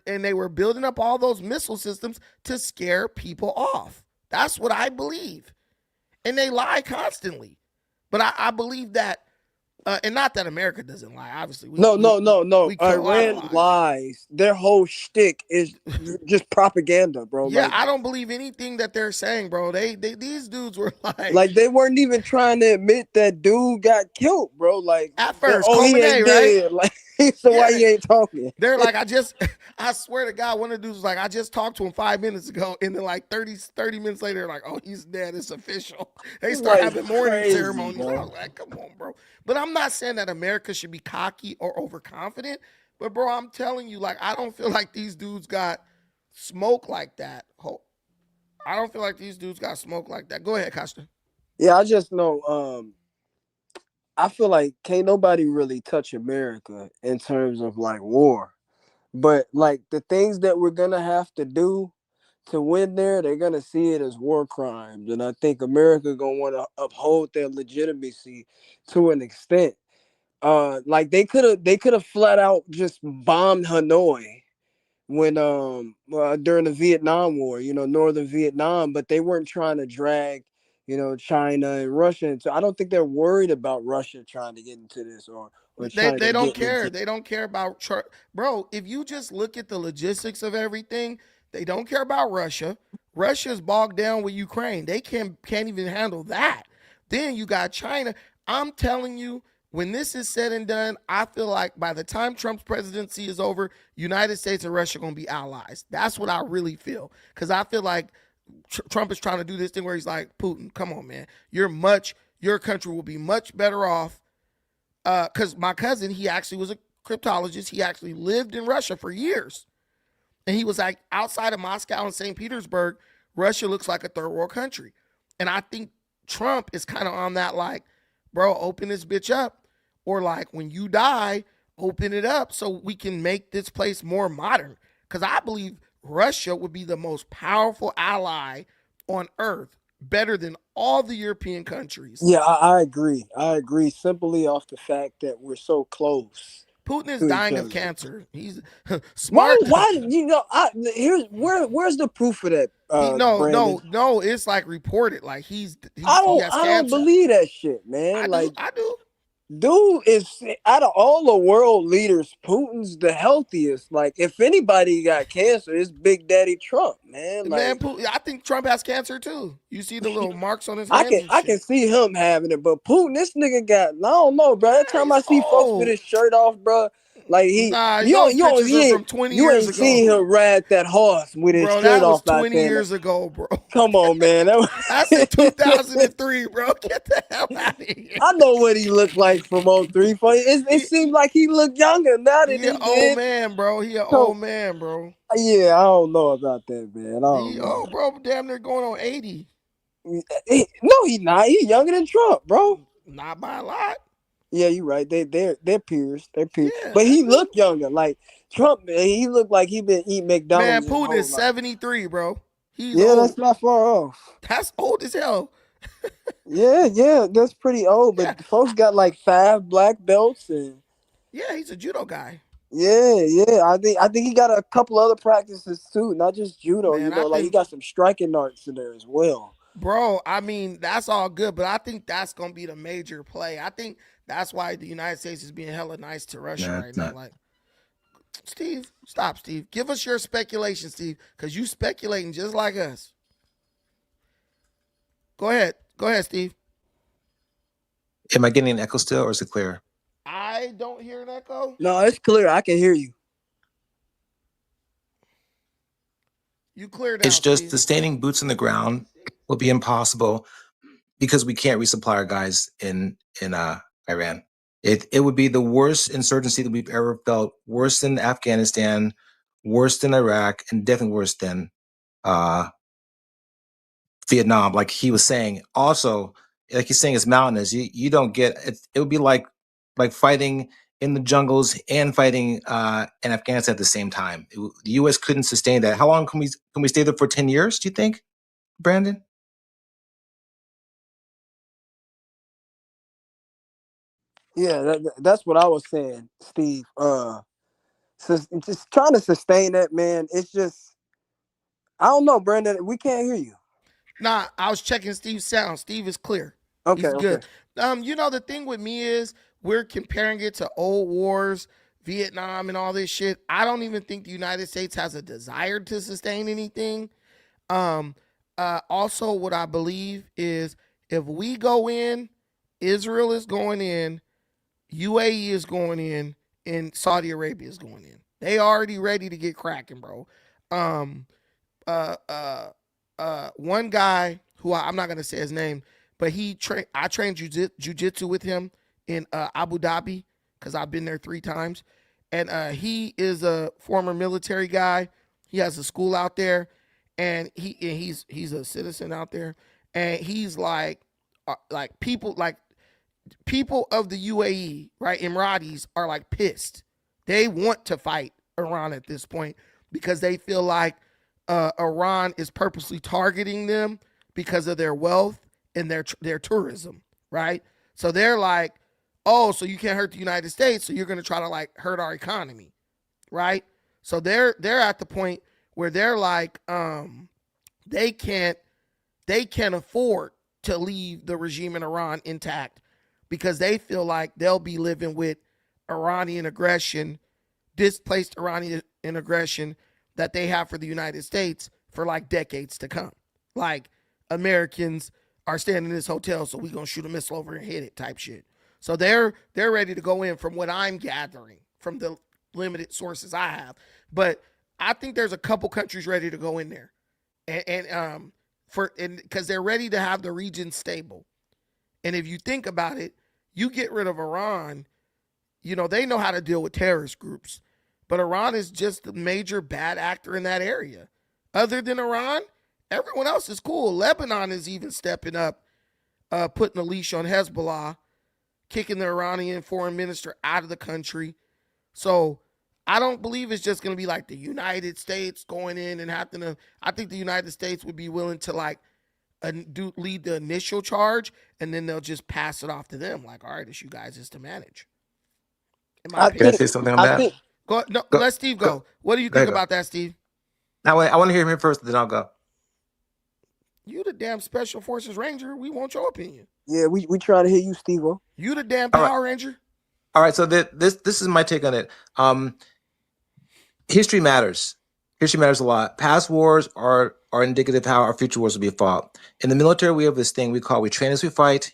And they were building up all those missile systems to scare people off. That's what I believe. And they lie constantly. But I believe that, and not that America doesn't lie, obviously. no. We kill a lot of Iran lies. Their whole shtick is just propaganda, bro. Yeah, like, I don't believe anything that they're saying, bro. They these dudes were like they weren't even trying to admit that dude got killed, bro. Like at first, he ain't dead. right? Like, so why he ain't talking? They're like, I swear to God, one of the dudes was like, I just talked to him 5 minutes ago, and then like 30 minutes later, like, oh, he's dead. It's official. They start Like, having mourning crazy, ceremonies. bro. I was like, come on, bro. But I'm not saying that America should be cocky or overconfident. But bro, I'm telling you, like, I don't feel like these dudes got smoke like that. I don't feel like these dudes got smoke like that. Go ahead, Costa. Yeah, I just know. I feel like can't nobody really touch America in terms of like war, but like the things that we're gonna have to do to win there, they're gonna see it as war crimes, and I think America gonna want to uphold their legitimacy to an extent. Like they could have flat out just bombed Hanoi when during the Vietnam War, northern Vietnam, but they weren't trying to drag China and Russia into. I don't think they're worried about Russia trying to get into this or They China they don't getting care. into. They don't care about bro. If you just look at the logistics of everything, they don't care about Russia. Russia's bogged down with Ukraine. They can't even handle that. Then you got China. I'm telling you, when this is said and done, I feel like by the time Trump's presidency is over, United States and Russia are going to be allies. That's what I really feel, because I feel like Trump is trying to do this thing where he's like, Putin, come on, man, your country will be much better off. Because my cousin, he actually was a cryptologist. He actually lived in Russia for years. And he was like, outside of Moscow and St. Petersburg, Russia looks like a third world country. And I think Trump is kind of on that, like, bro, open this bitch up. Or like, when you die, open it up so we can make this place more modern. Because I believe Russia would be the most powerful ally on earth, better than all the European countries. Yeah, I agree. I agree simply off the fact that we're so close. Putin is to each dying of other. cancer. He's smart. Why? Where's the proof of that? Brandon? No. It's like reported. Like he's I he has don't cancer. believe that shit, man. I do. dude is out of all the world leaders, Putin's the healthiest. Like, if anybody got cancer, it's Big Daddy Trump, man. Man, Like, I think Trump has cancer too. You see the little marks on his hands and I shit. can see him having it, but Putin, this nigga got, I don't know, bro. Every time I see folks with old. his shirt off, bro, like Nah, those pictures are from 20 you years ain't seen ago. him ride that horse with his Bro, shirt that was off out 20 there. years ago, bro. Come on, man. That's in 2003, bro. Get the hell out of here. I know what he looked like from 03. It seems like he looked younger now than He an he old did. man, bro. He an So, old man, bro. yeah, I don't know about that, man. I don't He know. bro, damn near going on 80. No, he's not. He's younger than Trump, bro. Not by a lot. Yeah, you're right. They're peers. They're peers. Yeah, But he looked younger. Like Trump, he looked like he been eating Man, McDonald's. Putin is 73, bro. He's Yeah, old. that's not far off. That's old as hell. Yeah, that's pretty old. But folks got like 5 black belts and Yeah, he's a judo guy. yeah. I think he got a couple other practices too, not just judo. Man, Like he got some striking arts in there as well. Bro, I mean, that's all good, but I think that's gonna be the major play. I think that's why the United States is being hella nice to Russia right now. Like, Steve, stop, Steve. Give us your speculation, Steve, because you speculating just like us. Go ahead, Steve. Am I getting an echo still, or is it clear? I don't hear an echo. No, it's clear. I can hear you. You cleared out. It's just Steve. sustaining boots on the ground will be impossible because we can't resupply our guys in Iran. It would be the worst insurgency that we've ever felt, worse than Afghanistan, worse than Iraq, and definitely worse than Vietnam. Like he was saying, also, like he's saying, it's mountainous. You don't get it. It would be like fighting in the jungles and fighting in Afghanistan at the same time. The U.S. couldn't sustain that. How long can we stay there for? 10 years? Do you think, Brandon? Yeah, that's what I was saying, Steve. Just trying to sustain that, man. It's just, I don't know, Brandon. We can't hear you. Nah, I was checking Steve's sound. Steve is clear. Okay, He's good. okay. You know, the thing with me is we're comparing it to old wars, Vietnam, and all this shit. I don't even think the United States has a desire to sustain anything. Also, what I believe is if we go in, Israel is going in, UAE is going in, and Saudi Arabia is going in. They already ready to get cracking, bro. One guy who I'm not gonna say his name, but I trained jujitsu with him in Abu Dhabi because I've been there 3 times, and he is a former military guy. He has a school out there, and he's a citizen out there, and he's like people of the UAE, right? Emiratis are like pissed. They want to fight Iran at this point because they feel like Iran is purposely targeting them because of their wealth and their tourism, right? So they're like, oh, so you can't hurt the United States, so you're going to try to like hurt our economy, right? So they're at the point where they're like, they can't afford to leave the regime in Iran intact because they feel like they'll be living with Iranian aggression, displaced Iranian aggression that they have for the United States for like decades to come. Like Americans are staying in this hotel, so we gonna shoot a missile over and hit it type shit. So they're ready to go in from what I'm gathering from the limited sources I have. But I think there's a couple countries ready to go in there. And because they're ready to have the region stable. And if you think about it, you get rid of Iran, you know, they know how to deal with terrorist groups. But Iran is just the major bad actor in that area. Other than Iran, everyone else is cool. Lebanon is even stepping up, putting a leash on Hezbollah, kicking the Iranian foreign minister out of the country. So I don't believe it's just going to be like the United States going in and having to. I think the United States would be willing to like lead the initial charge, and then they'll just pass it off to them. Like, all right, it's you guys is to manage. Can I say something on that? Let Steve go. What do you think about that, Steve? I want to hear him first, then I'll go. You the damn Special Forces Ranger. We want your opinion. Yeah, we trying to hear you, Steve-O. You the damn All right. Power Ranger. All right, so this is my take on it. History matters. History matters a lot. Past wars are indicative of how our future wars will be fought. In the military, we have this thing we train as we fight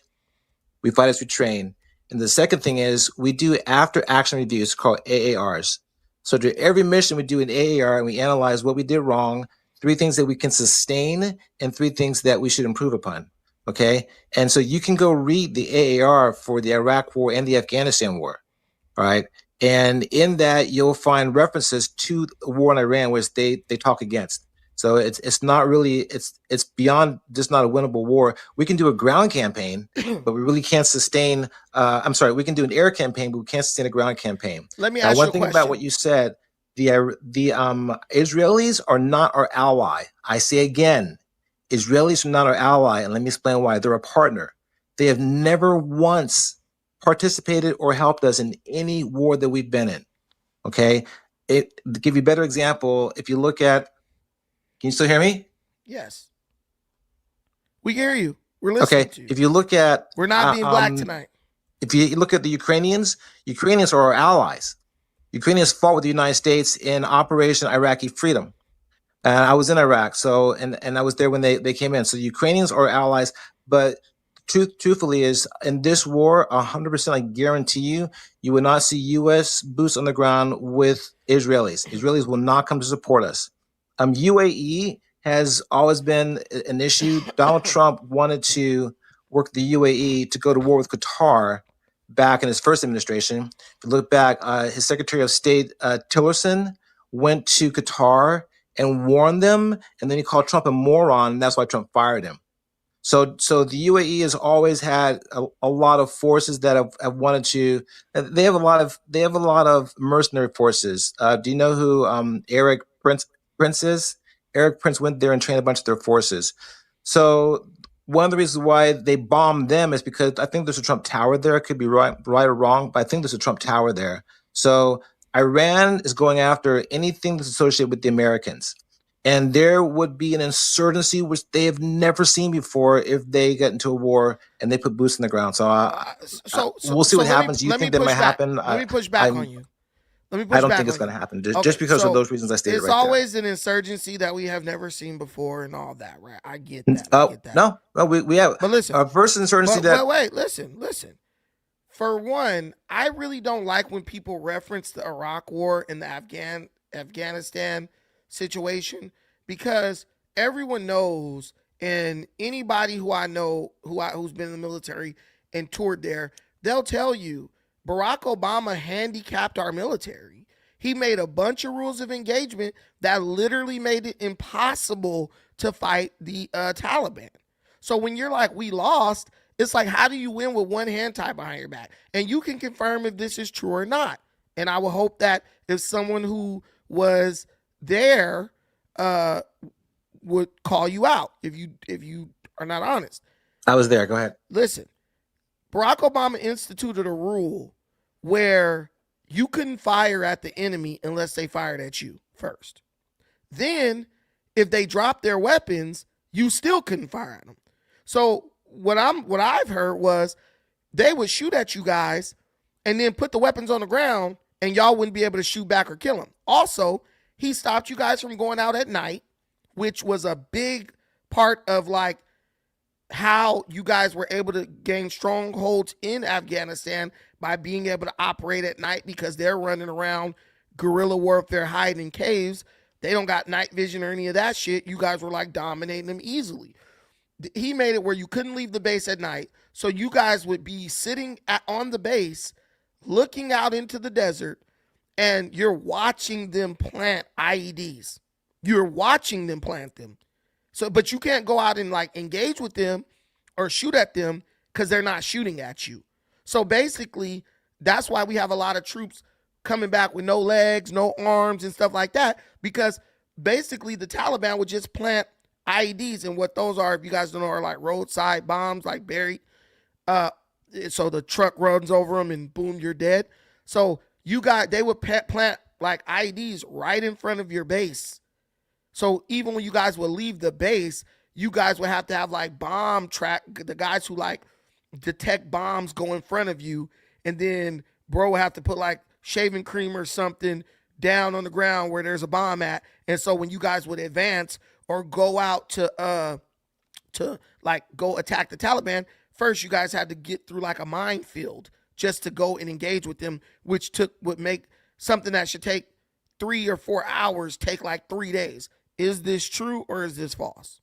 as we train. And the second thing is we do after action reviews called AARs. So to every mission we do an AAR and we analyze what we did wrong, 3 things that we can sustain, and 3 things that we should improve upon. Okay. And so you can go read the AAR for the Iraq War and the Afghanistan War. All right. And in that, you'll find references to the war in Iran, which they talk against. So it's not really, it's beyond just not a winnable war. We can do a ground campaign, but we really can't sustain, we can do an air campaign, but we can't sustain a ground campaign. Let me Now, ask you one a thing question. about what you said, the Israelis are not our ally. I say again, Israelis are not our ally, and let me explain why. They're a partner. They have never once participated or helped us in any war that we've been in. Okay, to give you a better example, if you look at, can you still hear me? Yes. We hear you. We're listening Okay, to you. if you look at, We're not being black tonight. If you look at the Ukrainians are our allies. Ukrainians fought with the United States in Operation Iraqi Freedom. And I was in Iraq, so and I was there when they came in. So the Ukrainians are allies, but truthfully is in this war, 100% I guarantee you will not see U.S. boots on the ground with Israelis. Israelis will not come to support us. UAE has always been an issue. Donald Trump wanted to work the UAE to go to war with Qatar back in his first administration. If you look back, his Secretary of State, Tillerson, went to Qatar and warned them, and then he called Trump a moron, and that's why Trump fired him. So the UAE has always had a lot of forces that have wanted to. They have a lot of mercenary forces. Do you know who Eric Prince is? Eric Prince went there and trained a bunch of their forces. So one of the reasons why they bombed them is because I think there's a Trump Tower there. It could be right or wrong, but I think there's a Trump Tower there. So Iran is going after anything that's associated with the Americans. And there would be an insurgency which they have never seen before if they get into a war and they put boots on the ground. So, we'll see what happens. Do you think that might happen? Let me push back on you. I don't think it's going to happen just because of those reasons I stated right there. It's always an insurgency that we have never seen before and all that, right? I get that. I get that. No, we have. But listen, our first insurgency wait, listen. For one, I really don't like when people reference the Iraq War and the Afghanistan situation, because everyone knows, and anybody who I know who's been in the military and toured there, they'll tell you Barack Obama handicapped our military. He made a bunch of rules of engagement that literally made it impossible to fight the Taliban. So when you're like, we lost, it's like, how do you win with one hand tied behind your back? And you can confirm if this is true or not. And I will hope that if someone who was there would call you out if you are not honest. I was there. Go ahead. Listen, Barack Obama instituted a rule where you couldn't fire at the enemy unless they fired at you first. Then, if they dropped their weapons, you still couldn't fire at them. So what I've heard was they would shoot at you guys and then put the weapons on the ground, and y'all wouldn't be able to shoot back or kill them. Also, he stopped you guys from going out at night, which was a big part of like how you guys were able to gain strongholds in Afghanistan by being able to operate at night, because they're running around guerrilla warfare, hiding in caves. They don't got night vision or any of that shit. You guys were like dominating them easily. He made it where you couldn't leave the base at night. So you guys would be sitting on the base, looking out into the desert, and you're watching them plant IEDs. You're watching them plant them. So, but you can't go out and like engage with them or shoot at them because they're not shooting at you. So basically, that's why we have a lot of troops coming back with no legs, no arms, and stuff like that, because basically the Taliban would just plant IEDs, and what those are, if you guys don't know, are like roadside bombs, like buried. So the truck runs over them and boom, you're dead. So they would plant like IEDs right in front of your base. So even when you guys would leave the base, you guys would have to have like bomb track, the guys who like detect bombs go in front of you, and then bro would have to put like shaving cream or something down on the ground where there's a bomb at. And so when you guys would advance or go out to like go attack the Taliban, first you guys had to get through like a minefield just to go and engage with them, which would make something that should take 3 or 4 hours take like 3 days. Is this true or is this false?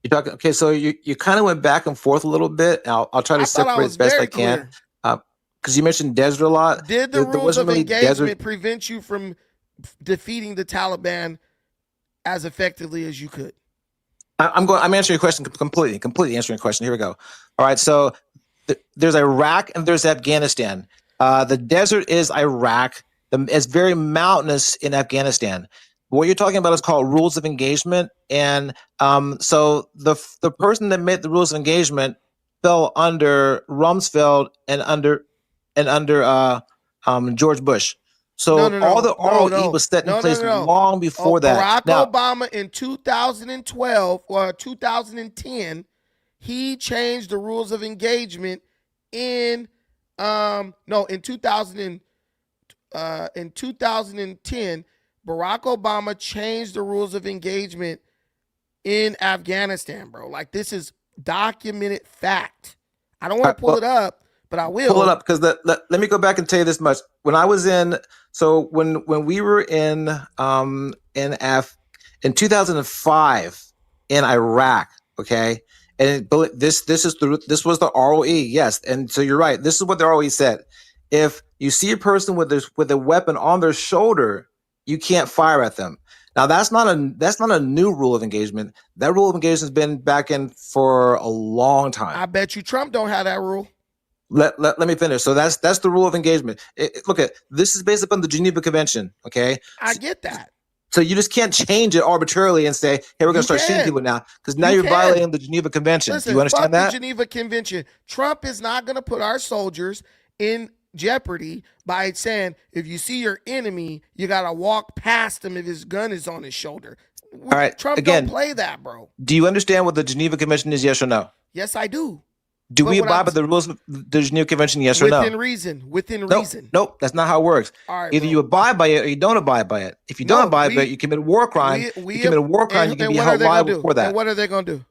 You're talking, okay, so you kind of went back and forth a little bit. I'll try to separate as best I can. Because you mentioned desert a lot. Did the rules wasn't of really engagement prevent you from defeating the Taliban as effectively as you could? I'm answering your question completely answering your question. Here we go. All right, so there's Iraq and there's Afghanistan. The desert is Iraq. It's very mountainous in Afghanistan. What you're talking about is called rules of engagement, and so the person that made the rules of engagement fell under Rumsfeld and under George Bush. So all the ROE was set in place long before that. Barack Obama in 2012 or 2010, he changed the rules of engagement in 2010, Barack Obama changed the rules of engagement in Afghanistan, bro. Like, this is documented fact. I don't want to pull it up, but I will. Pull it up because let me go back and tell you this much. When I was when we were in 2005 in Iraq, okay, and this was the ROE, yes, and so you're right. This is what the ROE said: if you see a person with a weapon on their shoulder, you can't fire at them. Now that's not a new rule of engagement. That rule of engagement has been back in for a long time. I bet you Trump don't have that rule. Let me finish. So that's the rule of engagement. Look at this is based upon the Geneva Convention. Okay, I get that. So you just can't change it arbitrarily and say, "Hey, we're going to start shooting people now," because now you're violating the Geneva Convention. Listen, do you understand that? The Geneva Convention. Trump is not going to put our soldiers in jeopardy by saying, if you see your enemy, you got to walk past him if his gun is on his shoulder. All right. Trump Again, don't play that, bro. Do you understand what the Geneva Convention is? Yes or no? Yes, I do. Do we abide by the rules of the Geneva Convention? Yes or no? Within reason. Within reason. Nope. That's not how it works. All right, either you abide by it or you don't abide by it. If you don't abide by it, you commit a war crime. You commit a war crime. You can be held liable for that. And what are they going to do?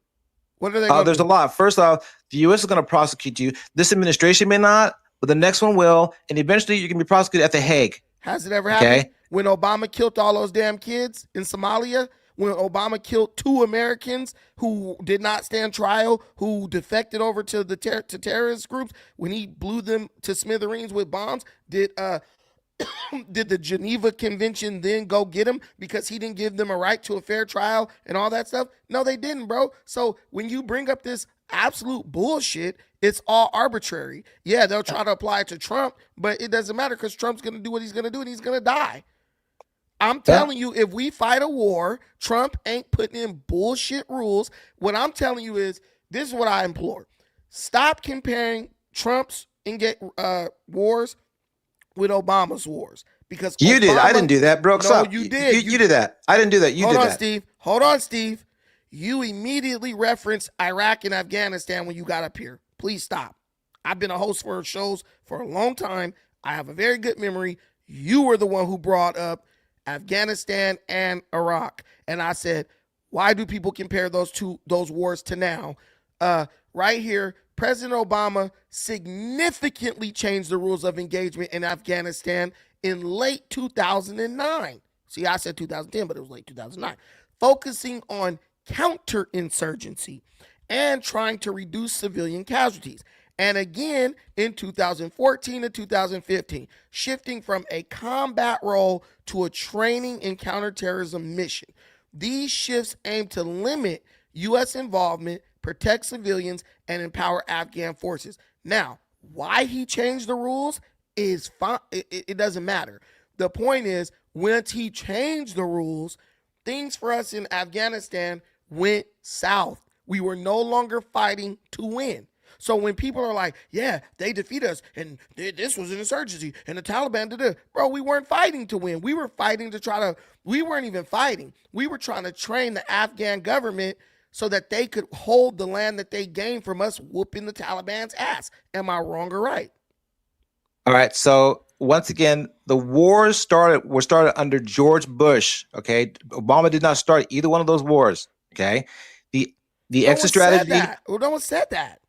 What are they going to do? There's a lot. First off, the U.S. is going to prosecute you. This administration may not, but the next one will, and eventually you can be prosecuted at The Hague. Has it ever happened? When Obama killed all those damn kids in Somalia, when Obama killed 2 Americans who did not stand trial, who defected over to the terrorist groups, when he blew them to smithereens with bombs, did the Geneva Convention then go get him because he didn't give them a right to a fair trial and all that stuff? No, they didn't, bro. So when you bring up this absolute bullshit, it's all arbitrary. Yeah, they'll try to apply it to Trump, but it doesn't matter because Trump's going to do what he's going to do and he's going to die. I'm telling you, if we fight a war, Trump ain't putting in bullshit rules. What I'm telling you is, this is what I implore. Stop comparing Trump's wars with Obama's wars. Because you did. I didn't do that, bro. No, you did. You did that. I didn't do that. You did that. Hold on, Steve. You immediately referenced Iraq and Afghanistan when you got up here. Please stop. I've been a host for shows for a long time. I have a very good memory. You were the one who brought up Afghanistan and Iraq. And I said, why do people compare those wars to now? Right here, President Obama significantly changed the rules of engagement in Afghanistan in late 2009. See, I said 2010, but it was late 2009. Focusing on counterinsurgency and trying to reduce civilian casualties. And again, in 2014 and 2015, shifting from a combat role to a training and counterterrorism mission. These shifts aim to limit U.S. involvement, protect civilians, and empower Afghan forces. Now, why he changed the rules is fine. It doesn't matter. The point is, once he changed the rules, things for us in Afghanistan went south. We were no longer fighting to win. So when people are like, yeah, they defeat us and this was an insurgency and the Taliban did it, bro, we weren't fighting to win. We were fighting to we weren't even fighting. We were trying to train the Afghan government so that they could hold the land that they gained from us whooping the Taliban's ass. Am I wrong or right? All right. So once again, the wars were started under George Bush. Okay, Obama did not start either one of those wars. Okay, the exit strategy. No one said that.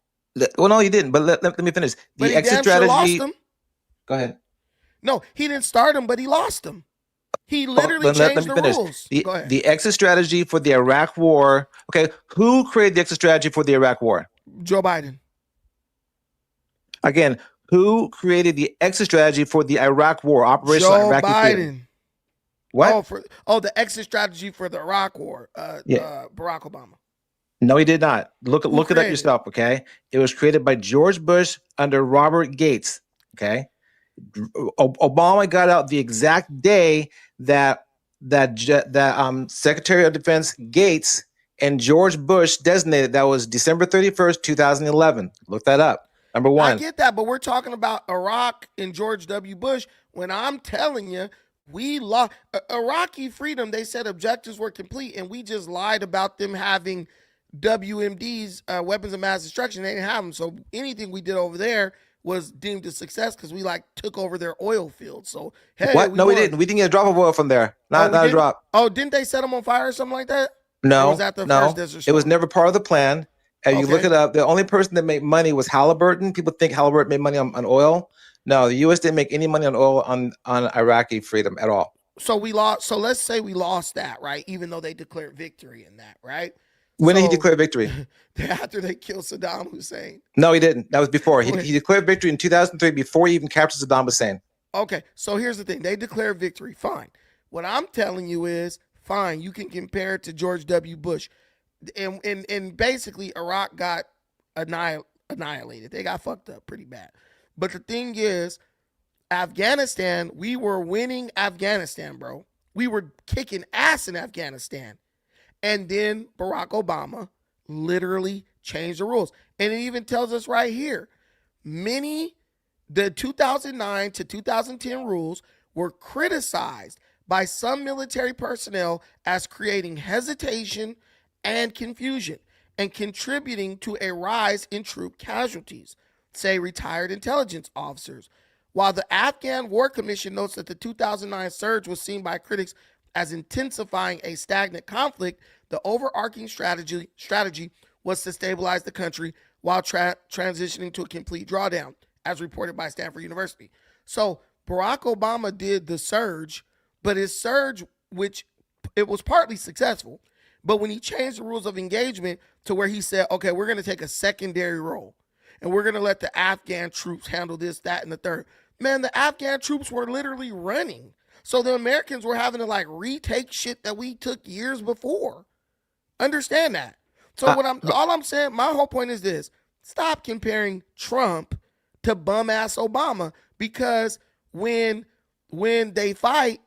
Well, no, he didn't. But let me finish. But The he exit damn sure strategy. lost them. Go ahead. No, he didn't start them, but he lost them. He literally changed the rules. Go ahead. The exit strategy for the Iraq War. Okay, who created the exit strategy for the Iraq War? Joe Biden. Again, who created the exit strategy for the Iraq War? Operation Joe Iraqi Biden. Freedom. What? The exit strategy for the Iraq War. Barack Obama. No, he did not. Look it up yourself. Okay, it was created by George Bush under Robert Gates. Okay, Obama got out the exact day that Secretary of Defense Gates and George Bush designated. That was December 31st, 2011. Look that up. Number one. I get that, but we're talking about Iraq and George W. Bush. When I'm telling you, we lost Iraqi freedom. They said objectives were complete, and we just lied about them having WMDs, weapons of mass destruction. They didn't have them, so anything we did over there was deemed a success because we took over their oil field. So hey, what? No, we didn't. We didn't get a drop of oil from there. Not a drop. Oh, didn't they set them on fire or something like that? No, or was that the first Desert Storm? It was never part of the plan. And you look it up. The only person that made money was Halliburton. People think Halliburton made money on oil. No, the U.S. didn't make any money on oil on Iraqi freedom at all. So we lost. So let's say we lost that, right? Even though they declared victory in that, right? When did he declare victory? After they killed Saddam Hussein. No, he didn't. That was before. He declared victory in 2003 before he even captured Saddam Hussein. Okay, so here's the thing. They declared victory. Fine. What I'm telling you is, fine, you can compare it to George W. Bush. And basically, Iraq got annihilated. They got fucked up pretty bad. But the thing is, Afghanistan, we were winning Afghanistan, bro. We were kicking ass in Afghanistan. And then Barack Obama literally changed the rules. And it even tells us right here, the 2009 to 2010 rules were criticized by some military personnel as creating hesitation and confusion and contributing to a rise in troop casualties, say retired intelligence officers. While the Afghan War Commission notes that the 2009 surge was seen by critics as intensifying a stagnant conflict, the overarching strategy was to stabilize the country while transitioning to a complete drawdown, as reported by Stanford University. So Barack Obama did the surge, but his surge, which it was partly successful, but when he changed the rules of engagement to where he said, okay, we're going to take a secondary role and we're going to let the Afghan troops handle this, that, and the third. Man, the Afghan troops were literally running. So the Americans were having to retake shit that we took years before. Understand that. So all I'm saying, my whole point is this: stop comparing Trump to bum ass Obama, because when they fight,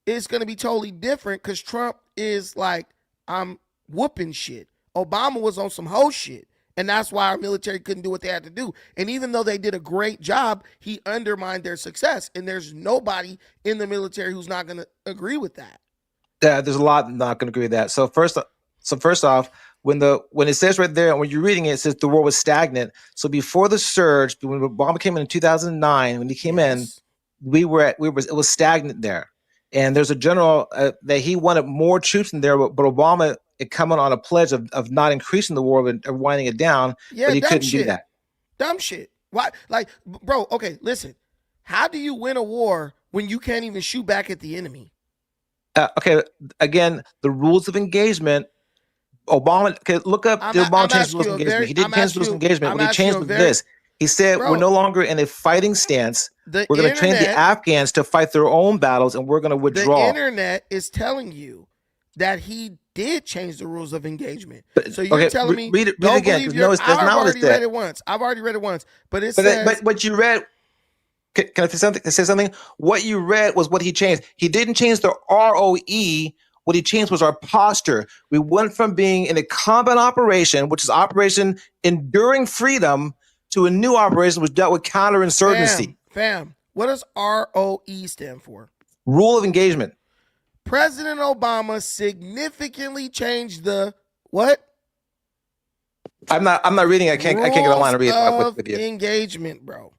it's gonna be totally different. Because Trump is like, I'm whooping shit. Obama was on some hoe shit. And that's why our military couldn't do what they had to do. And even though they did a great job, he undermined their success. And there's nobody in the military who's not going to agree with that. Yeah, there's a lot not going to agree with that. So first off, when it says right there, when you're reading it, it says the war was stagnant. So before the surge, when Obama came in 2009, when he came in, it was stagnant there. And there's a general that he wanted more troops in there, but Obama had come on a pledge of not increasing the war and winding it down, but he couldn't do that. Dumb shit. Why? Bro, okay, listen. How do you win a war when you can't even shoot back at the enemy? Okay, again, the rules of engagement. Obama, look up the Obama changed the rules of engagement. He didn't change the rules of engagement. What he changed was this. He said, we're no longer in a fighting stance. We're going to train the Afghans to fight their own battles, and we're going to withdraw. The internet is telling you that he did change the rules of engagement. So you're telling me, read it again. No, that's not what it said. I've already read it once, but it says. But what you read. Can I say something? What you read was what he changed. He didn't change the ROE What he changed was our posture. We went from being in a combat operation, which is Operation Enduring Freedom, to a new operation which dealt with counterinsurgency. Fam, what does ROE stand for? Rule of engagement. President Obama significantly changed the what? I'm not reading. I can't get online and read it with you. Engagement, bro.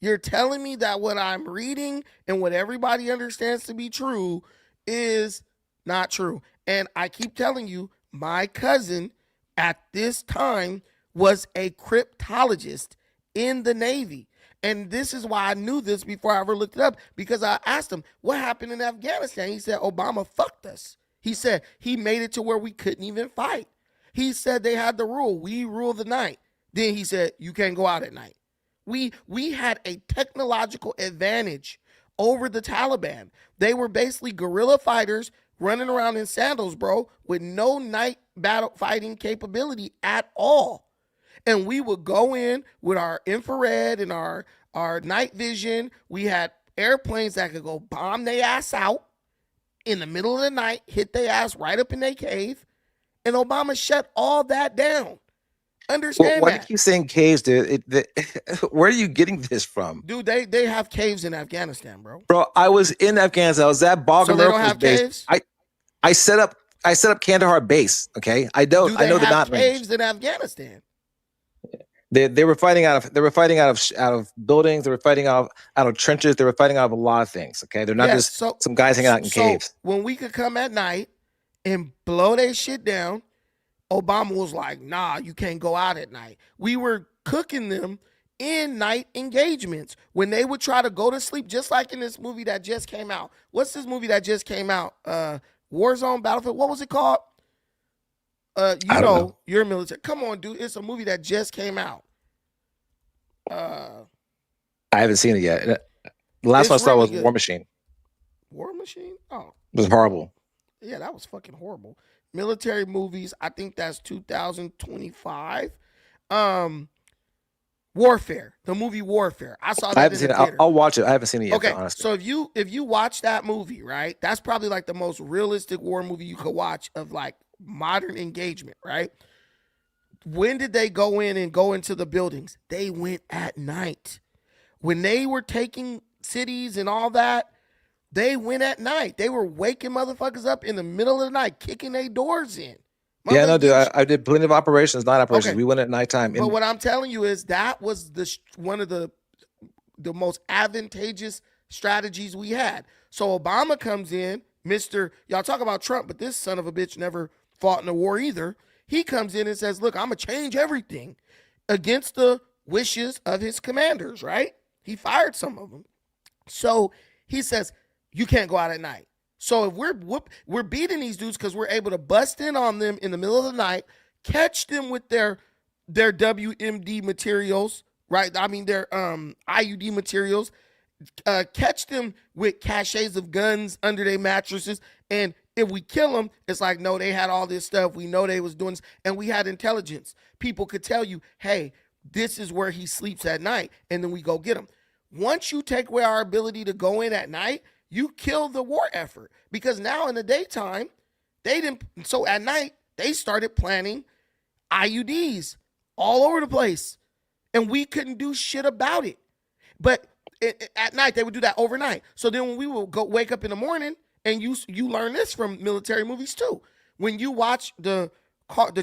You're telling me that what I'm reading and what everybody understands to be true is not true. And I keep telling you, my cousin at this time was a cryptologist in the Navy. And this is why I knew this before I ever looked it up, because I asked him, what happened in Afghanistan? He said, Obama fucked us. He said he made it to where we couldn't even fight. He said they had the rule. We rule the night. Then he said, you can't go out at night. We had a technological advantage over the Taliban. They were basically guerrilla fighters running around in sandals, bro, with no night battle fighting capability at all. And we would go in with our infrared and our night vision. We had airplanes that could go bomb their ass out in the middle of the night, hit their ass right up in their cave. And Obama shut all that down. Understand why that. do you keep saying caves, dude? Where are you getting this from? Dude, they have caves in Afghanistan, bro. Bro, I was in Afghanistan. I was at Bagram So they Air don't Force have Base. caves? I set up Kandahar base. Okay, I know the have not range. caves in Afghanistan? They were fighting out of buildings. They were fighting out of trenches. They were fighting out of a lot of things. Okay, they're not just some guys hanging out in caves. When we could come at night and blow that shit down, Obama was like, nah, you can't go out at night. We were cooking them in night engagements when they would try to go to sleep, just like in this movie that just came out. What's this movie that just came out? Warzone, Battlefield. What was it called? You know, you're military. Come on, dude. It's a movie that just came out. I haven't seen it yet. The last one I saw was War Machine. War Machine? Oh. It was horrible. Yeah, that was fucking horrible. Military movies, I think that's 2025. Warfare, the movie Warfare. I saw that. I haven't seen it. I'll watch it. I haven't seen it yet. Okay, honestly. so if you watch that movie, right, that's probably like the most realistic war movie you could watch of like modern engagement, right? When did they go in and go into the buildings? They went at night. When they were taking cities and all that, they went at night. They were waking motherfuckers up in the middle of the night, kicking their doors in. Yeah, no, dude. I did plenty of operations, night operations. Okay. We went at nighttime. But what I'm telling you is that was one of the most advantageous strategies we had. So Obama comes in, y'all talk about Trump, but this son of a bitch never fought in a war either. He comes in and says, look, I'm going to change everything against the wishes of his commanders, right? He fired some of them. So he says, you can't go out at night. So if we're beating these dudes because we're able to bust in on them in the middle of the night, catch them with their WMD materials, right? I mean, their IUD materials, catch them with caches of guns under their mattresses. And if we kill them, it's like, no, they had all this stuff. We know they was doing this. And we had intelligence. People could tell you, hey, this is where he sleeps at night. And then we go get him. Once you take away our ability to go in at night, you kill the war effort, because now in the daytime, so at night, they started planning IUDs all over the place, and we couldn't do shit about it. But at night, they would do that overnight. So then when we would wake up in the morning, and you learn this from military movies too. When you watch the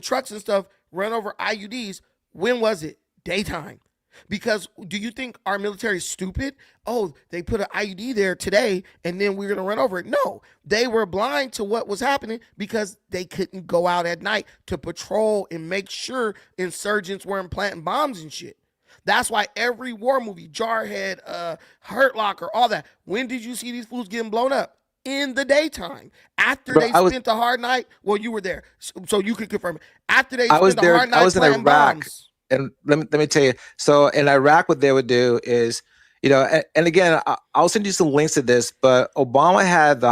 trucks and stuff run over IUDs, when was it? Daytime. Because do you think our military is stupid? Oh, they put an IUD there today and then we're going to run over it. No, they were blind to what was happening because they couldn't go out at night to patrol and make sure insurgents weren't planting bombs and shit. That's why every war movie, Jarhead, Hurt Locker, all that, when did you see these fools getting blown up? In the daytime. After they spent a hard night, well, you were there, so you could confirm it. After they spent a hard night, I was in Iraq. Bombs. And let me tell you, so in Iraq, what they would do is, and again, I'll send you some links to this, but Obama had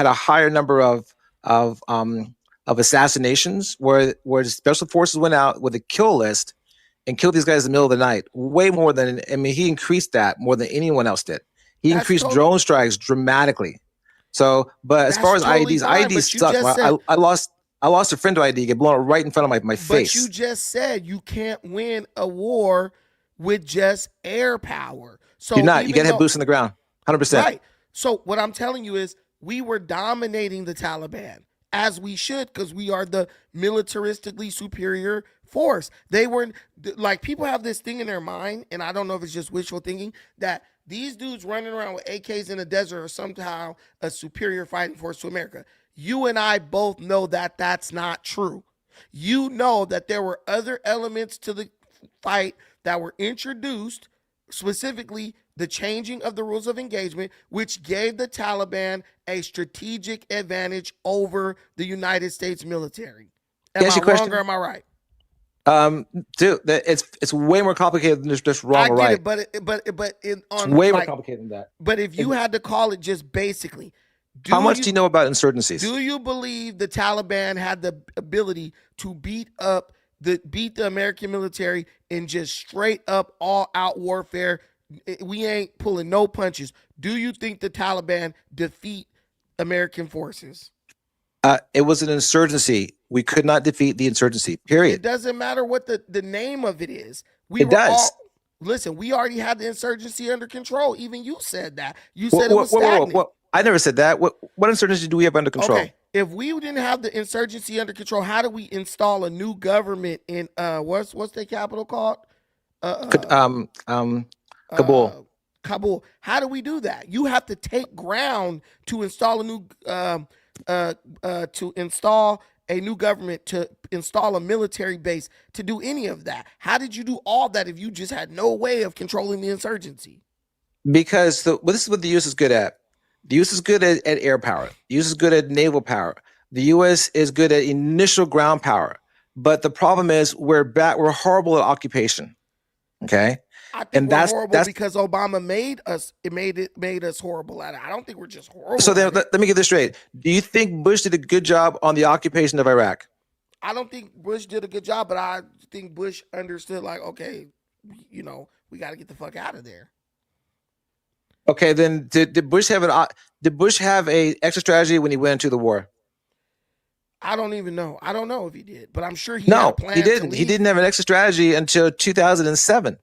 a higher number of assassinations where the special forces went out with a kill list and killed these guys in the middle of the night. Way more he increased that more than anyone else did. He increased drone strikes dramatically. So, but as That's far as totally IEDs, fine, IEDs but you suck. just said, I lost a friend to IED, get blown right in front of my but you face. just said you can't win a war with just air power. You're So not. You even gotta have though, boots on the ground, 100%. right. So what I'm telling you is we were dominating the Taliban, as we should, because we are the militaristically superior force. They were like, people have this thing in their mind, and I don't know if it's just wishful thinking, that these dudes running around with AKs in the desert are somehow a superior fighting force to America. You and I both know that that's not true. You know that there were other elements to the fight that were introduced, specifically the changing of the rules of engagement, which gave the Taliban a strategic advantage over the United States military. Am I wrong or am I right? Dude, it's way more complicated than just wrong I or get right. it, but It's way more complicated than that. But if you had to call it just basically, How much do you know about insurgencies? Do you believe the Taliban had the ability to beat the American military in just straight up all out warfare? We ain't pulling no punches. Do you think the Taliban defeat American forces? It was an insurgency. We could not defeat the insurgency. Period. It doesn't matter what the name of it is. It does. Listen, we already had the insurgency under control. Even you said that. You said it was stagnant. I never said that. What insurgency do we have under control? Okay, if we didn't have the insurgency under control, how do we install a new government in what's the capital called? Kabul. Kabul. How do we do that? You have to take ground to install a new government, to install a military base, to do any of that. How did you do all that if you just had no way of controlling the insurgency? Because this is what the U.S. is good at. The U.S. is good at air power. The U.S. is good at naval power. The U.S. is good at initial ground power. But the problem is we're horrible at occupation. Okay? I think we're horrible because Obama made us horrible at it. I don't think we're just horrible. So then let me get this straight. Do you think Bush did a good job on the occupation of Iraq? I don't think Bush did a good job, but I think Bush understood, like, okay, we got to get the fuck out of there. Okay, then did Bush have a exit strategy when he went into the war? I don't even know. I don't know if he did, but I'm sure he had a plan. He didn't. He didn't have an exit strategy until 2007.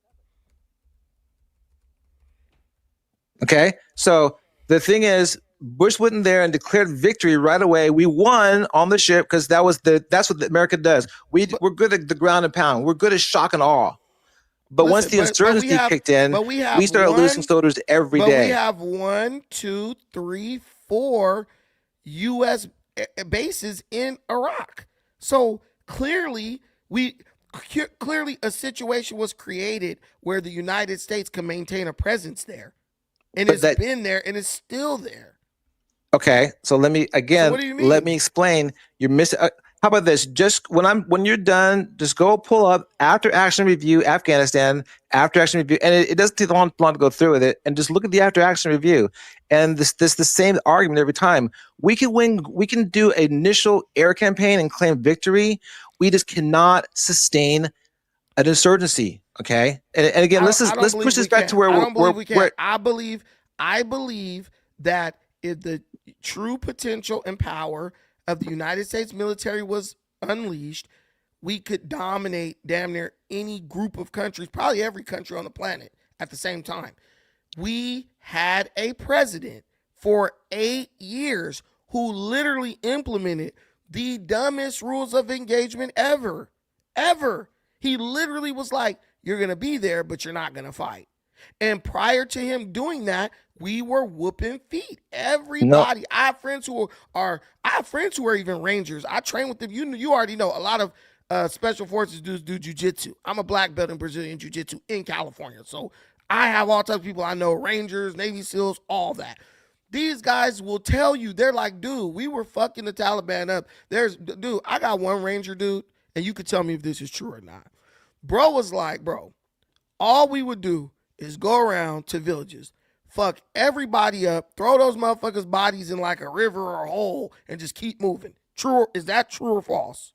Okay, so the thing is, Bush went in there and declared victory right away. We won on the ship because that's what America does. We're good at the ground and pound. We're good at shock and awe. But once the insurgency kicked in, we started losing soldiers every day. But we have 1, 2, 3, 4 U.S. bases in Iraq. So clearly a situation was created where the United States can maintain a presence there. And it's been there and it's still there. Okay, so let me explain. You're missing. How about this? Just when you're done, just go pull up after action review Afghanistan, after action review, and it doesn't take long to go through with it. And just look at the after action review, and this the same argument every time. We can win. We can do an initial air campaign and claim victory. We just cannot sustain an insurgency. Okay, and again, let's push this back to where we can. I believe that if the true potential and power of the United States military was unleashed, we could dominate damn near any group of countries, probably every country on the planet at the same time. We had a president for 8 years who literally implemented the dumbest rules of engagement ever. He literally was like, you're going to be there, but you're not going to fight. And prior to him doing that, we were whooping feet. Everybody. No. I have friends who are even Rangers. I train with them. You already know a lot of special forces dudes do jiu-jitsu. I'm a black belt in Brazilian jiu-jitsu in California. So I have all types of people I know, Rangers, Navy SEALs, all that. These guys will tell you, they're like, dude, we were fucking the Taliban up. Dude, I got one Ranger dude, and you can tell me if this is true or not. Bro was like, all we would do is go around to villages, fuck everybody up, throw those motherfuckers' bodies in like a river or a hole, and just keep moving. True? Is that true or false?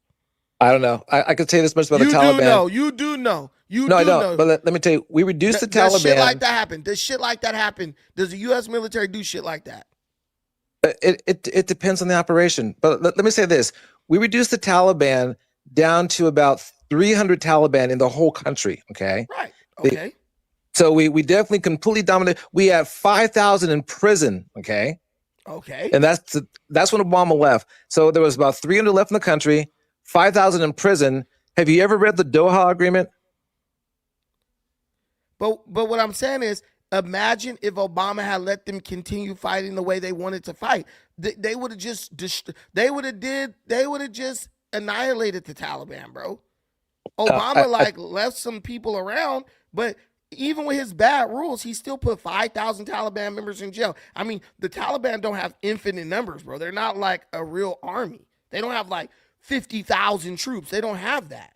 I don't know. I could say this much about the Taliban. You do know. I don't. But let me tell you, we reduced the Taliban. Does shit like that happen? Does the U.S. military do shit like that? It depends on the operation. But let me say this: we reduced the Taliban down to about 300 Taliban in the whole country. Okay. Right. Okay. So we definitely completely dominated. We have 5,000 in prison. Okay. Okay. And that's when Obama left. So there was about 300 left in the country, 5,000 in prison. Have you ever read the Doha Agreement? But what I'm saying is, imagine if Obama had let them continue fighting the way they wanted to fight. They would have just they would have just annihilated the Taliban, bro. Obama left some people around, but even with his bad rules, he still put 5,000 Taliban members in jail. I mean, the Taliban don't have infinite numbers, bro. They're not like a real army. They don't have like 50,000 troops. They don't have that.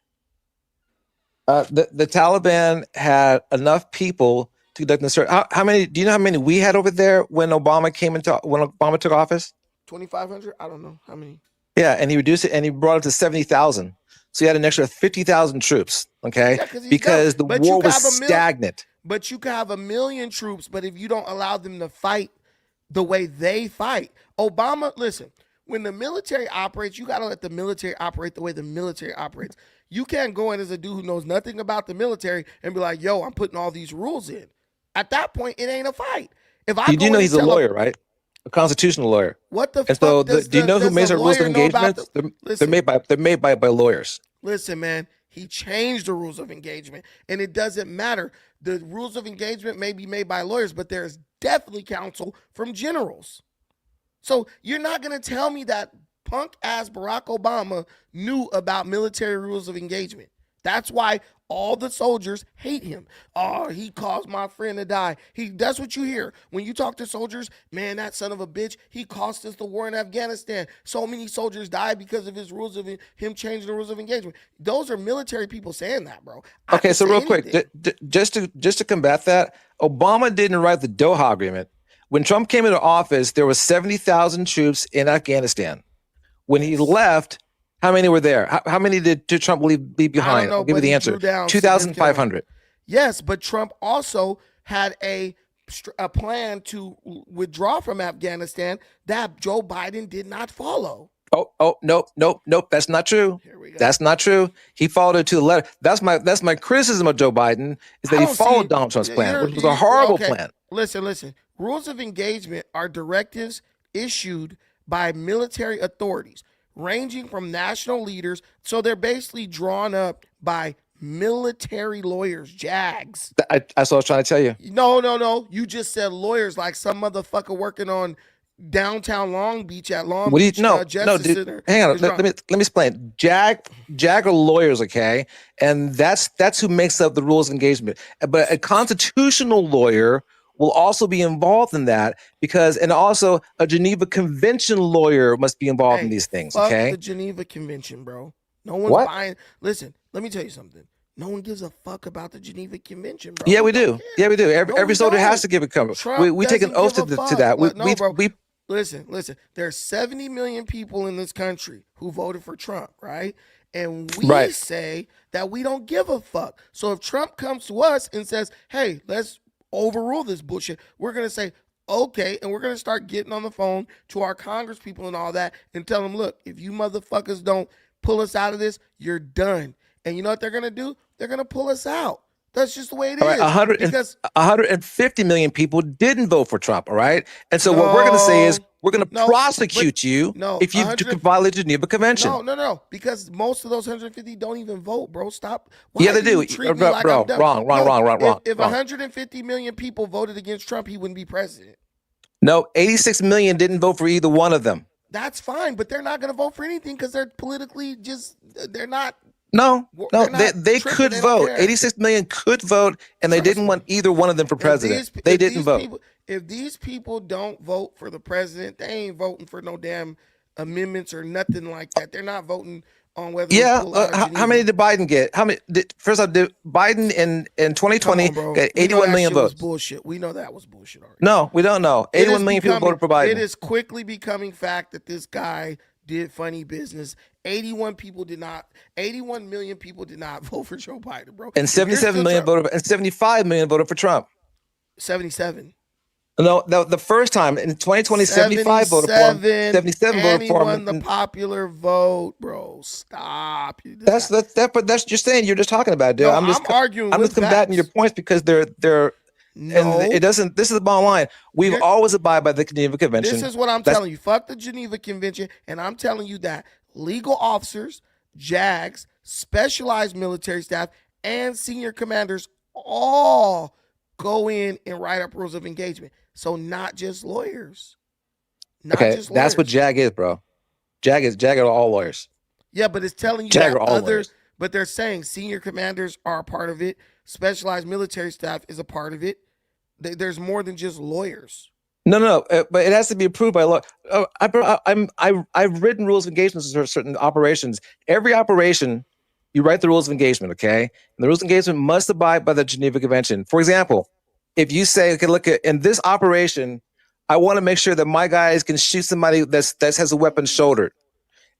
The Taliban had enough people to conduct the search. How many? Do you know how many we had over there when Obama took office? 2,500. I don't know how many. Yeah, and he reduced it and he brought it to 70,000. So he had an extra 50,000 troops. Okay, Yeah, because the war was stagnant. But you can have 1 million troops, but if you don't allow them to fight the way they fight, Obama. Listen, when the military operates, you got to let the military operate the way the military operates. You can't go in as a dude who knows nothing about the military and be like, yo, I'm putting all these rules in. At that point, it ain't a fight. If I You do know he's a lawyer, right? A constitutional lawyer. What the and fuck? So do you know who makes the rules of engagement? They're made by lawyers. Listen, man, he changed the rules of engagement, and it doesn't matter. The rules of engagement may be made by lawyers, but there's definitely counsel from generals. So you're not going to tell me that punk ass Barack Obama knew about military rules of engagement. That's why all the soldiers hate him. Oh, he caused my friend to die. That's what you hear when you talk to soldiers. Man, that son of a bitch, he cost us the war in Afghanistan. So many soldiers died because of his rules of him changing the rules of engagement. Those are military people saying that, bro. Okay, so real quick, just to combat that, Obama didn't write the Doha Agreement. When Trump came into office, there were 70,000 troops in Afghanistan. When he left, how many were there? How many did Trump leave behind? I'll give you the answer. 2,500. Yes, but Trump also had a plan to withdraw from Afghanistan that Joe Biden did not follow. Oh, nope. That's not true. That's not true. He followed it to the letter. That's my criticism of Joe Biden is that he followed Donald Trump's plan, which was a horrible plan. Listen. Rules of engagement are directives issued by military authorities, ranging from national leaders. So they're basically drawn up by military lawyers, JAGs. That's what I was trying to tell you. No. You just said lawyers like some motherfucker working on downtown Long Beach at Long Beach Justice Center. Hang on. Let me explain. JAG are lawyers, okay? And that's who makes up the rules of engagement. But a constitutional lawyer will also be involved in that and also a Geneva Convention lawyer must be involved in these things, okay? The Geneva Convention, bro. No one's buying. Listen, let me tell you something. No one gives a fuck about the Geneva Convention, bro. Yeah, we do. Every soldier has to give a cover. We take an oath to that. Listen. There's 70 million people in this country who voted for Trump, right? And we say that we don't give a fuck. So if Trump comes to us and says, hey, let's overrule this bullshit, we're going to say, okay, and we're going to start getting on the phone to our Congress people and all that and tell them, look, if you motherfuckers don't pull us out of this, you're done. And you know what they're going to do? They're going to pull us out. That's just the way it is. 150 million people didn't vote for Trump, all right? And so what we're going to say is we're going to prosecute you if you violate the Geneva Convention. No, because most of those 150 don't even vote, bro. Stop. Yeah, they do. Wrong. If 150 million people voted against Trump, he wouldn't be president. No, 86 million didn't vote for either one of them. That's fine, but they're not going to vote for anything because they're politically they're not. No, they could vote. 86 million could vote, and they didn't want either one of them for president. They didn't vote. If these people don't vote for the president, they ain't voting for no damn amendments or nothing like that. They're not voting on whether. Yeah, how many did Biden get? First off, did Biden in 2020 got 81 million votes? Bullshit. We know that was bullshit already. No, we don't know. 81 million people voted for Biden. It is quickly becoming fact that this guy did funny business. 81 million people did not vote for Joe Biden, bro. And 77 million voted, and 75 million voted for Trump. 77. No, the first time in 2020, 75 voted for him. 77 and voted he for won him. the popular vote, bro. Stop. But that's just saying. You're just talking about it, dude. No, I'm arguing I'm with just combating your facts. points because they're No. and it doesn't. This is the bottom line. We've always abided by the Geneva Convention. This is what I'm telling you. Fuck the Geneva Convention, and I'm telling you that legal officers, JAGs, specialized military staff, and senior commanders all go in and write up rules of engagement. So not just lawyers. That's what JAG is, bro. JAG are all lawyers. Yeah, but it's telling you JAG that are all lawyers. but they're saying senior commanders are a part of it. Specialized military staff is a part of it. There's more than just lawyers. No, but it has to be approved by law. I've written rules of engagement for certain operations. Every operation, you write the rules of engagement, okay? And the rules of engagement must abide by the Geneva Convention. For example, if you say, okay, look, in this operation, I want to make sure that my guys can shoot somebody that has a weapon shouldered.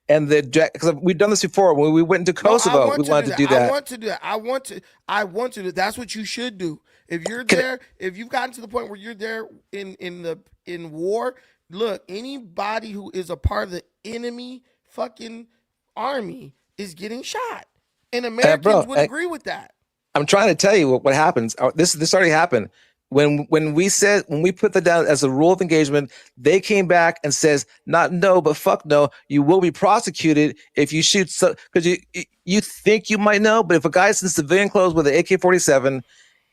And because we've done this before when we went into Kosovo, we wanted to do that. I want to do that. I want to do. That's what you should do. If you're there, if you've gotten to the point where you're there in war, look, anybody who is a part of the enemy fucking army is getting shot, and Americans would agree with that. I'm trying to tell you what happens. This already happened. When we put that down as a rule of engagement, they came back and says, not no, but fuck no, you will be prosecuted if you shoot. Because you think you might know, but if a guy's in civilian clothes with an AK-47,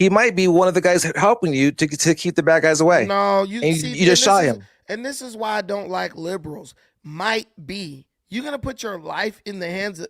he might be one of the guys helping you to keep the bad guys away. No, you just shot him. And this is why I don't like liberals. Might be. You're gonna put your life in the hands of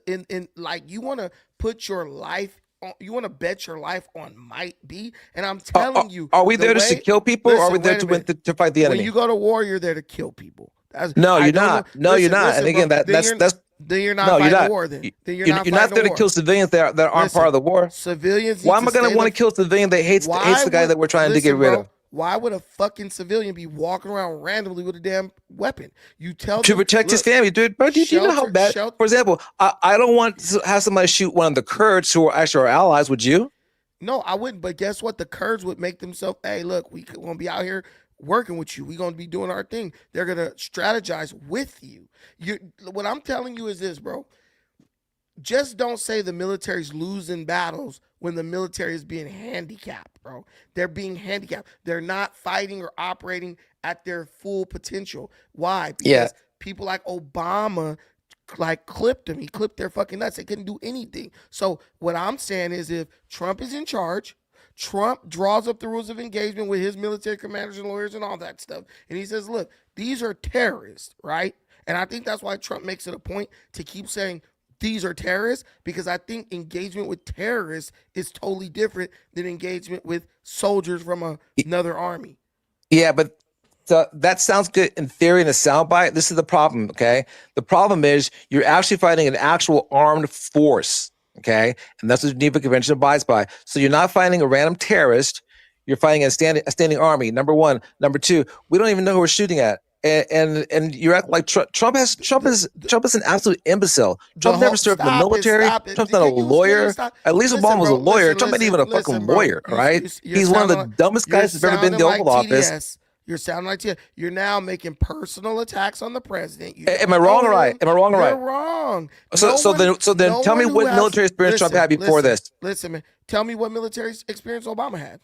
like you want to put your life. You want to bet your life on might be, and I'm telling you, are we there to kill people, or are we there to fight the enemy? When you go to war, you're there to kill people. No, you're not. No, you're not. And again, that's then you're not fighting the war. Then you're not there to kill civilians that aren't part of the war. Civilians. Why am I going to want to kill a civilian that hates the guy that we're trying to get rid of? Why would a fucking civilian be walking around randomly with a damn weapon? You tell to protect his family, dude. Bro, do you know how bad? For example, I don't want to have somebody shoot one of the Kurds who are actually our allies. Would you? No, I wouldn't. But guess what? The Kurds would make themselves. Hey, look, we want to be out here working with you. We're going to be doing our thing. They're going to strategize with you. What I'm telling you is this, bro. Just don't say the military's losing battles when the military is being handicapped, bro. They're being handicapped. They're not fighting or operating at their full potential. Why? Because people like Obama clipped them. He clipped their fucking nuts. They couldn't do anything. So what I'm saying is if Trump is in charge, Trump draws up the rules of engagement with his military commanders and lawyers and all that stuff. And he says, look, these are terrorists, right? And I think that's why Trump makes it a point to keep saying, these are terrorists, because I think engagement with terrorists is totally different than engagement with soldiers from another army. Yeah, but that sounds good in theory in a soundbite. This is the problem, okay? The problem is you're actually fighting an actual armed force, okay? And that's what the Geneva Convention abides by. So you're not fighting a random terrorist. You're fighting a standing army, number one. Number two, we don't even know who we're shooting at. And you're acting like Trump is an absolute imbecile. Trump never served in the military. Trump's not a lawyer. At least Obama was a lawyer. Trump ain't even a fucking lawyer, all right? He's one of the dumbest guys that's ever been in the Oval Office. You're sounding like TDS. You're now making personal attacks on the president. Am I wrong or right? Am I wrong or right? You're wrong. So then tell me what military experience Trump had before this. Listen, man. Tell me what military experience Obama had.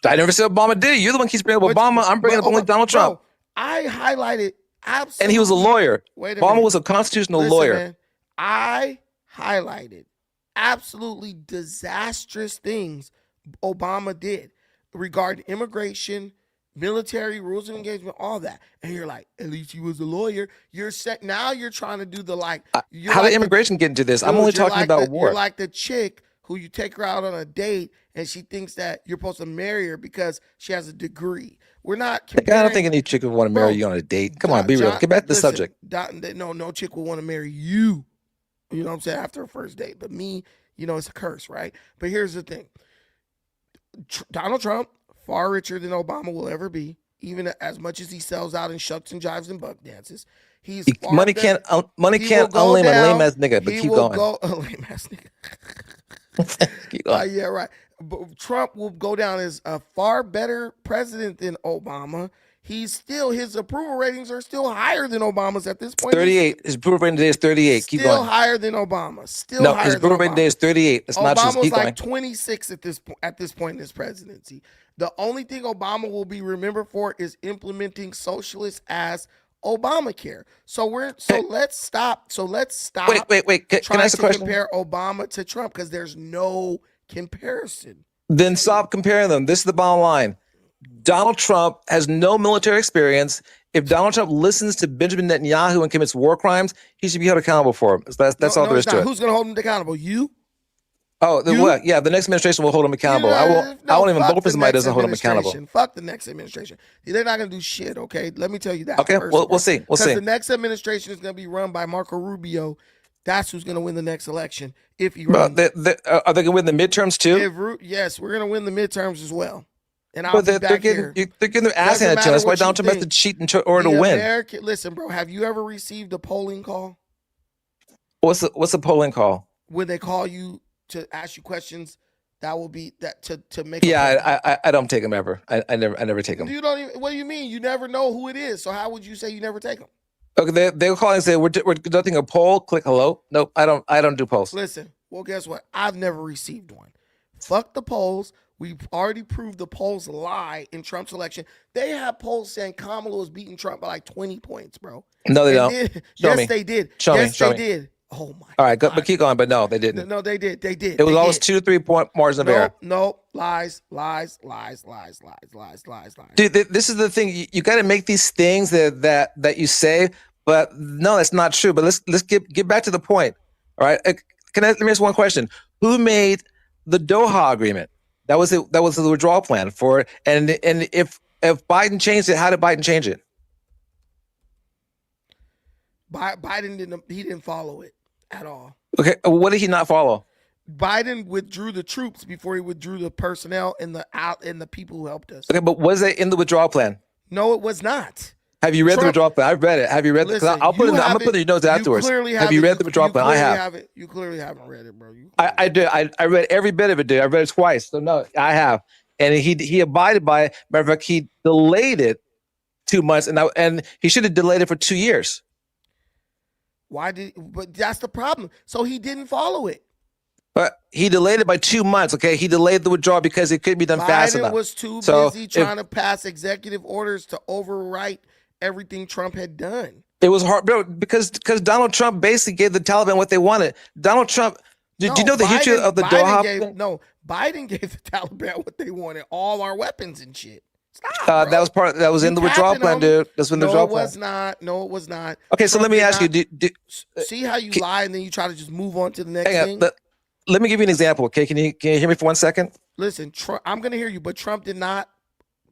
I never said Obama did. You're the one who keeps bringing up Obama. I'm bringing up only Donald Trump. Bro, I highlighted absolutely. And he was a lawyer. Obama was a constitutional lawyer. Man, I highlighted absolutely disastrous things Obama did regarding immigration, military, rules of engagement, all that. And you're like, at least he was a lawyer. Now you're trying to do the how did immigration get into this? I'm only talking about war. You're like the chick who you take her out on a date and she thinks that you're supposed to marry her because she has a degree. We're not comparing. I don't think any chick would want to marry you on a date. Come on, be real. Get back to the subject. No chick will want to marry you. You know what I'm saying? After a first date. But me, it's a curse, right? But here's the thing. Donald Trump, far richer than Obama will ever be, even as much as he sells out in shucks and jives and buck dances. Money can't unlame a lame ass nigga, but keep going. Lame ass nigga. Yeah, right. Trump will go down as a far better president than Obama. His approval ratings are still higher than Obama's at this point. 38. His approval rating today is 38. Keep Still going. higher than Obama. Still No, higher his than approval rating Obama. today is 38. That's not true. Obama was Keep like going. 26 at this point in his presidency. The only thing Obama will be remembered for is implementing socialist ass Obamacare. Let's stop. Wait. Can I trying ask a to question? compare Obama to Trump because there's no comparison. Then stop comparing them. This is the bottom line. Donald Trump has no military experience. If Donald Trump listens to Benjamin Netanyahu and commits war crimes, he should be held accountable for them. That's all there is to it. Who's going to hold him accountable? You? Oh, what? Yeah, the next administration will hold him accountable. I won't even vote for somebody who doesn't hold him accountable. Fuck the next administration. They're not going to do shit, okay? Let me tell you that. Okay, we'll see. We'll see. The next administration is going to be run by Marco Rubio. That's who's going to win the next election if he runs. Are they going to win the midterms too? Yes, we're going to win the midterms as well. And they're getting their ass handed to them. That's why Donald Trump has to cheat in order to win. Listen, bro, have you ever received a polling call? What's the polling call? When they call you to ask you questions, that will be that to make. Yeah, I don't take them ever. I never take them. You don't even. What do you mean? You never know who it is. So how would you say you never take them? Okay, they'll call and say we're conducting a poll. Click hello. Nope, I don't do polls. Listen, well, guess what? I've never received one. Fuck the polls. We've already proved the polls lie in Trump's election. They have polls saying Kamala was beating Trump by like 20 points, bro. No, they don't. Yes, they did. Yes, they did. Oh my. All right, but keep going. But no, they didn't. No, they did. They did. It was always 2 to 3 point margin of error. No, lies. Dude, this is the thing. You got to make these things that you say, but no, that's not true. But let's get back to the point. All right. Let me ask one question. Who made the Doha agreement? That was the withdrawal plan for it. And if Biden changed it, how did Biden change it? Biden didn't follow it at all. Okay, what did he not follow? Biden withdrew the troops before he withdrew the personnel and the people who helped us. Okay, but was that in the withdrawal plan? No, it was not. Have you read the withdrawal plan? I've read it. Have you read it? I'm going to put the notes afterwards. Have you read the withdrawal plan? I have. You clearly haven't read it, bro. I did. I read every bit of it, dude. I read it twice. So no, I have. And he abided by it. Matter of fact, he delayed it 2 months, and he should have delayed it for 2 years. But that's the problem. So he didn't follow it. But he delayed it by 2 months, okay? He delayed the withdrawal because it couldn't be done fast enough. Biden was too busy trying to pass executive orders to overwrite everything Trump had done. It was hard, bro, because Donald Trump basically gave the Taliban what they wanted. Donald Trump, do you know the history of the Doha? Biden gave the Taliban what they wanted, all our weapons and shit. Stop, that was in the withdrawal plan, dude. That's when the withdrawal plan. No, it was not. Okay, so let me ask you. See how you lie and then you try to just move on to the next thing? Let me give you an example, okay? Can you hear me for 1 second? Listen, I'm going to hear you, but Trump did not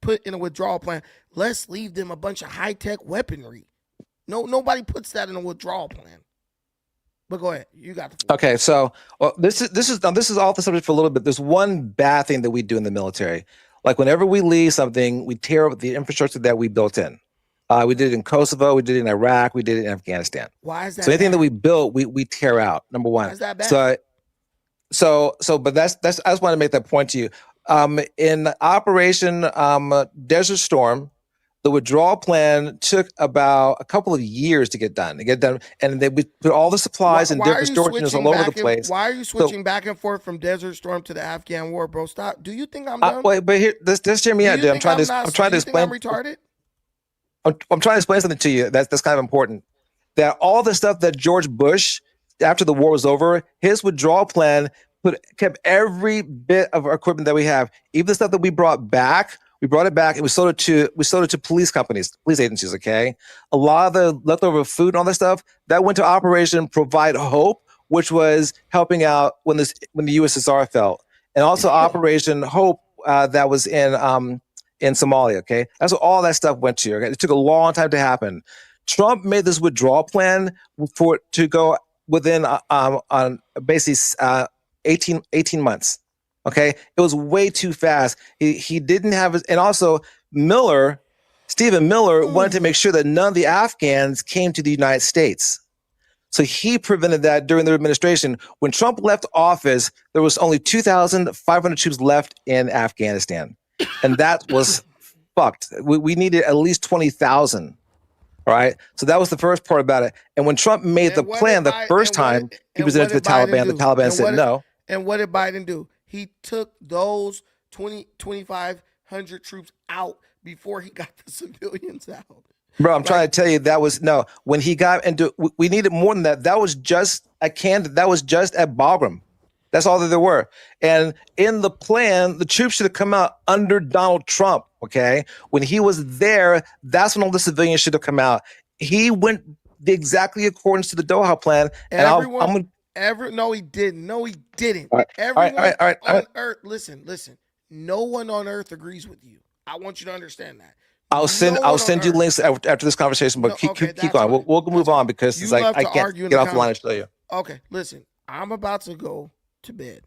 put in a withdrawal plan. Let's leave them a bunch of high-tech weaponry. No, nobody puts that in a withdrawal plan. But go ahead, you got the floor. Okay, so this is off the subject for a little bit. There's one bad thing that we do in the military. Like whenever we leave something, we tear up the infrastructure that we built in. We did it in Kosovo, we did it in Iraq, we did it in Afghanistan. Why is that? So anything that we built, we tear out. Number one. Why is that bad? But that's I just want to make that point to you. In Operation Desert Storm, the withdrawal plan took about a couple of years to get done. And we put all the supplies in different storage units all over the place. Why are you switching back and forth from Desert Storm to the Afghan war, bro? Stop. Do you think I'm dumb? But here, just hear me out, dude. I'm trying to explain. I'm retarded. I'm trying to explain something to you. That's kind of important. That all the stuff that George Bush, after the war was over, his withdrawal plan kept every bit of our equipment that we have, even the stuff that we brought back. We brought it back and we sold it to police companies, police agencies. Okay, a lot of the leftover food and all that stuff that went to Operation Provide Hope, which was helping out when the USSR fell, and also Operation Hope that was in Somalia. Okay, that's what all that stuff went to. Okay? It took a long time to happen. Trump made this withdrawal plan to go within on basically 18 months. Okay, it was way too fast. He didn't have it, and also Stephen Miller wanted to make sure that none of the Afghans came to the United States. So he prevented that during their administration. When Trump left office, there was only 2,500 troops left in Afghanistan. And that was fucked. We needed at least 20,000. All right. So that was the first part about it. And when Trump made the plan the first time he presented to the Taliban, the Taliban said no. And what did Biden do? He took those 2,500 troops out before he got the civilians out. Bro, I'm trying to tell you that was no. When he got into, we needed more than that. That was just at Canada. That was just at Bagram. That's all that there were. And in the plan, the troops should have come out under Donald Trump. Okay, when he was there, that's when all the civilians should have come out. He went exactly according to the Doha plan. No, he didn't. No, he didn't. All right, Everyone all right. on Earth, listen. No one on Earth agrees with you. I want you to understand that. I'll send you links after this conversation, but keep going. We'll move on because it's like I can't get off the line and show you. Okay, listen. I'm about to go to bed.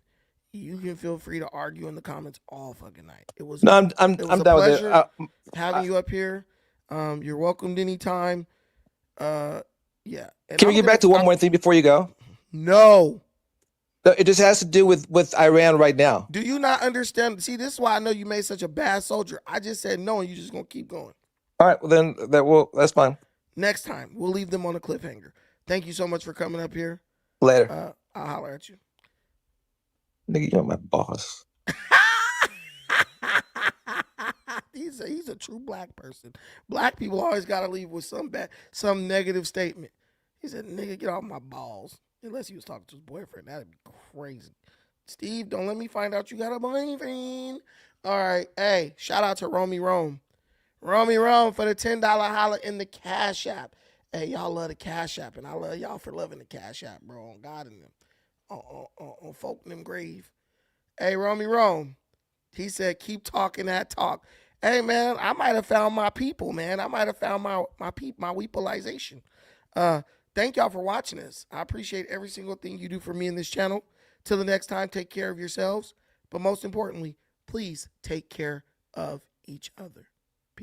You can feel free to argue in the comments all fucking night. It was I'm it done was with a it. pleasure having you up here. You're welcomed anytime. Yeah. And Can we get back to one more thing before you go? No. It just has to do with Iran right now. Do you not understand? See, this is why I know you made such a bad soldier. I just said no, and you're just gonna keep going. All right, well then that's fine. Next time we'll leave them on a cliffhanger. Thank you so much for coming up here. Later. I'll holler at you. Nigga, you're my boss. He's a true black person. Black people always gotta leave with some negative statement. He said, "Nigga, get off my balls." Unless he was talking to his boyfriend, that'd be crazy. Steve, don't let me find out you got a boyfriend. All right, hey, shout out to Romy Rome. Romy Rome for the $10 holla in the Cash App. Hey, y'all love the Cash App, and I love y'all for loving the Cash App, bro. On God and them, on folk in them grave. Hey, Romy Rome, he said, keep talking that talk. Hey, man, I might have found my people, man. I might have found my weepolization. Thank y'all for watching this. I appreciate every single thing you do for me in this channel. Till the next time, take care of yourselves. But most importantly, please take care of each other.